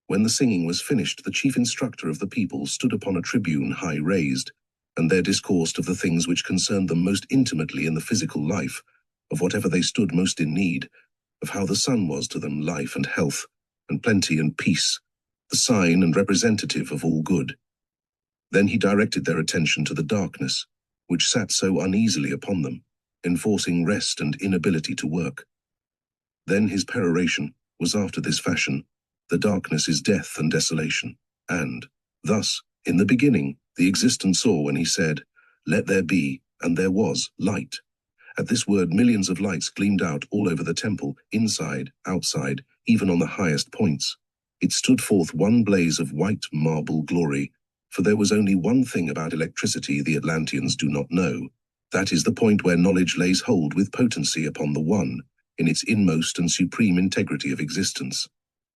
When the singing was finished, the chief instructor of the people stood upon a tribune high raised, and there discoursed of the things which concerned them most intimately in the physical life, of whatever they stood most in need, of how the sun was to them life and health, and plenty and peace, the sign and representative of all good. Then he directed their attention to the darkness, which sat so uneasily upon them, enforcing rest and inability to work. Then his peroration was after this fashion: the darkness is death and desolation, and, thus, in the beginning, the existence saw when he said, "Let there be," and there was, light. At this word millions of lights gleamed out all over the temple, inside, outside, even on the highest points. It stood forth one blaze of white marble glory, for there was only one thing about electricity the Atlanteans do not know. That is the point where knowledge lays hold with potency upon the One, in its inmost and supreme integrity of existence.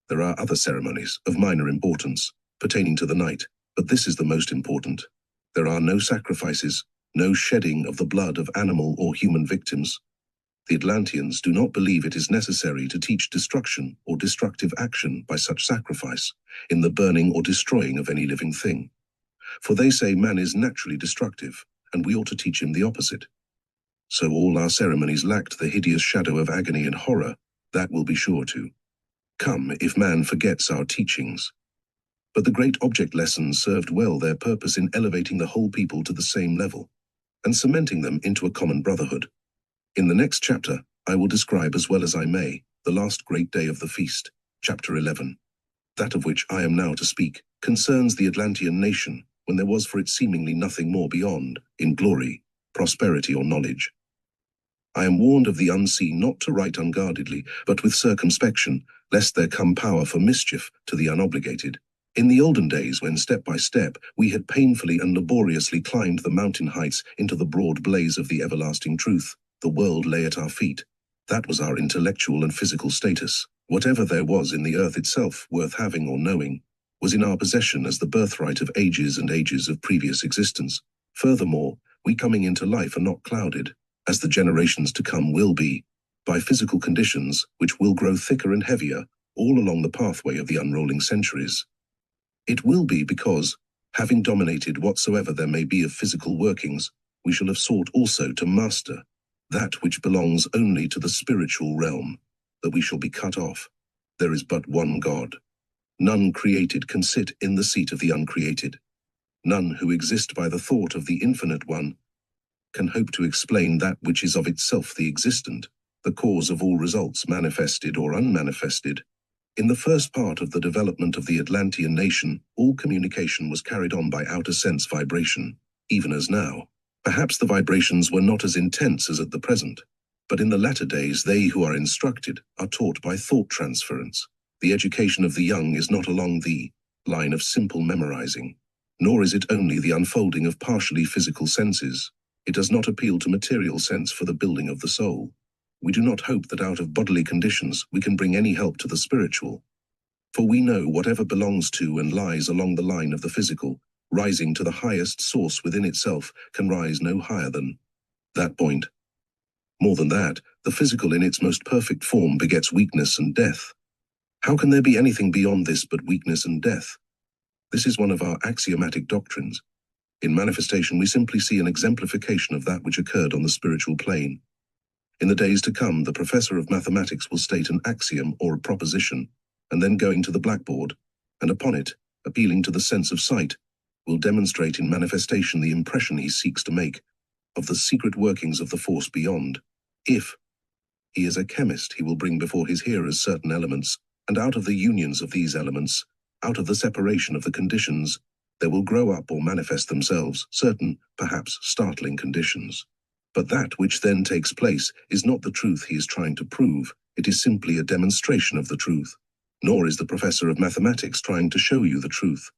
There are other ceremonies, of minor importance, pertaining to the night, but this is the most important. There are no sacrifices, no shedding of the blood of animal or human victims. The Atlanteans do not believe it is necessary to teach destruction or destructive action by such sacrifice, in the burning or destroying of any living thing. For they say man is naturally destructive, and we ought to teach him the opposite. So all our ceremonies lacked the hideous shadow of agony and horror. That will be sure to come if man forgets our teachings. But the great object lessons served well their purpose in elevating the whole people to the same level, and cementing them into a common brotherhood. In the next chapter, I will describe as well as I may the last great day of the feast, chapter 11. That of which I am now to speak concerns the Atlantean nation, when there was for it seemingly nothing more beyond, in glory, prosperity or knowledge. I am warned of the unseen not to write unguardedly, but with circumspection, lest there come power for mischief to the unobligated. In the olden days, when step by step we had painfully and laboriously climbed the mountain heights into the broad blaze of the everlasting truth, the world lay at our feet. That was our intellectual and physical status. Whatever there was in the earth itself worth having or knowing was in our possession as the birthright of ages and ages of previous existence. Furthermore, we coming into life are not clouded, as the generations to come will be, by physical conditions which will grow thicker and heavier all along the pathway of the unrolling centuries. It will be because, having dominated whatsoever there may be of physical workings, we shall have sought also to master that which belongs only to the spiritual realm, that we shall be cut off. There is but one God. None created can sit in the seat of the uncreated. None who exist by the thought of the infinite one can hope to explain that which is of itself the existent, the cause of all results manifested or unmanifested. In the first part of the development of the Atlantean nation, all communication was carried on by outer sense vibration, even as now. Perhaps the vibrations were not as intense as at the present, but in the latter days they who are instructed are taught by thought transference. The education of the young is not along the line of simple memorizing, nor is it only the unfolding of partially physical senses. It does not appeal to material sense for the building of the soul. We do not hope that out of bodily conditions we can bring any help to the spiritual. For we know whatever belongs to and lies along the line of the physical, rising to the highest source within itself, can rise no higher than that point. More than that, the physical in its most perfect form begets weakness and death. How can there be anything beyond this but weakness and death? This is one of our axiomatic doctrines. In manifestation, we simply see an exemplification of that which occurred on the spiritual plane. In the days to come, the professor of mathematics will state an axiom or a proposition, and then going to the blackboard, and upon it, appealing to the sense of sight, will demonstrate in manifestation the impression he seeks to make of the secret workings of the force beyond. If he is a chemist, he will bring before his hearers certain elements, and out of the unions of these elements, out of the separation of the conditions, there will grow up or manifest themselves certain, perhaps startling conditions. But that which then takes place is not the truth he is trying to prove, it is simply a demonstration of the truth. Nor is the professor of mathematics trying to show you the truth.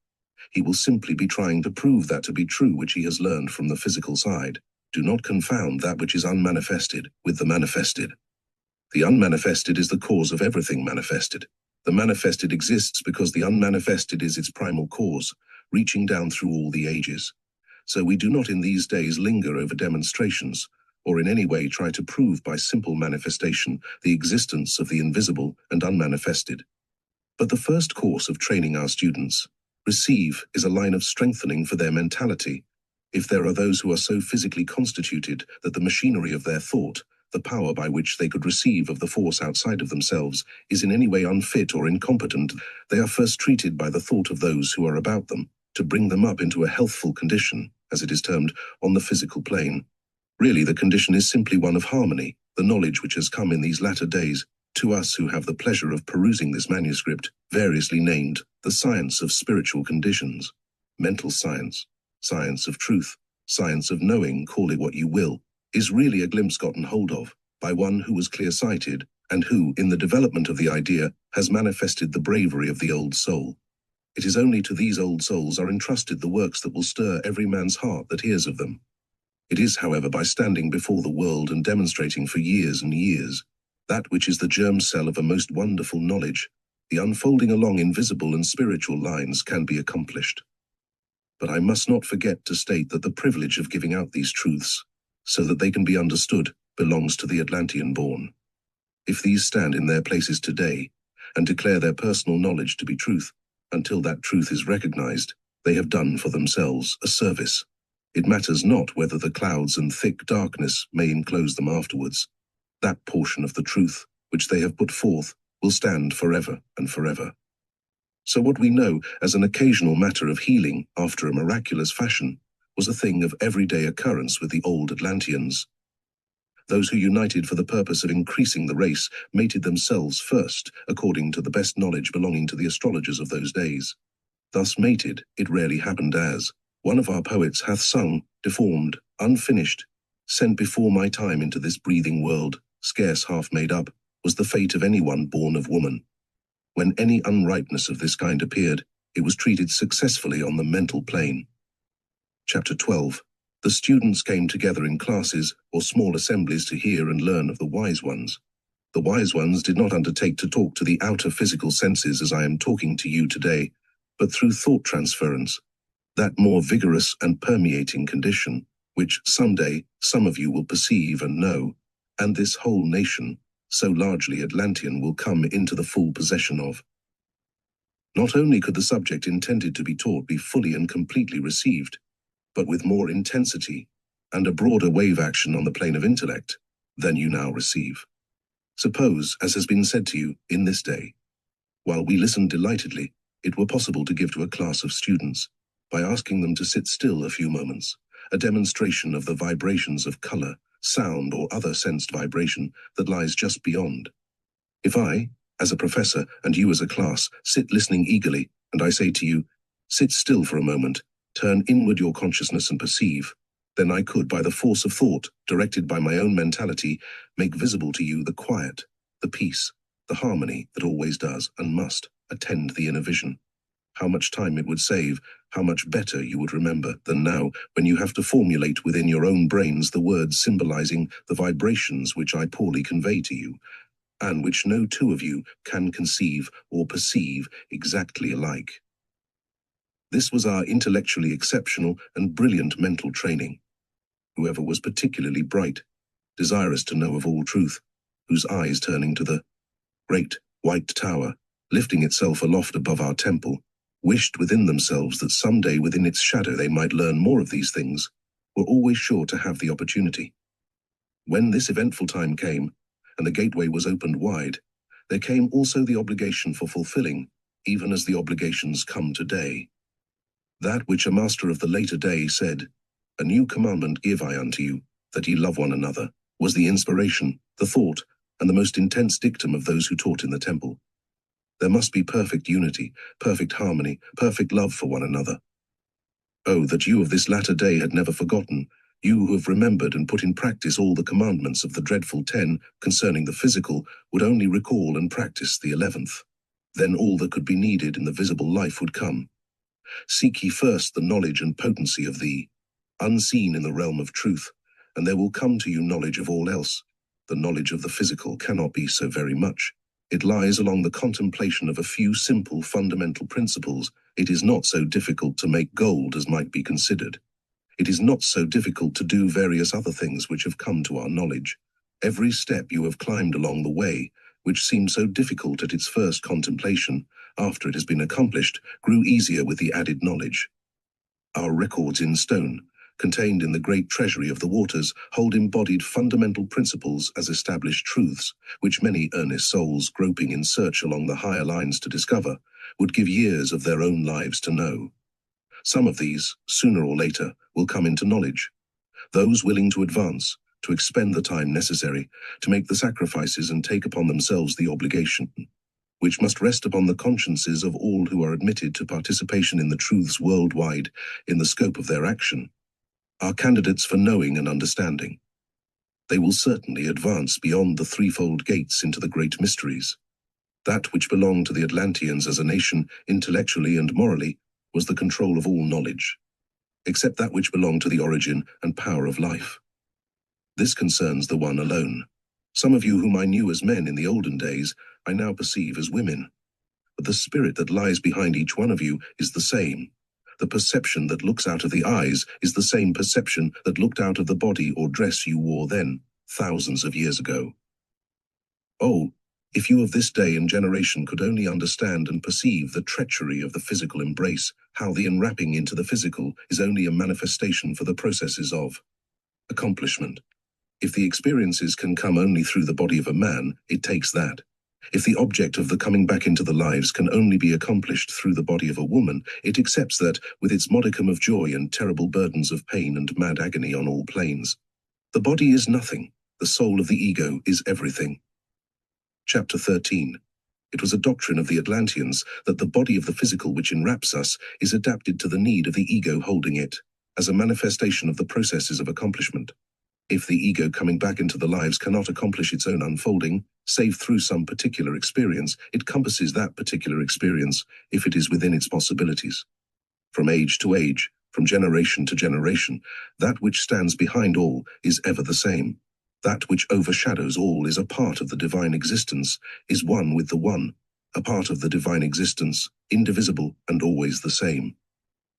He will simply be trying to prove that to be true which he has learned from the physical side. Do not confound that which is unmanifested with the manifested. The unmanifested is the cause of everything manifested. The manifested exists because the unmanifested is its primal cause, reaching down through all the ages. So we do not in these days linger over demonstrations, or in any way try to prove by simple manifestation the existence of the invisible and unmanifested. But the first course of training our students receive is a line of strengthening for their mentality. If there are those who are so physically constituted that the machinery of their thought, the power by which they could receive of the force outside of themselves, is in any way unfit or incompetent, they are first treated by the thought of those who are about them, to bring them up into a healthful condition, as it is termed, on the physical plane. Really, the condition is simply one of harmony, the knowledge which has come in these latter days, to us who have the pleasure of perusing this manuscript, variously named the science of spiritual conditions, mental science, science of truth, science of knowing, call it what you will, is really a glimpse gotten hold of by one who was clear-sighted and who, in the development of the idea, has manifested the bravery of the old soul. It is only to these old souls are entrusted the works that will stir every man's heart that hears of them. It is, however, by standing before the world and demonstrating for years and years that which is the germ cell of a most wonderful knowledge, the unfolding along invisible and spiritual lines can be accomplished. But I must not forget to state that the privilege of giving out these truths, so that they can be understood, belongs to the Atlantean born. If these stand in their places today, and declare their personal knowledge to be truth, until that truth is recognized, they have done for themselves a service. It matters not whether the clouds and thick darkness may enclose them afterwards. That portion of the truth, which they have put forth, will stand forever and forever. So what we know as an occasional matter of healing after a miraculous fashion was a thing of everyday occurrence with the old Atlanteans. Those who united for the purpose of increasing the race mated themselves first, according to the best knowledge belonging to the astrologers of those days. Thus mated, it rarely happened as one of our poets hath sung, deformed, unfinished, sent before my time into this breathing world, scarce half made up, was the fate of any one born of woman. When any unripeness of this kind appeared, it was treated successfully on the mental plane. Chapter 12. The students came together in classes or small assemblies to hear and learn of the wise ones. The wise ones did not undertake to talk to the outer physical senses as I am talking to you today, but through thought transference, that more vigorous and permeating condition, which someday some of you will perceive and know, and this whole nation, so largely Atlantean, will come into the full possession of. Not only could the subject intended to be taught be fully and completely received, but with more intensity and a broader wave action on the plane of intellect than you now receive. Suppose, as has been said to you in this day, while we listened delightedly, it were possible to give to a class of students, by asking them to sit still a few moments, a demonstration of the vibrations of color, sound, or other sensed vibration that lies just beyond. If I, As a professor, and you as a class, sit listening eagerly, and I say to you, sit still for a moment, turn inward your consciousness and perceive. Then I could, by the force of thought, directed by my own mentality, make visible to you the quiet, the peace, the harmony that always does and must attend the inner vision. How much time it would save, how much better you would remember than now, when you have to formulate within your own brains the words symbolizing the vibrations which I poorly convey to you, and which no two of you can conceive or perceive exactly alike. This was our intellectually exceptional and brilliant mental training. Whoever was particularly bright, desirous to know of all truth, whose eyes turning to the great white tower, lifting itself aloft above our temple, wished within themselves that some day within its shadow they might learn more of these things, were always sure to have the opportunity. When this eventful time came, and the gateway was opened wide, there came also the obligation for fulfilling, even as the obligations come today. That which a master of the later day said, "A new commandment give I unto you, that ye love one another," was the inspiration, the thought, and the most intense dictum of those who taught in the temple. There must be perfect unity, perfect harmony, perfect love for one another. Oh, that you of this latter day had never forgotten, you who have remembered and put in practice all the commandments of the dreadful 10 concerning the physical, would only recall and practice the 11th. Then all that could be needed in the visible life would come. Seek ye first the knowledge and potency of the unseen in the realm of truth, and there will come to you knowledge of all else. The knowledge of the physical cannot be so very much. It lies along the contemplation of a few simple fundamental principles. It is not so difficult to make gold as might be considered. It is not so difficult to do various other things which have come to our knowledge. Every step you have climbed along the way, which seemed so difficult at its first contemplation, after it has been accomplished, grew easier with the added knowledge. Our records in stone, contained in the great treasury of the waters, hold embodied fundamental principles as established truths, which many earnest souls groping in search along the higher lines to discover, would give years of their own lives to know. Some of these, sooner or later, will come into knowledge. Those willing to advance, to expend the time necessary, to make the sacrifices and take upon themselves the obligation, which must rest upon the consciences of all who are admitted to participation in the truths worldwide in the scope of their action, are candidates for knowing and understanding. They will certainly advance beyond the threefold gates into the great mysteries. That which belonged to the Atlanteans as a nation, intellectually and morally, was the control of all knowledge, except that which belonged to the origin and power of life. This concerns the one alone. Some of you whom I knew as men in the olden days, I now perceive as women. But the spirit that lies behind each one of you is the same. The perception that looks out of the eyes is the same perception that looked out of the body or dress you wore then, thousands of years ago. Oh, if you of this day and generation could only understand and perceive the treachery of the physical embrace, how the enwrapping into the physical is only a manifestation for the processes of accomplishment. If the experiences can come only through the body of a man, it takes that. If the object of the coming back into the lives can only be accomplished through the body of a woman, it accepts that, with its modicum of joy and terrible burdens of pain and mad agony on all planes. The body is nothing, the soul of the ego is everything. Chapter 13. It was a doctrine of the Atlantians that the body of the physical which enwraps us is adapted to the need of the ego holding it, as a manifestation of the processes of accomplishment. If the ego coming back into the lives cannot accomplish its own unfolding, save through some particular experience, it compasses that particular experience, if it is within its possibilities. From age to age, from generation to generation, that which stands behind all is ever the same. That which overshadows all is a part of the divine existence, is one with the one, a part of the divine existence, indivisible and always the same.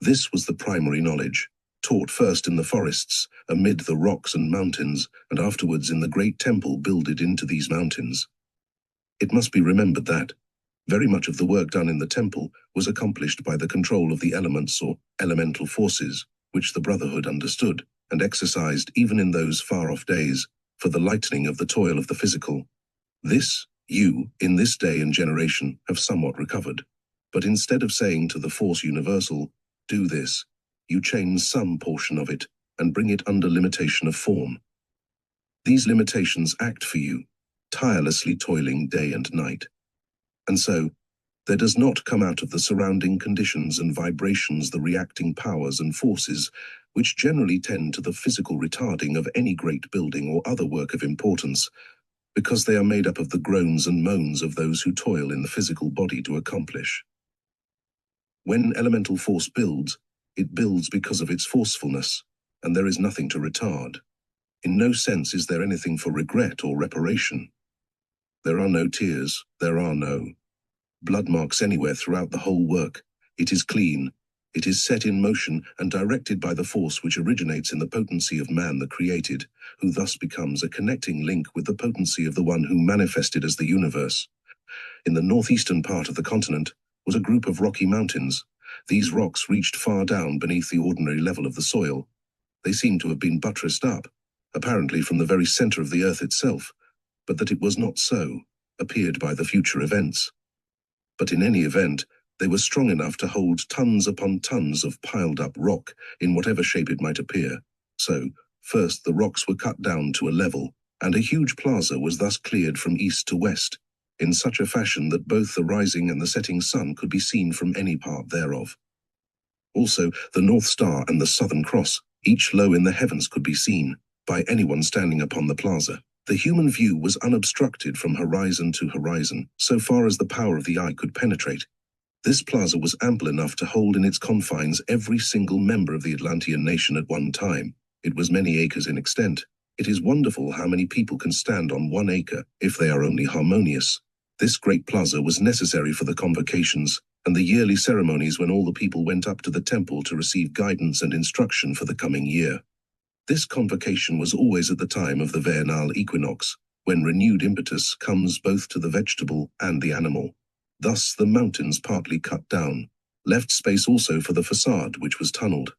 This was the primary knowledge, taught first in the forests, amid the rocks and mountains, and afterwards in the great temple builded into these mountains. It must be remembered that very much of the work done in the temple was accomplished by the control of the elements or elemental forces, which the Brotherhood understood and exercised even in those far-off days, for the lightening of the toil of the physical. This, you, in this day and generation, have somewhat recovered. But instead of saying to the force universal, do this, you change some portion of it and bring it under limitation of form. These limitations act for you, tirelessly toiling day and night. And so, there does not come out of the surrounding conditions and vibrations the reacting powers and forces which generally tend to the physical retarding of any great building or other work of importance, because they are made up of the groans and moans of those who toil in the physical body to accomplish. When elemental force builds, it builds because of its forcefulness, and there is nothing to retard. In no sense is there anything for regret or reparation. There are no tears, there are no blood marks anywhere throughout the whole work. It is clean. It is set in motion and directed by the force which originates in the potency of man the created, who thus becomes a connecting link with the potency of the one who manifested as the universe. In the northeastern part of the continent was a group of rocky mountains. These rocks reached far down beneath the ordinary level of the soil. They seemed to have been buttressed up, apparently from the very center of the earth itself, but that it was not so, appeared by the future events. But in any event, they were strong enough to hold tons upon tons of piled up rock in whatever shape it might appear. So, first the rocks were cut down to a level, and a huge plaza was thus cleared from east to west, in such a fashion that both the rising and the setting sun could be seen from any part thereof. Also, the North Star and the Southern Cross, each low in the heavens, could be seen by anyone standing upon the plaza. The human view was unobstructed from horizon to horizon, so far as the power of the eye could penetrate. This plaza was ample enough to hold in its confines every single member of the Atlantean nation at one time. It was many acres in extent. It is wonderful how many people can stand on 1 acre, if they are only harmonious. This great plaza was necessary for the Convocations, and the yearly ceremonies when all the people went up to the temple to receive guidance and instruction for the coming year. This convocation was always at the time of the vernal equinox, when renewed impetus comes both to the vegetable and the animal. Thus the mountains partly cut down, left space also for the facade, which was tunneled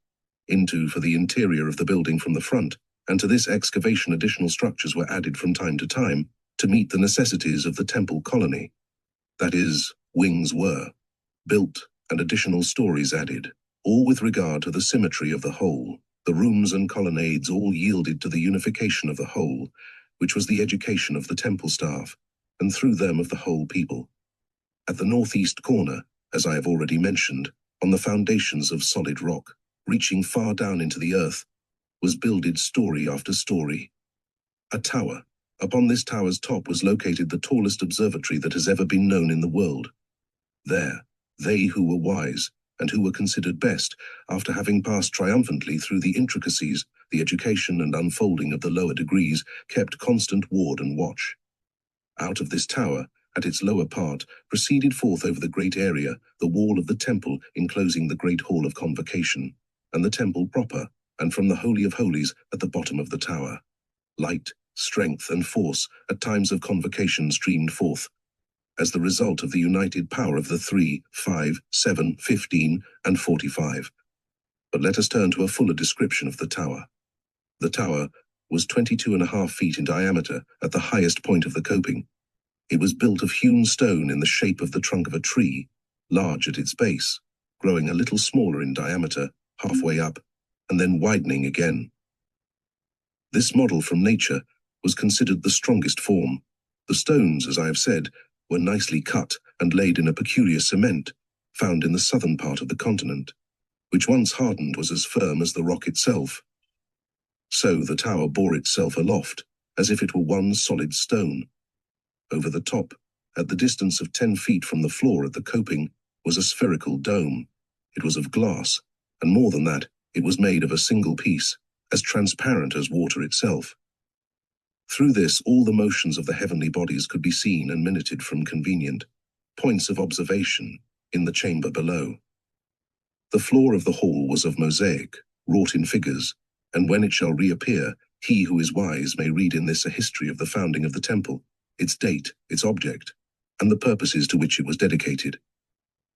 into for the interior of the building from the front, and to this excavation additional structures were added from time to time to meet the necessities of the temple colony. That is, wings were built and additional stories added, all with regard to the symmetry of the whole. The rooms and colonnades all yielded to the unification of the whole, which was the education of the temple staff, and through them of the whole people. At the northeast corner, as I have already mentioned, on the foundations of solid rock, reaching far down into the earth, was builded story after story. A tower. Upon this tower's top was located the tallest observatory that has ever been known in the world. There, they who were wise, and who were considered best, after having passed triumphantly through the intricacies, the education and unfolding of the lower degrees, kept constant ward and watch. Out of this tower, at its lower part, proceeded forth over the great area, the wall of the temple enclosing the great hall of convocation, and the temple proper, and from the Holy of Holies at the bottom of the tower. Light, strength, and force at times of convocation streamed forth, as the result of the united power of the 3, 5, 7, 15, and 45. But let us turn to a fuller description of the tower. The tower was 22.5 feet in diameter at the highest point of the coping. It was built of hewn stone in the shape of the trunk of a tree, large at its base, growing a little smaller in diameter, halfway up, and then widening again. This model from nature was considered the strongest form. The stones, as I have said, were nicely cut and laid in a peculiar cement, found in the southern part of the continent, which once hardened was as firm as the rock itself. So the tower bore itself aloft, as if it were one solid stone. Over the top, at the distance of 10 feet from the floor at the coping, was a spherical dome. It was of glass, and more than that, it was made of a single piece, as transparent as water itself. Through this, all the motions of the heavenly bodies could be seen and minuted from convenient points of observation in the chamber below. The floor of the hall was of mosaic, wrought in figures, and when it shall reappear, he who is wise may read in this a history of the founding of the temple, its date, its object, and the purposes to which it was dedicated.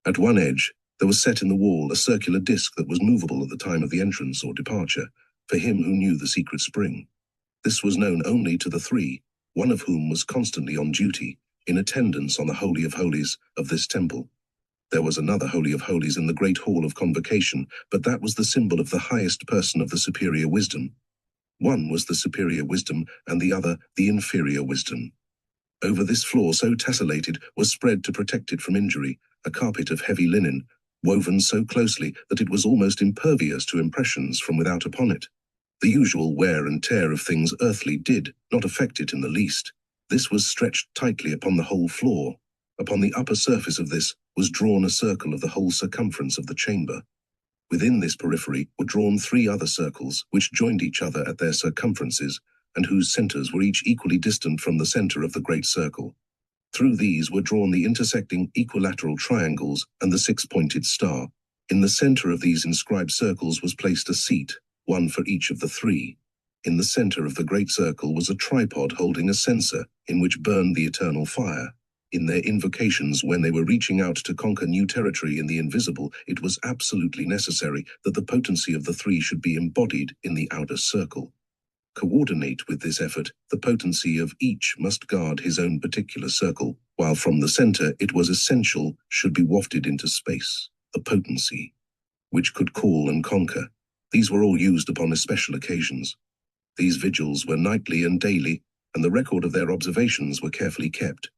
At one edge, there was set in the wall a circular disc that was movable at the time of the entrance or departure, for him who knew the secret spring. This was known only to the 3, one of whom was constantly on duty, in attendance on the Holy of Holies of this temple. There was another Holy of Holies in the great hall of convocation, but that was the symbol of the highest person of the superior wisdom. One was the superior wisdom, and the other the inferior wisdom. Over this floor so tessellated was spread to protect it from injury a carpet of heavy linen, woven so closely that it was almost impervious to impressions from without upon it. The usual wear and tear of things earthly did not affect it in the least. This was stretched tightly upon the whole floor. Upon the upper surface of this was drawn a circle of the whole circumference of the chamber. Within this periphery were drawn 3 other circles, which joined each other at their circumferences, and whose centers were each equally distant from the center of the great circle. Through these were drawn the intersecting equilateral triangles and the 6-pointed star. In the center of these inscribed circles was placed a seat, one for each of the 3. In the center of the great circle was a tripod holding a censer, in which burned the eternal fire. In their invocations, when they were reaching out to conquer new territory in the invisible, it was absolutely necessary that the potency of the 3 should be embodied in the outer circle. Coordinate with this effort, the potency of each must guard his own particular circle, while from the center it was essential should be wafted into space, the potency, which could call and conquer. These were all used upon especial occasions. These vigils were nightly and daily, and the record of their observations were carefully kept.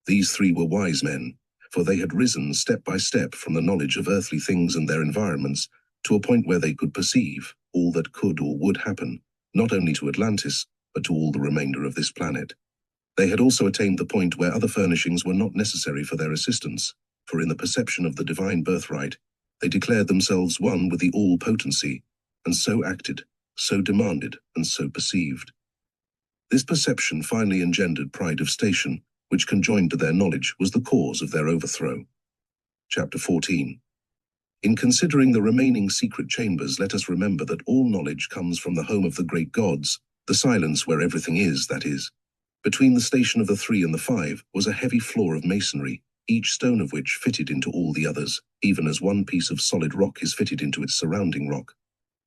These 3 were wise men, for they had risen step by step from the knowledge of earthly things and their environments to a point where they could perceive all that could or would happen, not only to Atlantis, but to all the remainder of this planet. They had also attained the point where other furnishings were not necessary for their assistance, for in the perception of the divine birthright, they declared themselves one with the all-potency, and so acted, so demanded, and so perceived. This perception finally engendered pride of station, which conjoined to their knowledge was the cause of their overthrow. Chapter 14. In considering the remaining secret chambers, let us remember that all knowledge comes from the home of the great gods, the silence where everything is, that is. Between the station of the 3 and the 5 was a heavy floor of masonry, each stone of which fitted into all the others, even as one piece of solid rock is fitted into its surrounding rock.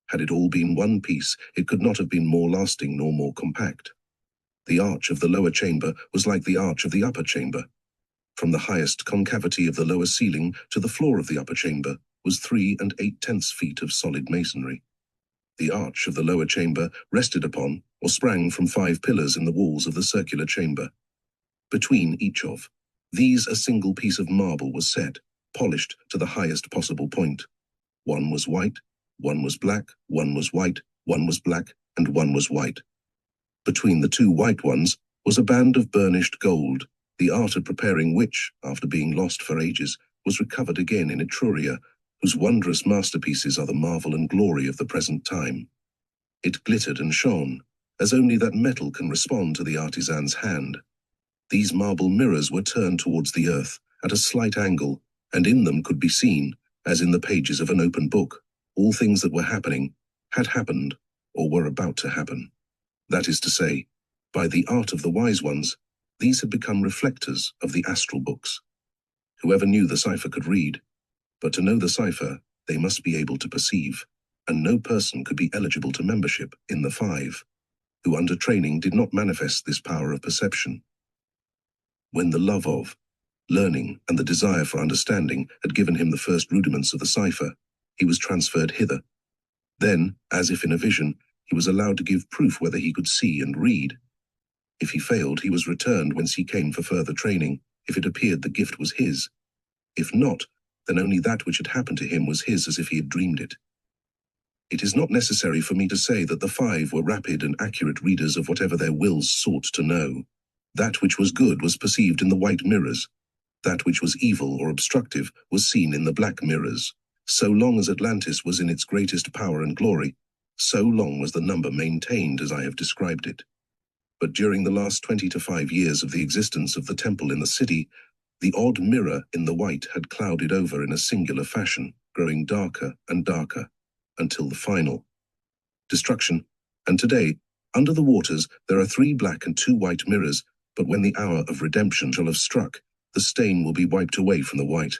Had it all been one piece, it could not have been more lasting nor more compact. The arch of the lower chamber was like the arch of the upper chamber. From the highest concavity of the lower ceiling to the floor of the upper chamber was 3 8/10 feet of solid masonry. The arch of the lower chamber rested upon or sprang from 5 pillars in the walls of the circular chamber. Between each of these a single piece of marble was set, polished to the highest possible point. One was white, one was black, one was white, one was black, and one was white. Between the 2 white ones was a band of burnished gold, the art of preparing which, after being lost for ages, was recovered again in Etruria, whose wondrous masterpieces are the marvel and glory of the present time. It glittered and shone, as only that metal can respond to the artisan's hand. These marble mirrors were turned towards the earth, at a slight angle, and in them could be seen, as in the pages of an open book, all things that were happening, had happened, or were about to happen. That is to say, by the art of the wise ones, these had become reflectors of the astral books. Whoever knew the cipher could read, but to know the cipher, they must be able to perceive, and no person could be eligible to membership in the 5, who under training did not manifest this power of perception. When the love of learning and the desire for understanding had given him the first rudiments of the cipher, he was transferred hither. Then, as if in a vision, he was allowed to give proof whether he could see and read. If he failed, he was returned whence he came for further training, if it appeared the gift was his. If not, then only that which had happened to him was his as if he had dreamed it. It is not necessary for me to say that the 5 were rapid and accurate readers of whatever their wills sought to know. That which was good was perceived in the white mirrors. That which was evil or obstructive was seen in the black mirrors. So long as Atlantis was in its greatest power and glory, so long was the number maintained as I have described it. But during the last 25 years of the existence of the temple in the city, the odd mirror in the white had clouded over in a singular fashion, growing darker and darker, until the final destruction. And today, under the waters, there are 3 black and 2 white mirrors, but when the hour of redemption shall have struck, the stain will be wiped away from the white.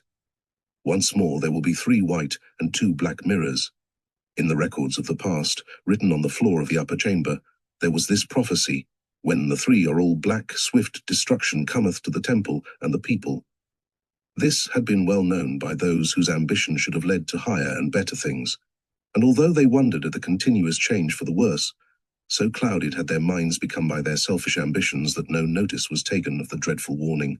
Once more there will be 3 white and 2 black mirrors. In the records of the past, written on the floor of the upper chamber, there was this prophecy: when the 3 are all black, swift destruction cometh to the temple and the people. This had been well known by those whose ambition should have led to higher and better things, and although they wondered at the continuous change for the worse, So clouded had their minds become by their selfish ambitions that no notice was taken of the dreadful warning.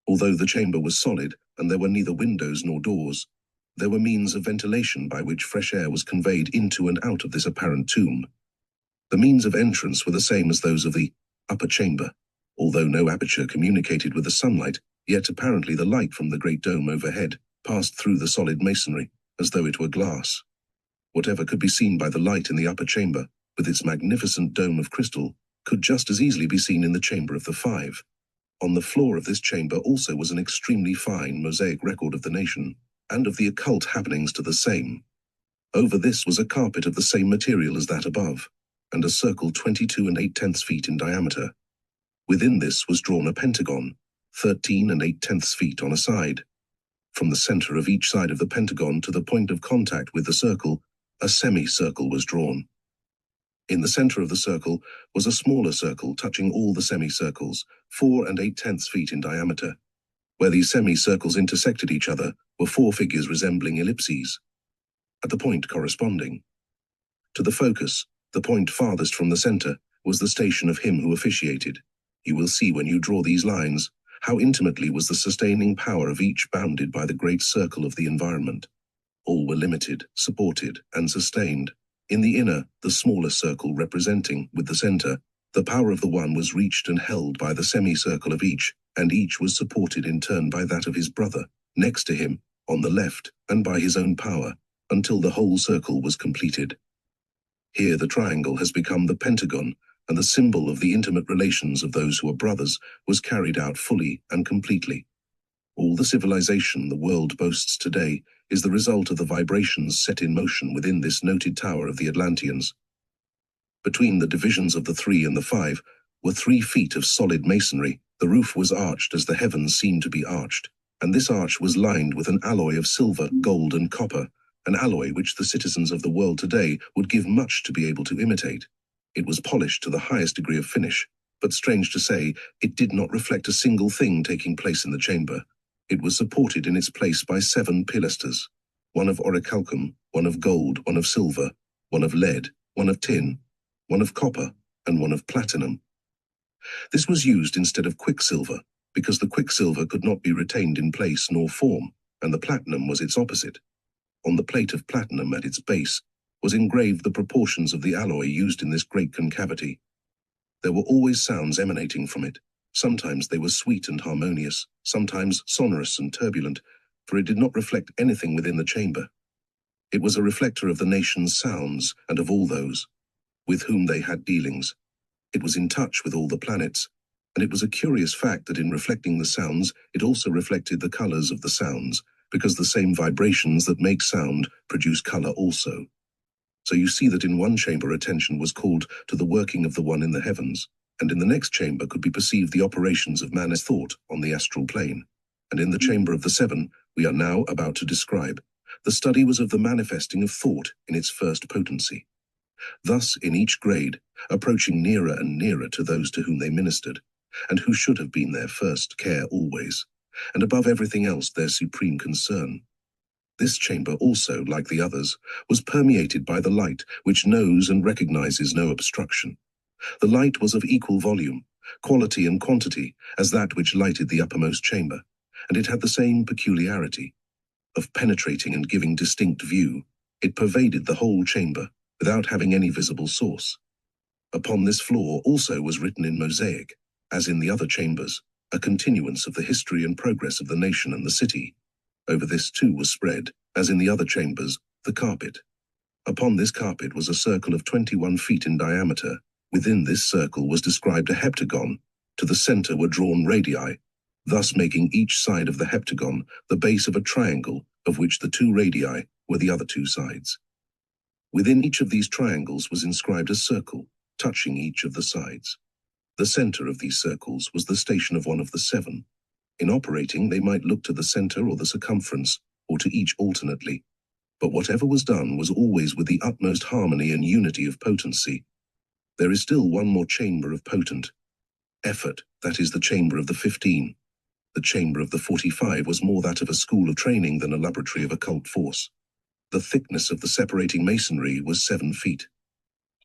Although the chamber was solid, and there were neither windows nor doors, there were means of ventilation by which fresh air was conveyed into and out of this apparent tomb. The means of entrance were the same as those of the upper chamber. Although no aperture communicated with the sunlight, yet apparently the light from the great dome overhead passed through the solid masonry, as though it were glass. Whatever could be seen by the light in the upper chamber, with its magnificent dome of crystal, could just as easily be seen in the chamber of the five. On the floor of this chamber also was an extremely fine mosaic record of the nation, and of the occult happenings to the same. Over this was a carpet of the same material as that above, and a circle 22 8/10 feet in diameter. Within this was drawn a pentagon, 13 8/10 feet on a side. From the center of each side of the pentagon to the point of contact with the circle, a semicircle was drawn. In the center of the circle was a smaller circle touching all the semicircles, 4 8/10 feet in diameter. Where these semicircles intersected each other were four figures resembling ellipses, at the point corresponding. To the focus, the point farthest from the center, was the station of him who officiated. You will see when you draw these lines how intimately was the sustaining power of each bounded by the great circle of the environment. All were limited, supported, and sustained. In the inner, the smaller circle representing, with the center, the power of the one was reached and held by the semicircle of each, and each was supported in turn by that of his brother, next to him, on the left, and by his own power, until the whole circle was completed. Here the triangle has become the pentagon, and the symbol of the intimate relations of those who are brothers was carried out fully and completely. All the civilization the world boasts today is the result of the vibrations set in motion within this noted tower of the Atlanteans. Between the divisions of the 3 and the 5 were 3 feet of solid masonry. The roof was arched as the heavens seemed to be arched, and this arch was lined with an alloy of silver, gold, and copper, an alloy which the citizens of the world today would give much to be able to imitate. It was polished to the highest degree of finish, but strange to say, it did not reflect a single thing taking place in the chamber. It was supported in its place by 7 pilasters, one of orichalcum, one of gold, one of silver, one of lead, one of tin, one of copper, and one of platinum. This was used instead of quicksilver, because the quicksilver could not be retained in place nor form, and the platinum was its opposite. On the plate of platinum at its base was engraved the proportions of the alloy used in this great concavity. There were always sounds emanating from it. Sometimes they were sweet and harmonious, sometimes sonorous and turbulent, for it did not reflect anything within the chamber. It was a reflector of the nation's sounds and of all those with whom they had dealings. It was in touch with all the planets, and it was a curious fact that in reflecting the sounds, it also reflected the colors of the sounds, because the same vibrations that make sound produce color also. So you see that in one chamber attention was called to the working of the one in the heavens, and in the next chamber could be perceived the operations of man's thought on the astral plane. And in the chamber of the 7, we are now about to describe, the study was of the manifesting of thought in its first potency. Thus, in each grade, approaching nearer and nearer to those to whom they ministered, and who should have been their first care always, and above everything else their supreme concern. This chamber also, like the others, was permeated by the light, which knows and recognizes no obstruction. The light was of equal volume, quality and quantity as that which lighted the uppermost chamber, and it had the same peculiarity of penetrating and giving distinct view. It pervaded the whole chamber, without having any visible source. Upon this floor also was written in mosaic, as in the other chambers, a continuance of the history and progress of the nation and the city. Over this too was spread, as in the other chambers, the carpet. Upon this carpet was a circle of 21 feet in diameter. Within this circle was described a heptagon. To the center were drawn radii, thus making each side of the heptagon the base of a triangle, of which the 2 radii were the other 2 sides. Within each of these triangles was inscribed a circle, touching each of the sides. The center of these circles was the station of one of the 7. In operating, they might look to the center or the circumference, or to each alternately. But whatever was done was always with the utmost harmony and unity of potency. There is still one more chamber of potent effort, that is the chamber of the 15. The chamber of the 45 was more that of a school of training than a laboratory of occult force. The thickness of the separating masonry was 7 feet.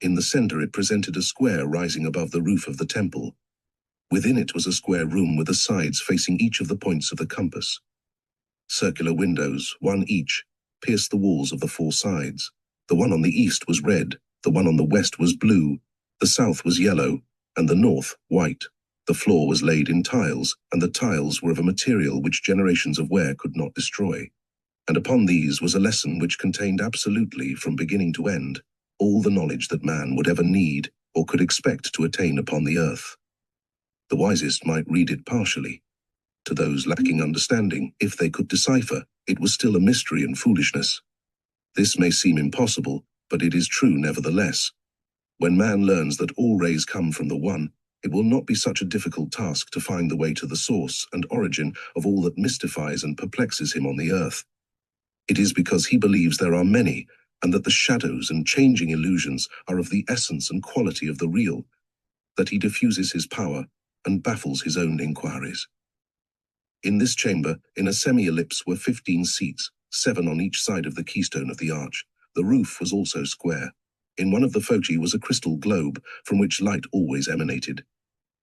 In the center it presented a square rising above the roof of the temple. Within it was a square room with the sides facing each of the points of the compass. Circular windows, one each, pierced the walls of the four sides. The one on the east was red, the one on the west was blue, the south was yellow, and the north white. The floor was laid in tiles, and the tiles were of a material which generations of wear could not destroy. And upon these was a lesson which contained absolutely, from beginning to end, all the knowledge that man would ever need or could expect to attain upon the earth. The wisest might read it partially. To those lacking understanding, if they could decipher, it was still a mystery and foolishness. This may seem impossible, but it is true nevertheless. When man learns that all rays come from the One, it will not be such a difficult task to find the way to the source and origin of all that mystifies and perplexes him on the earth. It is because he believes there are many, and that the shadows and changing illusions are of the essence and quality of the real, that he diffuses his power and baffles his own inquiries. In this chamber, in a semi-ellipse, were 15 seats, 7 on each side of the keystone of the arch. The roof was also square. In one of the foci was a crystal globe, from which light always emanated.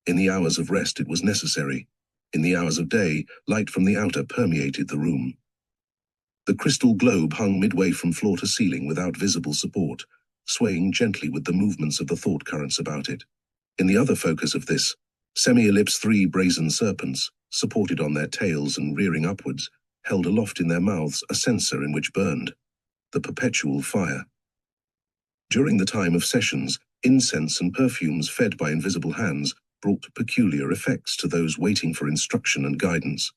In the hours of rest it was necessary. In the hours of day, light from the outer permeated the room. The crystal globe hung midway from floor to ceiling without visible support, swaying gently with the movements of the thought currents about it. In the other focus of this semi-ellipse, 3 brazen serpents, supported on their tails and rearing upwards, held aloft in their mouths a censer in which burned the perpetual fire. During the time of sessions, incense and perfumes fed by invisible hands brought peculiar effects to those waiting for instruction and guidance.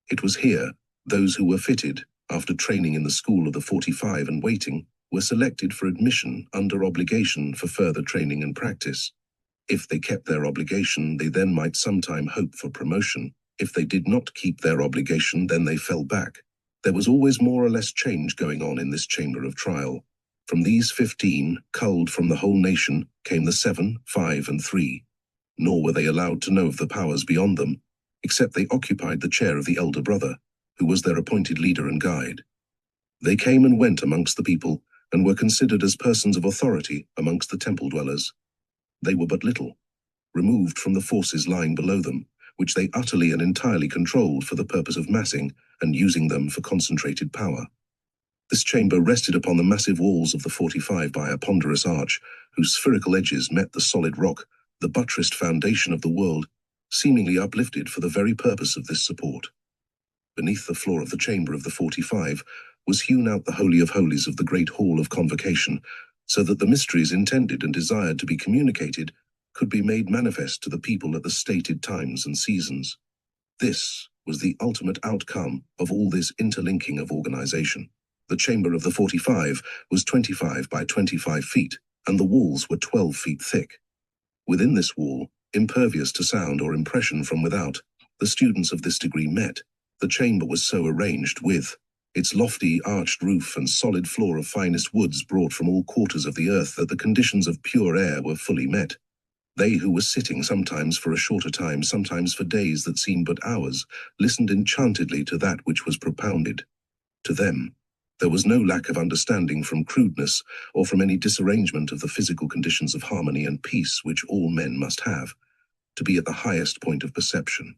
It was here those who were fitted, after training in the school of the 45 and waiting, were selected for admission under obligation for further training and practice. If they kept their obligation, they then might sometime hope for promotion. If they did not keep their obligation, then they fell back. There was always more or less change going on in this chamber of trial. From these 15, culled from the whole nation, came the 7, 5, and 3. Nor were they allowed to know of the powers beyond them, except they occupied the chair of the elder brother, who was their appointed leader and guide. They came and went amongst the people, and were considered as persons of authority amongst the temple dwellers. They were but little, removed from the forces lying below them, which they utterly and entirely controlled for the purpose of massing and using them for concentrated power. This chamber rested upon the massive walls of the 45 by a ponderous arch, whose spherical edges met the solid rock, the buttressed foundation of the world, seemingly uplifted for the very purpose of this support. Beneath the floor of the chamber of the 45 was hewn out the Holy of Holies of the great hall of Convocation, so that the mysteries intended and desired to be communicated could be made manifest to the people at the stated times and seasons. This was the ultimate outcome of all this interlinking of organization. The chamber of the 45 was 25 by 25 feet, and the walls were 12 feet thick. Within this wall, impervious to sound or impression from without, the students of this degree met. The chamber was so arranged with its lofty arched roof and solid floor of finest woods brought from all quarters of the earth that the conditions of pure air were fully met. They who were sitting sometimes for a shorter time, sometimes for days that seemed but hours, listened enchantedly to that which was propounded. To them, there was no lack of understanding from crudeness or from any disarrangement of the physical conditions of harmony and peace which all men must have, to be at the highest point of perception.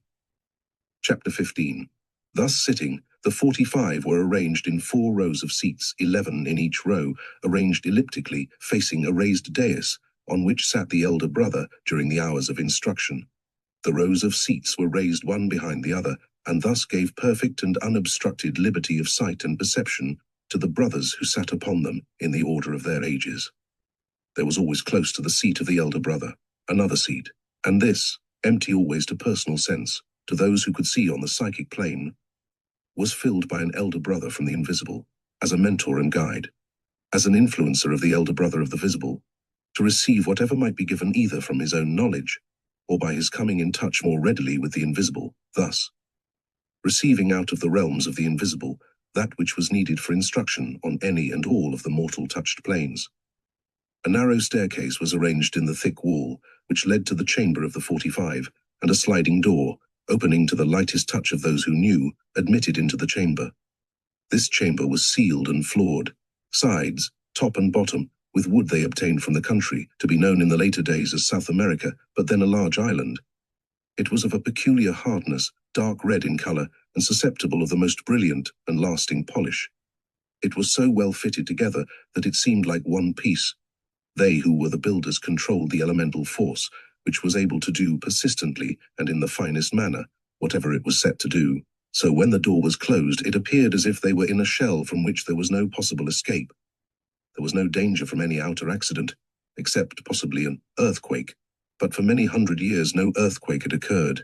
Chapter 15. Thus sitting, the 45 were arranged in 4 rows of seats, 11 in each row, arranged elliptically, facing a raised dais, on which sat the elder brother during the hours of instruction. The rows of seats were raised one behind the other, and thus gave perfect and unobstructed liberty of sight and perception to the brothers who sat upon them in the order of their ages. There was always close to the seat of the elder brother another seat, and this, empty always to personal sense, to those who could see on the psychic plane, was filled by an elder brother from the invisible, as a mentor and guide, as an influencer of the elder brother of the visible, to receive whatever might be given either from his own knowledge, or by his coming in touch more readily with the invisible, thus receiving out of the realms of the invisible that which was needed for instruction on any and all of the mortal-touched planes. A narrow staircase was arranged in the thick wall, which led to the chamber of the 45, and a sliding door, opening to the lightest touch of those who knew, admitted into the chamber. This chamber was sealed and floored. Sides, top and bottom, with wood they obtained from the country, to be known in the later days as South America, but then a large island. It was of a peculiar hardness, dark red in color, and susceptible of the most brilliant and lasting polish. It was so well fitted together that it seemed like one piece. They who were the builders controlled the elemental force, which was able to do persistently and in the finest manner whatever it was set to do. So when the door was closed, it appeared as if they were in a shell from which there was no possible escape. There was no danger from any outer accident, except possibly an earthquake, but for many hundred years no earthquake had occurred.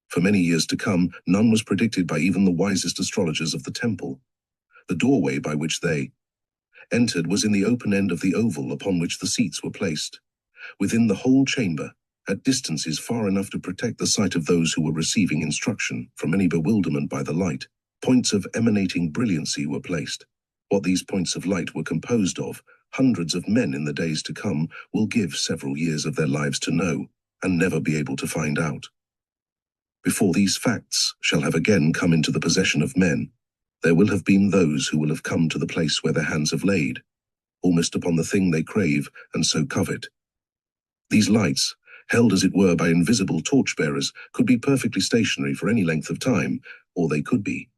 For many years to come, none was predicted by even the wisest astrologers of the temple. The doorway by which they entered was in the open end of the oval upon which the seats were placed. Within the whole chamber, at distances far enough to protect the sight of those who were receiving instruction from any bewilderment by the light, points of emanating brilliancy were placed. What these points of light were composed of, hundreds of men in the days to come will give several years of their lives to know, and never be able to find out. Before these facts shall have again come into the possession of men, there will have been those who will have come to the place where their hands have laid, almost upon the thing they crave and so covet. These lights, held as it were by invisible torchbearers, could be perfectly stationary for any length of time, or they could be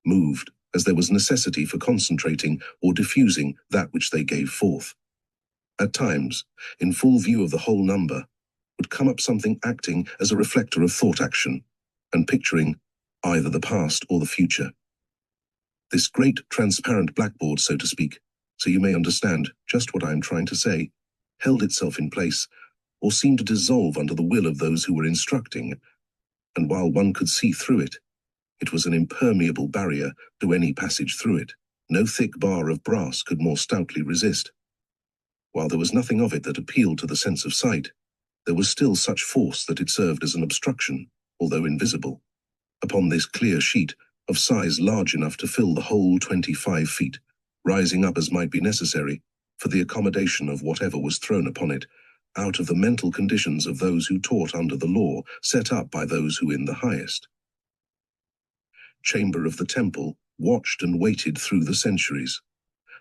moved, as there was necessity for concentrating or diffusing that which they gave forth. At times, in full view of the whole number, would come up something acting as a reflector of thought action, and picturing either the past or the future. This great transparent blackboard, so to speak, so you may understand just what I am trying to say, held itself in place, or seemed to dissolve under the will of those who were instructing, and while one could see through it, it was an impermeable barrier to any passage through it. No thick bar of brass could more stoutly resist. While there was nothing of it that appealed to the sense of sight, there was still such force that it served as an obstruction, although invisible. Upon this clear sheet, of size large enough to fill the whole 25 feet, rising up as might be necessary, for the accommodation of whatever was thrown upon it, out of the mental conditions of those who taught under the law set up by those who in the highest chamber of the temple watched and waited through the centuries.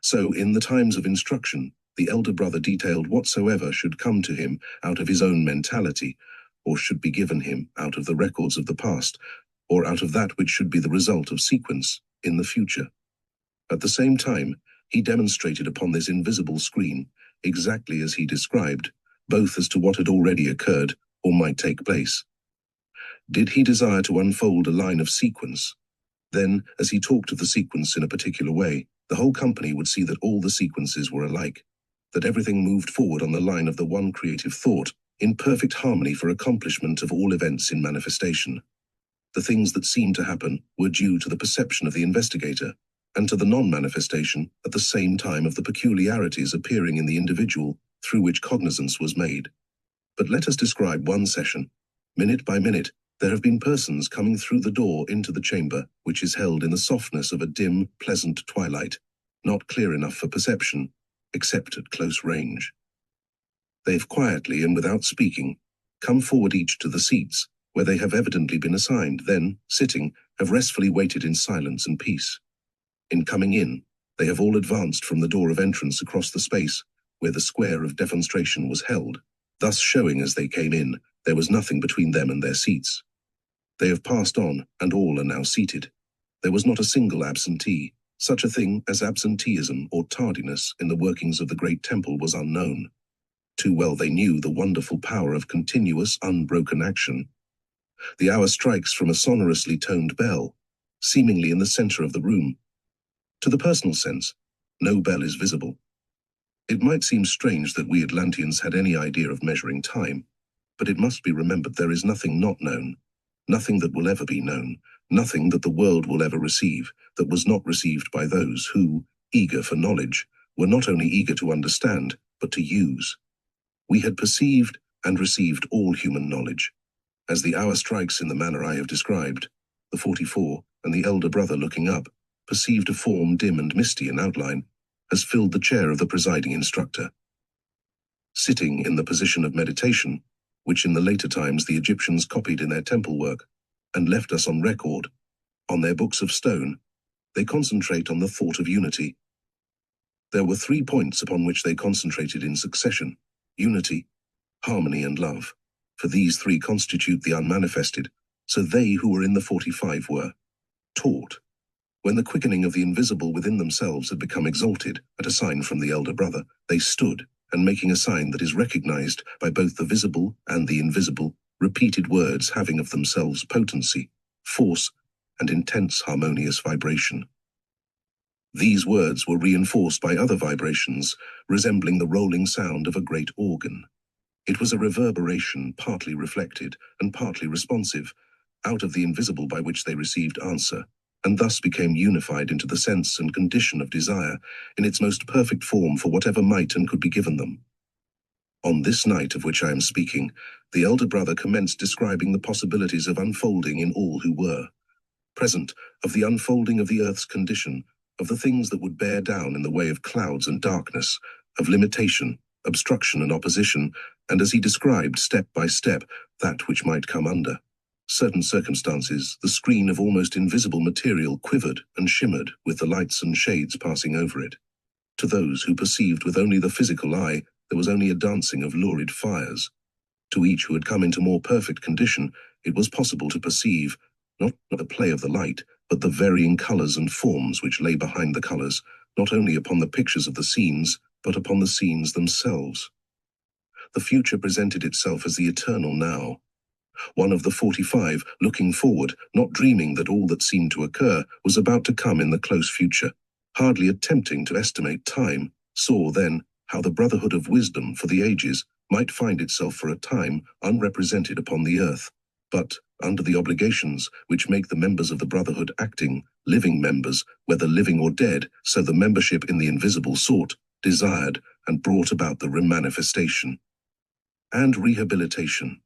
So in the times of instruction, the elder brother detailed whatsoever should come to him out of his own mentality, or should be given him out of the records of the past, or out of that which should be the result of sequence in the future. At the same time, he demonstrated upon this invisible screen, exactly as he described, both as to what had already occurred or might take place. Did he desire to unfold a line of sequence, then, as he talked of the sequence in a particular way, the whole company would see that all the sequences were alike, that everything moved forward on the line of the one creative thought, in perfect harmony for accomplishment of all events in manifestation. The things that seemed to happen were due to the perception of the investigator, and to the non-manifestation at the same time of the peculiarities appearing in the individual through which cognizance was made. But let us describe one session. Minute by minute, there have been persons coming through the door into the chamber, which is held in the softness of a dim, pleasant twilight, not clear enough for perception, except at close range. They've quietly and without speaking come forward each to the seats, where they have evidently been assigned, then, sitting, have restfully waited in silence and peace. In coming in, they have all advanced from the door of entrance across the space, where the square of demonstration was held, thus showing as they came in, there was nothing between them and their seats. They have passed on, and all are now seated. There was not a single absentee. Such a thing as absenteeism or tardiness in the workings of the great temple was unknown. Too well they knew the wonderful power of continuous, unbroken action. The hour strikes from a sonorously toned bell, seemingly in the center of the room. To the personal sense, no bell is visible. It might seem strange that we Atlanteans had any idea of measuring time, but it must be remembered there is nothing not known, nothing that will ever be known, nothing that the world will ever receive that was not received by those who, eager for knowledge, were not only eager to understand, but to use. We had perceived and received all human knowledge. As the hour strikes in the manner I have described, the 44 and the elder brother looking up, perceived a form dim and misty in outline, has filled the chair of the presiding instructor. Sitting in the position of meditation, which in the later times the Egyptians copied in their temple work, and left us on record, on their books of stone, they concentrate on the thought of unity. There were 3 points upon which they concentrated in succession: unity, harmony, and love. For these 3 constitute the unmanifested, so they who were in the 45 were taught. When the quickening of the invisible within themselves had become exalted, at a sign from the elder brother, they stood, and making a sign that is recognized by both the visible and the invisible, repeated words having of themselves potency, force, and intense harmonious vibration. These words were reinforced by other vibrations, resembling the rolling sound of a great organ. It was a reverberation partly reflected and partly responsive, out of the invisible by which they received answer, and thus became unified into the sense and condition of desire in its most perfect form for whatever might and could be given them. On this night of which I am speaking, the elder brother commenced describing the possibilities of unfolding in all who were present, of the unfolding of the earth's condition, of the things that would bear down in the way of clouds and darkness, of limitation, obstruction and opposition, and as he described step by step that which might come under certain circumstances, the screen of almost invisible material quivered and shimmered with the lights and shades passing over it. To those who perceived with only the physical eye, there was only a dancing of lurid fires. To each who had come into more perfect condition, it was possible to perceive, not the play of the light, but the varying colors and forms which lay behind the colors, not only upon the pictures of the scenes, but upon the scenes themselves. The future presented itself as the eternal now. One of the 45, looking forward, not dreaming that all that seemed to occur was about to come in the close future, hardly attempting to estimate time, saw then how the Brotherhood of Wisdom for the ages might find itself for a time unrepresented upon the earth, but under the obligations which make the members of the Brotherhood acting, living members, whether living or dead, so the membership in the invisible sought, desired, and brought about the remanifestation and rehabilitation.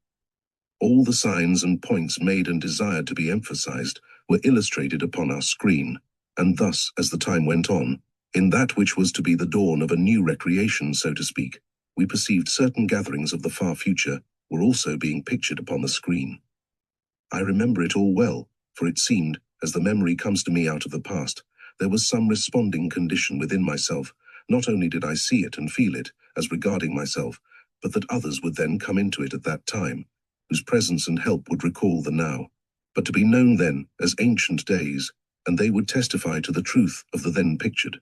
All the signs and points made and desired to be emphasized were illustrated upon our screen, and thus, as the time went on, in that which was to be the dawn of a new recreation, so to speak, we perceived certain gatherings of the far future were also being pictured upon the screen. I remember it all well, for it seemed, as the memory comes to me out of the past, there was some responding condition within myself. Not only did I see it and feel it, as regarding myself, but that others would then come into it at that time, whose presence and help would recall the now, but to be known then as ancient days, and they would testify to the truth of the then pictured.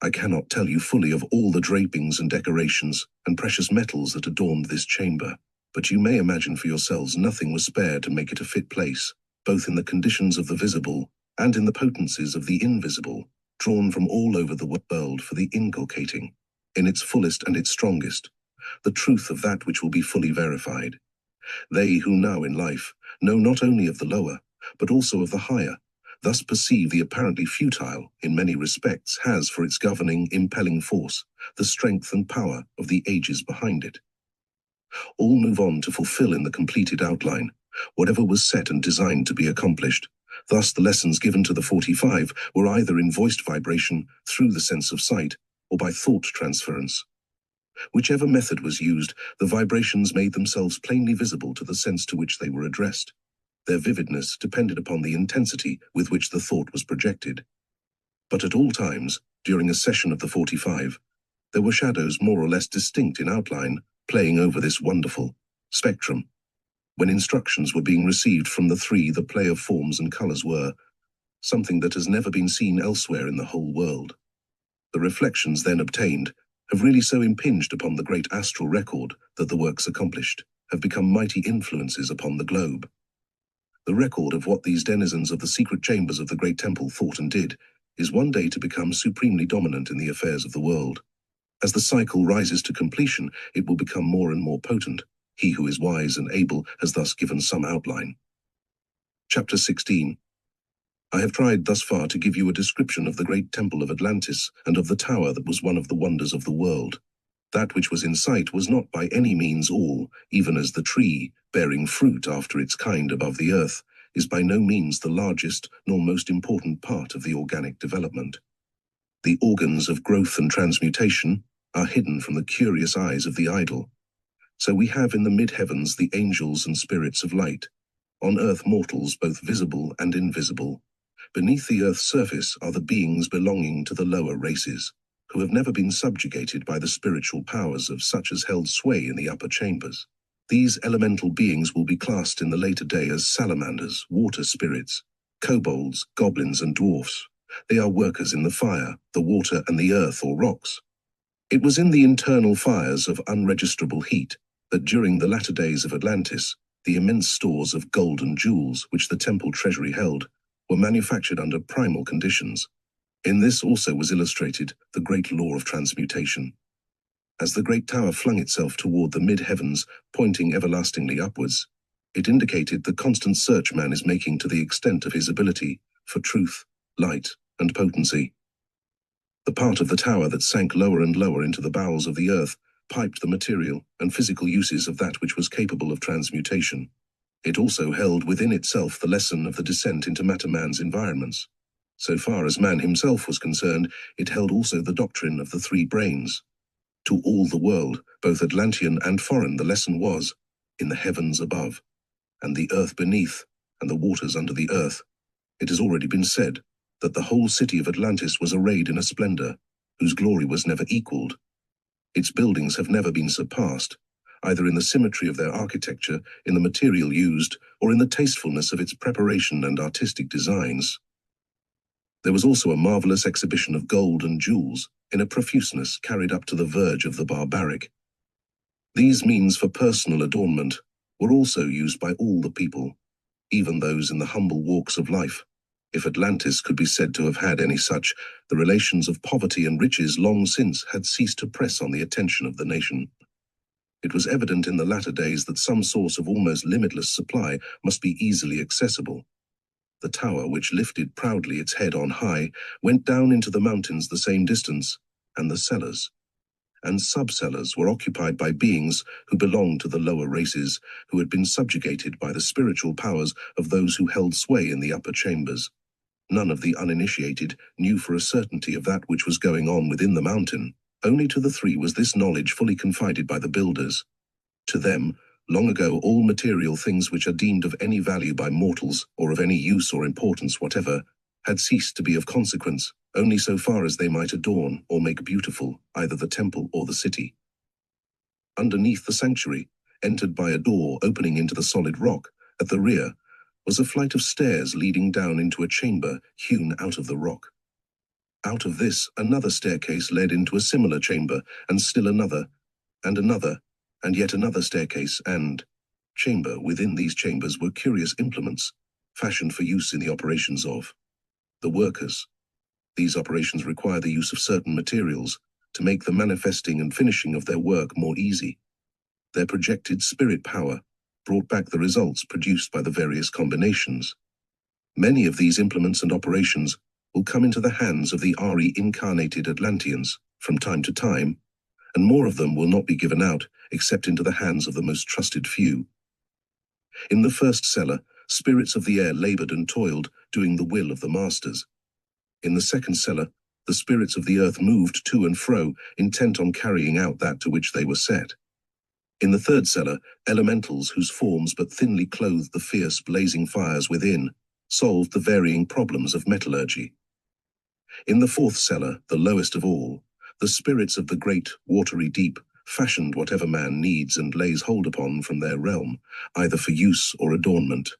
I cannot tell you fully of all the drapings and decorations and precious metals that adorned this chamber, but you may imagine for yourselves nothing was spared to make it a fit place, both in the conditions of the visible and in the potencies of the invisible, drawn from all over the world for the inculcating, in its fullest and its strongest, the truth of that which will be fully verified. They who now in life know not only of the lower, but also of the higher, thus perceive the apparently futile, in many respects, has for its governing, impelling force, the strength and power of the ages behind it. All move on to fulfill in the completed outline whatever was set and designed to be accomplished. Thus the lessons given to the 45 were either in voiced vibration through the sense of sight, or by thought transference. Whichever method was used, the vibrations made themselves plainly visible to the sense to which they were addressed. Their vividness depended upon the intensity with which the thought was projected. But at all times, during a session of the 45, there were shadows more or less distinct in outline, playing over this wonderful spectrum. When instructions were being received from the 3, the play of forms and colors were something that has never been seen elsewhere in the whole world. The reflections then obtained have really so impinged upon the great astral record that the works accomplished have become mighty influences upon the globe. The record of what these denizens of the secret chambers of the great temple thought and did is one day to become supremely dominant in the affairs of the world. As the cycle rises to completion, it will become more and more potent. He who is wise and able has thus given some outline. Chapter 16. I have tried thus far to give you a description of the great temple of Atlantis and of the tower that was one of the wonders of the world. That which was in sight was not by any means all, even as the tree, bearing fruit after its kind above the earth, is by no means the largest nor most important part of the organic development. The organs of growth and transmutation are hidden from the curious eyes of the idle. So we have in the mid-heavens the angels and spirits of light, on earth mortals both visible and invisible. Beneath the earth's surface are the beings belonging to the lower races. who have never been subjugated by the spiritual powers of such as held sway in the upper chambers. These elemental beings will be classed in the later day as salamanders, water spirits, kobolds, goblins, and dwarfs. They are workers in the fire, the water, and the earth or rocks. It was in the internal fires of unregisterable heat that during the latter days of Atlantis, the immense stores of gold and jewels which the temple treasury held were manufactured under primal conditions. In this also was illustrated the great law of transmutation. As the great tower flung itself toward the mid-heavens, pointing everlastingly upwards, it indicated the constant search man is making to the extent of his ability for truth, light, and potency. The part of the tower that sank lower and lower into the bowels of the earth piped the material and physical uses of that which was capable of transmutation. It also held within itself the lesson of the descent into matter-man's environments. So far as man himself was concerned, it held also the doctrine of the three brains. To all the world, both Atlantean and foreign, the lesson was, in the heavens above, and the earth beneath, and the waters under the earth. It has already been said that the whole city of Atlantis was arrayed in a splendor, whose glory was never equaled. Its buildings have never been surpassed, either in the symmetry of their architecture, in the material used, or in the tastefulness of its preparation and artistic designs. There was also a marvelous exhibition of gold and jewels, in a profuseness carried up to the verge of the barbaric. These means for personal adornment were also used by all the people, even those in the humble walks of life. If Atlantis could be said to have had any such, the relations of poverty and riches long since had ceased to press on the attention of the nation. It was evident in the latter days that some source of almost limitless supply must be easily accessible. The tower, which lifted proudly its head on high, went down into the mountains the same distance, and the cellars and sub-cellars were occupied by beings who belonged to the lower races, who had been subjugated by the spiritual powers of those who held sway in the upper chambers. None of the uninitiated knew for a certainty of that which was going on within the mountain. Only to the three was this knowledge fully confided by the builders. To them, long ago, all material things which are deemed of any value by mortals, or of any use or importance whatever, had ceased to be of consequence, only so far as they might adorn or make beautiful either the temple or the city. Underneath the sanctuary, entered by a door opening into the solid rock, at the rear, was a flight of stairs leading down into a chamber hewn out of the rock. Out of this, another staircase led into a similar chamber, and still another, and yet another staircase and chamber. Within these chambers were curious implements, fashioned for use in the operations of the workers. These operations require the use of certain materials to make the manifesting and finishing of their work more easy. Their projected spirit power brought back the results produced by the various combinations. Many of these implements and operations will come into the hands of the reincarnated Atlanteans from time to time, and more of them will not be given out except into the hands of the most trusted few. In the first cellar, spirits of the air labored and toiled, doing the will of the masters. In the second cellar, the spirits of the earth moved to and fro, intent on carrying out that to which they were set. In the third cellar, elementals whose forms but thinly clothed the fierce blazing fires within, solved the varying problems of metallurgy. In the fourth cellar, the lowest of all, the spirits of the great, watery deep fashioned whatever man needs and lays hold upon from their realm, either for use or adornment.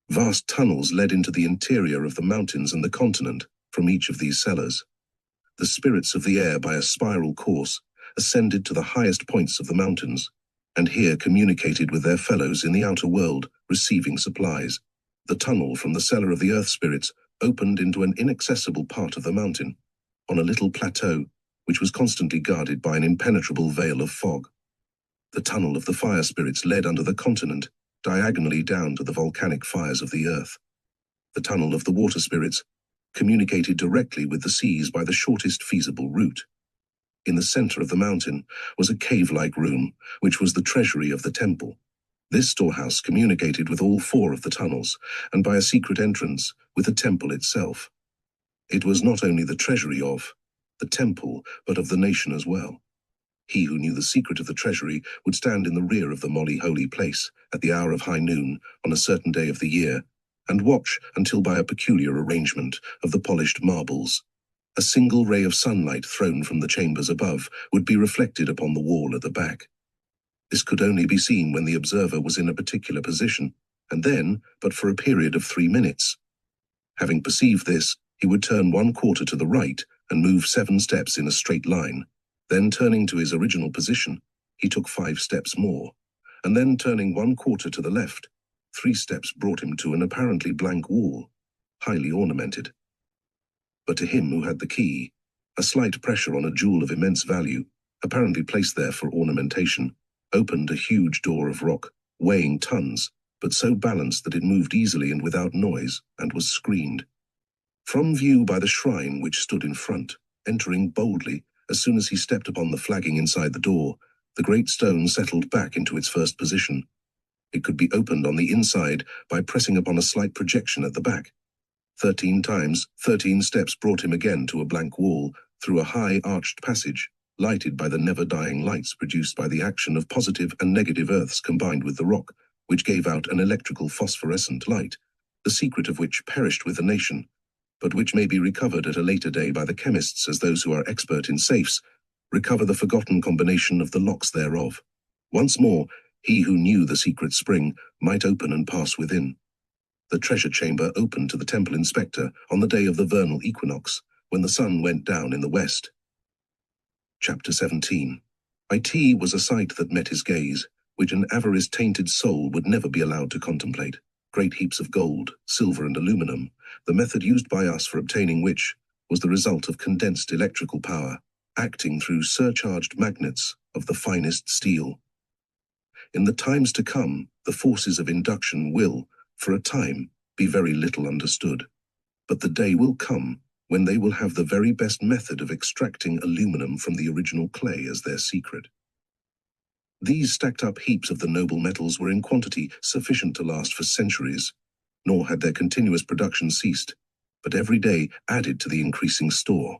Vast tunnels led into the interior of the mountains and the continent from each of these cellars. The spirits of the air, by a spiral course, ascended to the highest points of the mountains, and here communicated with their fellows in the outer world, receiving supplies. The tunnel from the cellar of the earth spirits opened into an inaccessible part of the mountain, on a little plateau, which was constantly guarded by an impenetrable veil of fog. The tunnel of the fire spirits led under the continent, diagonally down to the volcanic fires of the earth. The tunnel of the water spirits communicated directly with the seas by the shortest feasible route. In the center of the mountain was a cave-like room, which was the treasury of the temple. This storehouse communicated with all four of the tunnels, and by a secret entrance with the temple itself. It was not only the treasury of the temple, but of the nation as well. He who knew the secret of the treasury would stand in the rear of the molly holy place at the hour of high noon on a certain day of the year, and watch until by a peculiar arrangement of the polished marbles, A single ray of sunlight thrown from the chambers above would be reflected upon the wall at the back. This could only be seen when the observer was in a particular position, and then, but for a period of 3 minutes. Having perceived this, he would turn 1/4 to the right and move 7 steps in a straight line. Then turning to his original position, he took 5 steps more, and then turning 1/4 to the left, 3 steps brought him to an apparently blank wall, highly ornamented. But to him who had the key, a slight pressure on a jewel of immense value, apparently placed there for ornamentation, opened a huge door of rock, weighing tons, but so balanced that it moved easily and without noise, and was screened from view by the shrine which stood in front. Entering boldly, as soon as he stepped upon the flagging inside the door, the great stone settled back into its first position. It could be opened on the inside by pressing upon a slight projection at the back. 13 times, 13 steps brought him again to a blank wall, through a high arched passage, lighted by the never-dying lights produced by the action of positive and negative earths combined with the rock, which gave out an electrical phosphorescent light, the secret of which perished with the nation, but which may be recovered at a later day by the chemists as those who are expert in safes recover the forgotten combination of the locks thereof. Once more, he who knew the secret spring might open and pass within. The treasure chamber opened to the temple inspector on the day of the vernal equinox, when the sun went down in the west. Chapter 17. It was a sight that met his gaze, which an avarice-tainted soul would never be allowed to contemplate. Great heaps of gold, silver and aluminum, the method used by us for obtaining which was the result of condensed electrical power, acting through surcharged magnets of the finest steel. In the times to come, the forces of induction will, for a time, be very little understood. But the day will come when they will have the very best method of extracting aluminum from the original clay as their secret. These stacked up heaps of the noble metals were in quantity sufficient to last for centuries, nor had their continuous production ceased, but every day added to the increasing store.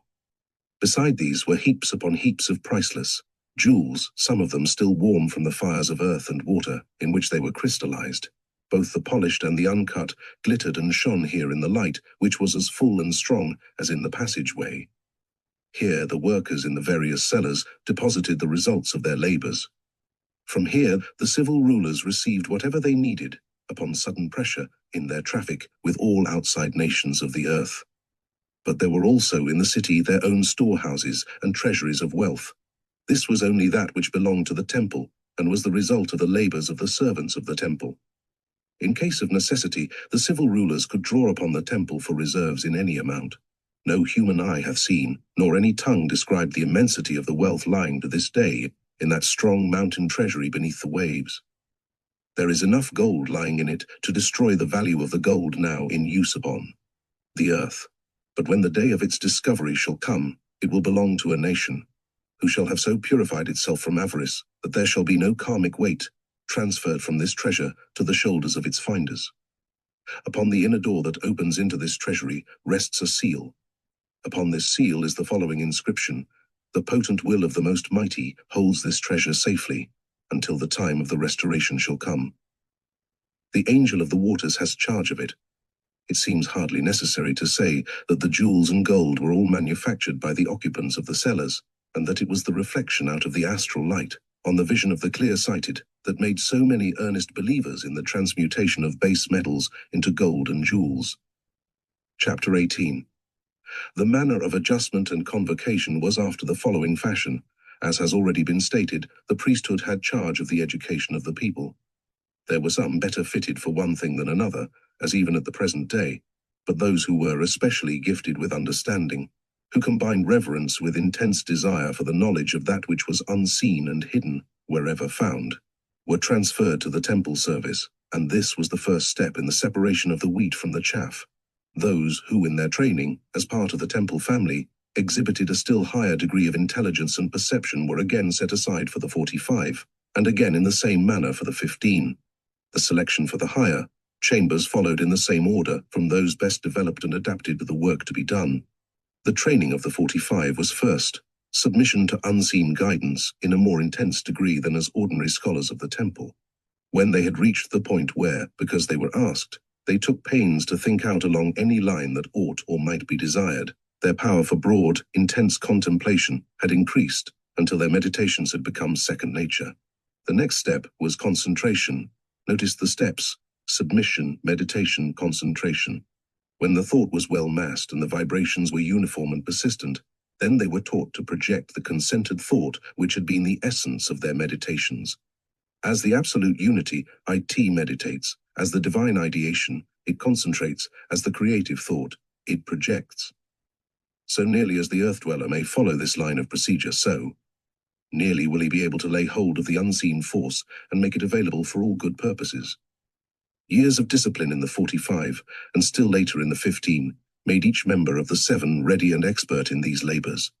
Beside these were heaps upon heaps of priceless jewels, some of them still warm from the fires of earth and water in which they were crystallized. Both the polished and the uncut glittered and shone here in the light, which was as full and strong as in the passageway. Here the workers in the various cellars deposited the results of their labors. From here the civil rulers received whatever they needed upon sudden pressure in their traffic with all outside nations of the earth. But there were also in the city their own storehouses and treasuries of wealth. This was only that which belonged to the temple, and was the result of the labors of the servants of the temple. In case of necessity, the civil rulers could draw upon the temple for reserves in any amount. No human eye hath seen, nor any tongue described the immensity of the wealth lying to this day in that strong mountain treasury beneath the waves. There is enough gold lying in it to destroy the value of the gold now in use upon the earth. But when the day of its discovery shall come, it will belong to a nation, who shall have so purified itself from avarice that there shall be no karmic weight transferred from this treasure to the shoulders of its finders. Upon the inner door that opens into this treasury rests a seal. Upon this seal is the following inscription: "The potent will of the Most Mighty holds this treasure safely until the time of the restoration shall come. The Angel of the Waters has charge of it." It seems hardly necessary to say that the jewels and gold were all manufactured by the occupants of the cellars, and that it was the reflection out of the astral light on the vision of the clear-sighted that made so many earnest believers in the transmutation of base metals into gold and jewels. Chapter 18. The manner of adjustment and convocation was after the following fashion. As has already been stated, the priesthood had charge of the education of the people. There were some better fitted for one thing than another, as even at the present day, but those who were especially gifted with understanding, who combined reverence with intense desire for the knowledge of that which was unseen and hidden wherever found, were transferred to the temple service, and this was the first step in the separation of the wheat from the chaff. Those who, in their training, as part of the temple family, exhibited a still higher degree of intelligence and perception were again set aside for the 45, and again in the same manner for the 15. The selection for the higher chambers followed in the same order from those best developed and adapted to the work to be done. The training of the 45 was first, submission to unseen guidance in a more intense degree than as ordinary scholars of the temple. When they had reached the point where, because they were asked, they took pains to think out along any line that ought or might be desired, Their power for broad, intense contemplation had increased until their meditations had become second nature. The next step was concentration. Notice the steps: submission, meditation, concentration. When the thought was well massed and the vibrations were uniform and persistent, then they were taught to project the concentered thought which had been the essence of their meditations. As the absolute unity, IT meditates. As the divine ideation, it concentrates. As the creative thought, it projects. So nearly as the Earth Dweller may follow this line of procedure, so nearly will he be able to lay hold of the unseen force and make it available for all good purposes. Years of discipline in the 45, and still later in the 15, made each member of the 7 ready and expert in these labors.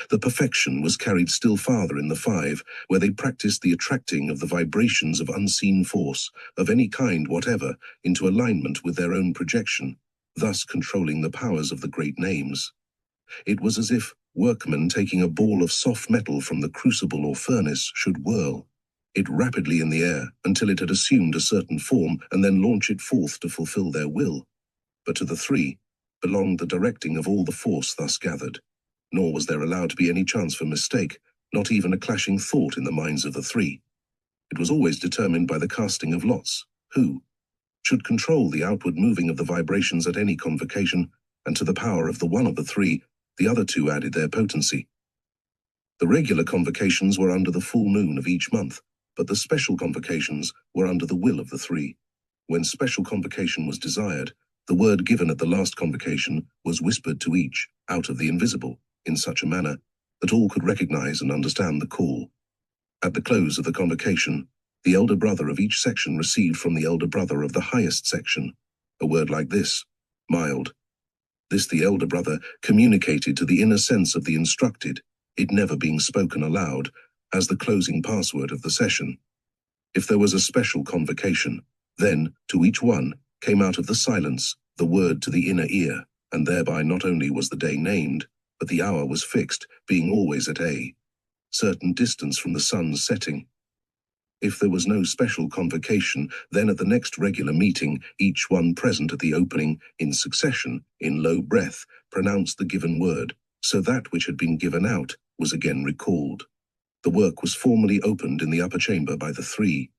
The perfection was carried still farther in the 5, where they practiced the attracting of the vibrations of unseen force, of any kind whatever, into alignment with their own projection, thus controlling the powers of the great names. It was as if workmen taking a ball of soft metal from the crucible or furnace should whirl it rapidly in the air until it had assumed a certain form and then launch it forth to fulfill their will. But to the 3 belonged the directing of all the force thus gathered, nor was there allowed to be any chance for mistake, not even a clashing thought in the minds of the 3. It was always determined by the casting of lots, who should control the outward moving of the vibrations at any convocation, and to the power of the one of the 3, the other 2 added their potency. The regular convocations were under the full moon of each month, but the special convocations were under the will of the 3. When special convocation was desired, the word given at the last convocation was whispered to each, out of the invisible, in such a manner that all could recognize and understand the call. At the close of the convocation, the elder brother of each section received from the elder brother of the highest section a word like this: mild. This the elder brother communicated to the inner sense of the instructed, it never being spoken aloud, as the closing password of the session. If there was a special convocation, then, to each one, came out of the silence the word to the inner ear, and thereby not only was the day named, but the hour was fixed, being always at a certain distance from the sun's setting. If there was no special convocation, then at the next regular meeting, each one present at the opening, in succession, in low breath, pronounced the given word, so that which had been given out was again recalled. The work was formally opened in the upper chamber by the 3.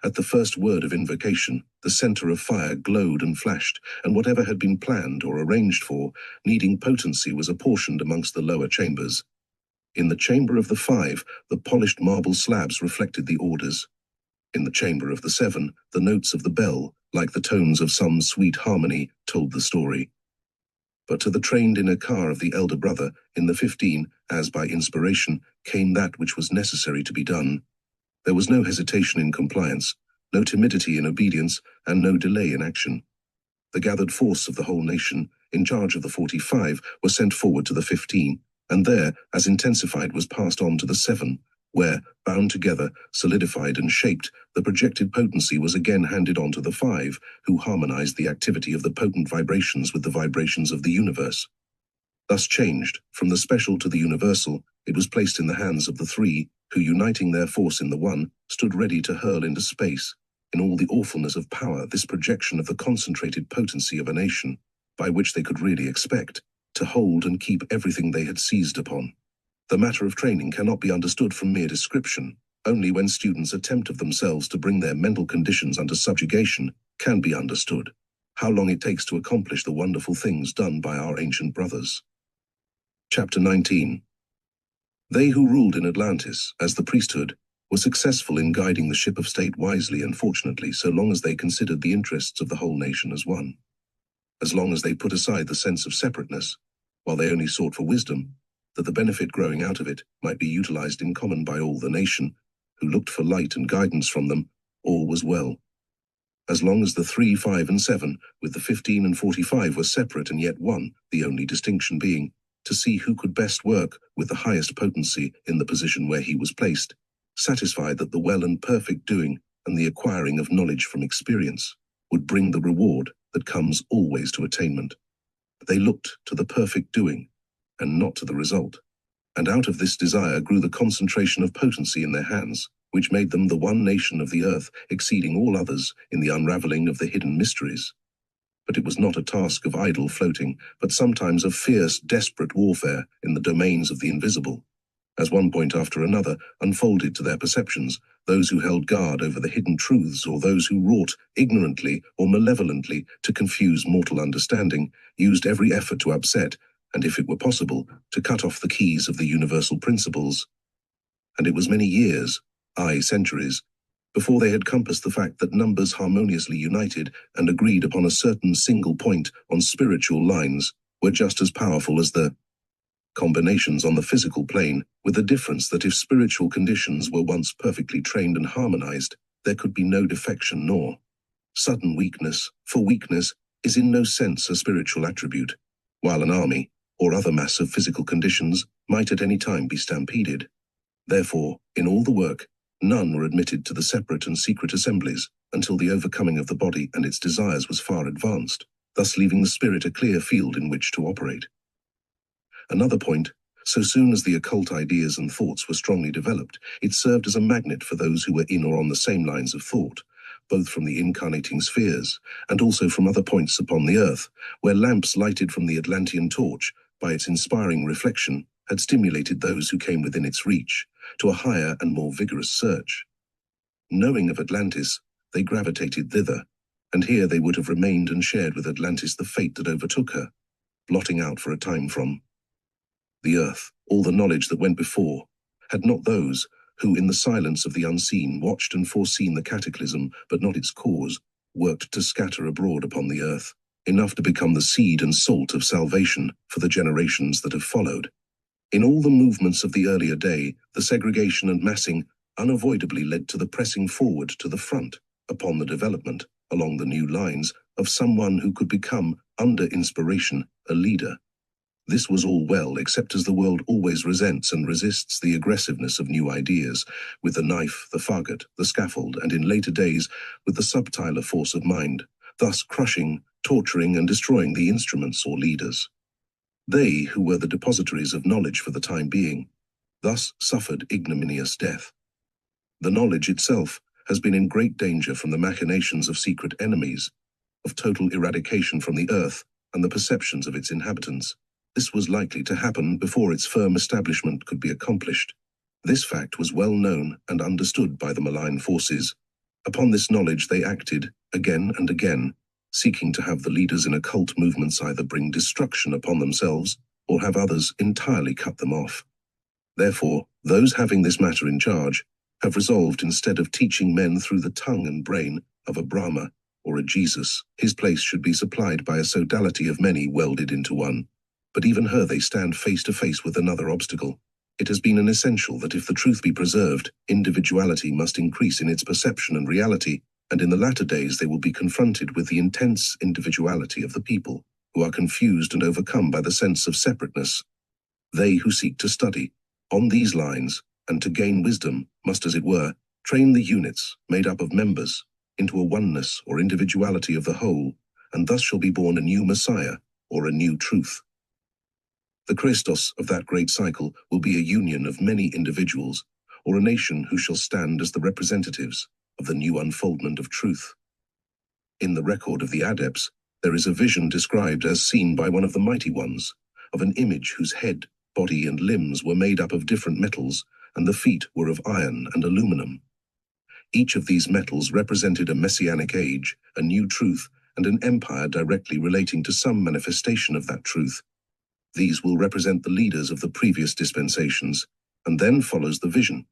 At the first word of invocation, the center of fire glowed and flashed, and whatever had been planned or arranged for, needing potency, was apportioned amongst the lower chambers. In the chamber of the 5, the polished marble slabs reflected the orders. In the chamber of the 7, the notes of the bell, like the tones of some sweet harmony, told the story. But to the trained inner car of the elder brother, in the 15, as by inspiration, came that which was necessary to be done. There was no hesitation in compliance, no timidity in obedience, and no delay in action. The gathered force of the whole nation, in charge of the 45, was sent forward to the 15, and there, as intensified, was passed on to the 7, where, bound together, solidified and shaped, the projected potency was again handed on to the 5, who harmonized the activity of the potent vibrations with the vibrations of the universe. Thus changed, from the special to the universal, it was placed in the hands of the 3, who, uniting their force in the 1, stood ready to hurl into space, in all the awfulness of power, this projection of the concentrated potency of a nation, by which they could really expect to hold and keep everything they had seized upon. The matter of training cannot be understood from mere description. Only when students attempt of themselves to bring their mental conditions under subjugation can be understood how long it takes to accomplish the wonderful things done by our ancient brothers. Chapter 19. They who ruled in Atlantis, as the priesthood, were successful in guiding the ship of state wisely and fortunately, so long as they considered the interests of the whole nation as one. As long as they put aside the sense of separateness, while they only sought for wisdom, that the benefit growing out of it might be utilized in common by all the nation, who looked for light and guidance from them, all was well. As long as the 3, 5, and 7, with the 15 and 45 were separate and yet one, the only distinction being to see who could best work with the highest potency in the position where he was placed, satisfied that the well and perfect doing and the acquiring of knowledge from experience would bring the reward that comes always to attainment. They looked to the perfect doing, and not to the result, and out of this desire grew the concentration of potency in their hands, which made them the one nation of the earth, exceeding all others in the unraveling of the hidden mysteries. But it was not a task of idle floating, but sometimes of fierce, desperate warfare in the domains of the invisible. As one point after another unfolded to their perceptions, those who held guard over the hidden truths or those who wrought ignorantly or malevolently to confuse mortal understanding, used every effort to upset, and if it were possible, to cut off the keys of the universal principles. And it was many years, aye, centuries, before they had compassed the fact that numbers harmoniously united and agreed upon a certain single point on spiritual lines were just as powerful as the combinations on the physical plane, with the difference that if spiritual conditions were once perfectly trained and harmonized, there could be no defection nor sudden weakness, for weakness is in no sense a spiritual attribute, while an army, or other mass of physical conditions, might at any time be stampeded. Therefore, in all the work, none were admitted to the separate and secret assemblies until the overcoming of the body and its desires was far advanced, thus leaving the spirit a clear field in which to operate. Another point, so soon as the occult ideas and thoughts were strongly developed, it served as a magnet for those who were in or on the same lines of thought, both from the incarnating spheres and also from other points upon the earth, where lamps lighted from the Atlantean torch by its inspiring reflection had stimulated those who came within its reach to a higher and more vigorous search. Knowing of Atlantis, they gravitated thither, and here they would have remained and shared with Atlantis the fate that overtook her, blotting out for a time from the earth all the knowledge that went before, had not those who in the silence of the unseen watched and foreseen the cataclysm, but not its cause, worked to scatter abroad upon the earth, enough to become the seed and salt of salvation for the generations that have followed. In all the movements of the earlier day, the segregation and massing unavoidably led to the pressing forward to the front, upon the development, along the new lines, of someone who could become, under inspiration, a leader. This was all well, except as the world always resents and resists the aggressiveness of new ideas, with the knife, the fagot, the scaffold, and in later days, with the subtiler force of mind, thus crushing, torturing, and destroying the instruments or leaders. They, who were the depositories of knowledge for the time being, thus suffered ignominious death. The knowledge itself has been in great danger from the machinations of secret enemies, of total eradication from the earth and the perceptions of its inhabitants. This was likely to happen before its firm establishment could be accomplished. This fact was well known and understood by the malign forces. Upon this knowledge they acted, again and again, seeking to have the leaders in occult movements either bring destruction upon themselves or have others entirely cut them off. Therefore, those having this matter in charge have resolved, instead of teaching men through the tongue and brain of a Brahma or a Jesus, his place should be supplied by a sodality of many welded into one. But even her they stand face to face with another obstacle. It has been an essential that if the truth be preserved, individuality must increase in its perception and reality, and in the latter days they will be confronted with the intense individuality of the people, who are confused and overcome by the sense of separateness. They who seek to study on these lines, and to gain wisdom, must, as it were, train the units, made up of members, into a oneness or individuality of the whole, and thus shall be born a new Messiah, or a new truth. The Christos of that great cycle will be a union of many individuals, or a nation who shall stand as the representatives of the new unfoldment of truth. In the record of the adepts, there is a vision described as seen by one of the mighty ones, of an image whose head, body, and limbs were made up of different metals, and the feet were of iron and aluminum. Each of these metals represented a messianic age, a new truth, and an empire directly relating to some manifestation of that truth. These will represent the leaders of the previous dispensations, and then follows the vision,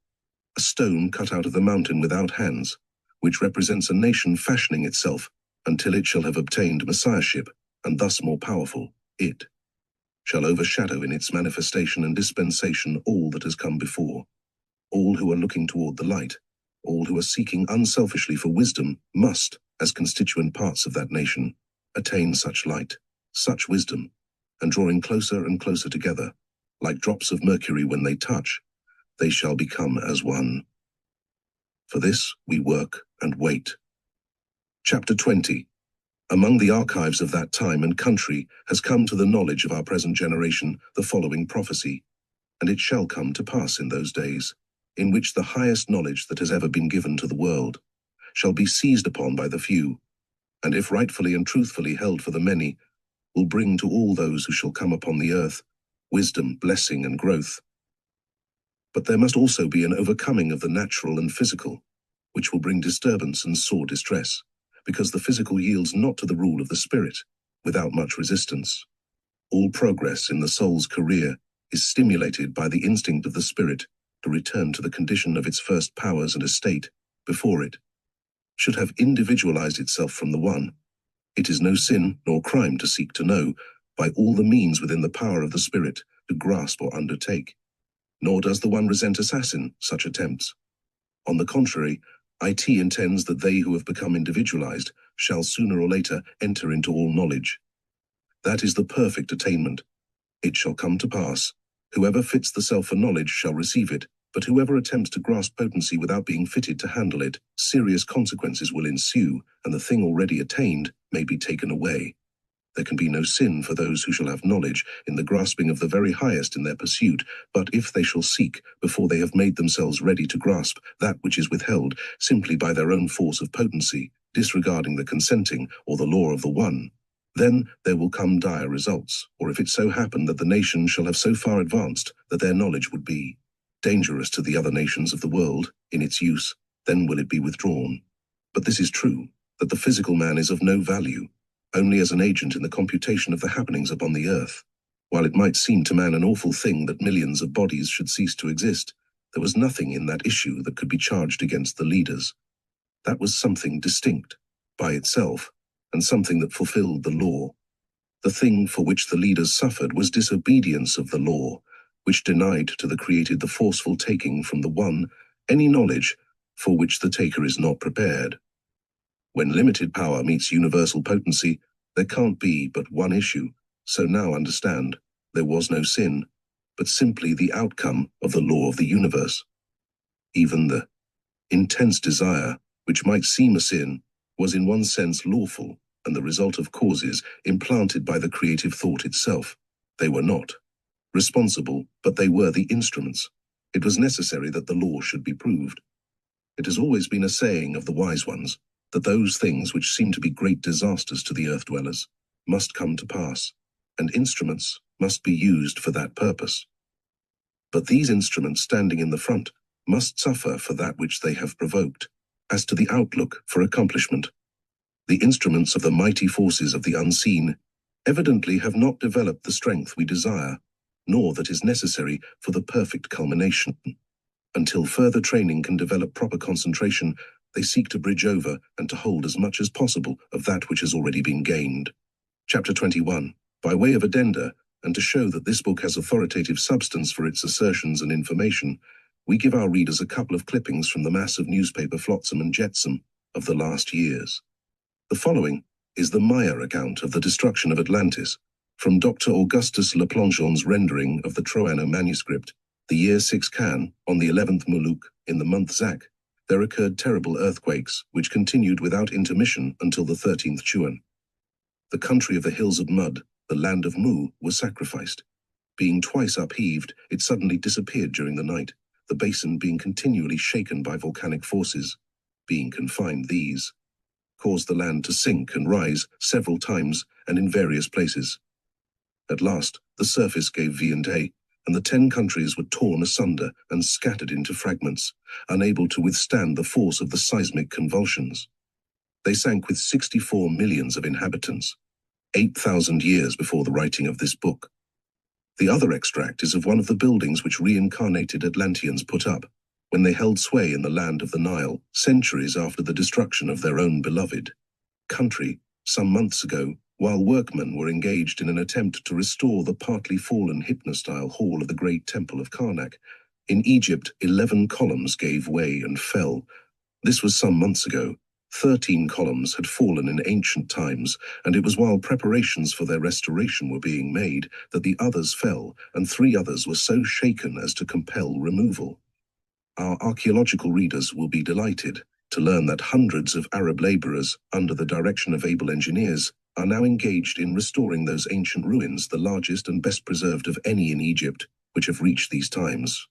a stone cut out of the mountain without hands, which represents a nation fashioning itself until it shall have obtained messiahship, and thus more powerful, it shall overshadow in its manifestation and dispensation all that has come before. All who are looking toward the light, all who are seeking unselfishly for wisdom must, as constituent parts of that nation, attain such light, such wisdom, and drawing closer and closer together, like drops of mercury when they touch, they shall become as one. For this we work and wait. Chapter 20. Among the archives of that time and country has come to the knowledge of our present generation the following prophecy, and it shall come to pass in those days, in which the highest knowledge that has ever been given to the world shall be seized upon by the few, and if rightfully and truthfully held for the many, will bring to all those who shall come upon the earth wisdom, blessing, and growth. But there must also be an overcoming of the natural and physical, which will bring disturbance and sore distress, because the physical yields not to the rule of the spirit, without much resistance. All progress in the soul's career is stimulated by the instinct of the spirit to return to the condition of its first powers and estate before it should have individualized itself from the one. It is no sin nor crime to seek to know, by all the means within the power of the spirit, to grasp or undertake. Nor does the one resent assassin such attempts. On the contrary, IT intends that they who have become individualized shall sooner or later enter into all knowledge. That is the perfect attainment. It shall come to pass. Whoever fits the self for knowledge shall receive it, but whoever attempts to grasp potency without being fitted to handle it, serious consequences will ensue, and the thing already attained may be taken away. There can be no sin for those who shall have knowledge in the grasping of the very highest in their pursuit, but if they shall seek, before they have made themselves ready to grasp that which is withheld, simply by their own force of potency, disregarding the consenting or the law of the one, then there will come dire results, or if it so happen that the nation shall have so far advanced that their knowledge would be dangerous to the other nations of the world in its use, then will it be withdrawn. But this is true, that the physical man is of no value, only as an agent in the computation of the happenings upon the earth. While it might seem to man an awful thing that millions of bodies should cease to exist, there was nothing in that issue that could be charged against the leaders. That was something distinct, by itself, and something that fulfilled the law. The thing for which the leaders suffered was disobedience of the law, which denied to the created the forceful taking from the one any knowledge for which the taker is not prepared. When limited power meets universal potency, there can't be but one issue, so now understand, there was no sin, but simply the outcome of the law of the universe. Even the intense desire, which might seem a sin, was in one sense lawful, and the result of causes implanted by the creative thought itself. They were not responsible, but they were the instruments. It was necessary that the law should be proved. It has always been a saying of the wise ones, that those things which seem to be great disasters to the earth-dwellers must come to pass, and instruments must be used for that purpose. But these instruments standing in the front must suffer for that which they have provoked. As to the outlook for accomplishment, the instruments of the mighty forces of the unseen evidently have not developed the strength we desire, nor that is necessary for the perfect culmination. Until further training can develop proper concentration, they seek to bridge over and to hold as much as possible of that which has already been gained. Chapter 21. By way of addenda, and to show that this book has authoritative substance for its assertions and information, we give our readers a couple of clippings from the mass of newspaper flotsam and jetsam of the last years. The following is the Maya account of the destruction of Atlantis, from Dr. Augustus Le Plongeon's rendering of the Troano manuscript. The year 6 Can, on the 11th Muluk, in the month Zak, there occurred terrible earthquakes, which continued without intermission until the 13th Chuan. The country of the hills of mud, the land of Mu, was sacrificed. Being twice upheaved, it suddenly disappeared during the night, the basin being continually shaken by volcanic forces. Being confined, these caused the land to sink and rise several times and in various places. At last, the surface gave way, and the 10 countries were torn asunder and scattered into fragments, unable to withstand the force of the seismic convulsions. They sank with 64 millions of inhabitants, 8,000 years before the writing of this book. The other extract is of one of the buildings which reincarnated Atlanteans put up, when they held sway in the land of the Nile, centuries after the destruction of their own beloved country, some months ago, while workmen were engaged in an attempt to restore the partly fallen hypnostyle hall of the great temple of Karnak. In Egypt, 11 columns gave way and fell. This was some months ago. 13 columns had fallen in ancient times, and it was while preparations for their restoration were being made that the others fell, and 3 others were so shaken as to compel removal. Our archaeological readers will be delighted to learn that hundreds of Arab laborers, under the direction of able engineers, are now engaged in restoring those ancient ruins, the largest and best preserved of any in Egypt, which have reached these times.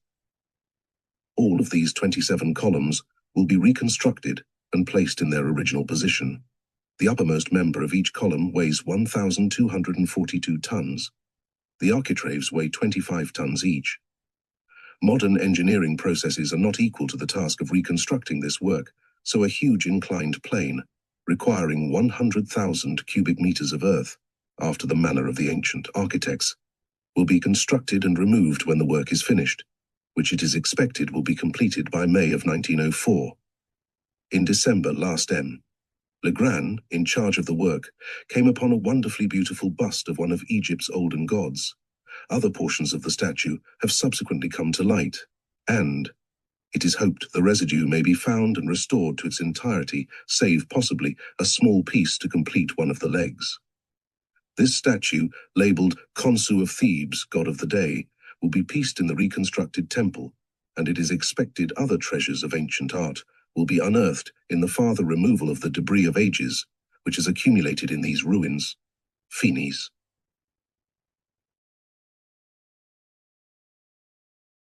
All of these 27 columns will be reconstructed and placed in their original position. The uppermost member of each column weighs 1,242 tons. The architraves weigh 25 tons each. Modern engineering processes are not equal to the task of reconstructing this work, so a huge inclined plane, requiring 100,000 cubic meters of earth, after the manner of the ancient architects, will be constructed and removed when the work is finished, which it is expected will be completed by May of 1904. In December last M. Legrand, in charge of the work, came upon a wonderfully beautiful bust of one of Egypt's olden gods. Other portions of the statue have subsequently come to light, and it is hoped the residue may be found and restored to its entirety, save possibly a small piece to complete one of the legs. This statue, labeled Khonsu of Thebes, god of the day, will be pieced in the reconstructed temple, and it is expected other treasures of ancient art will be unearthed in the farther removal of the debris of ages, which has accumulated in these ruins. Finis.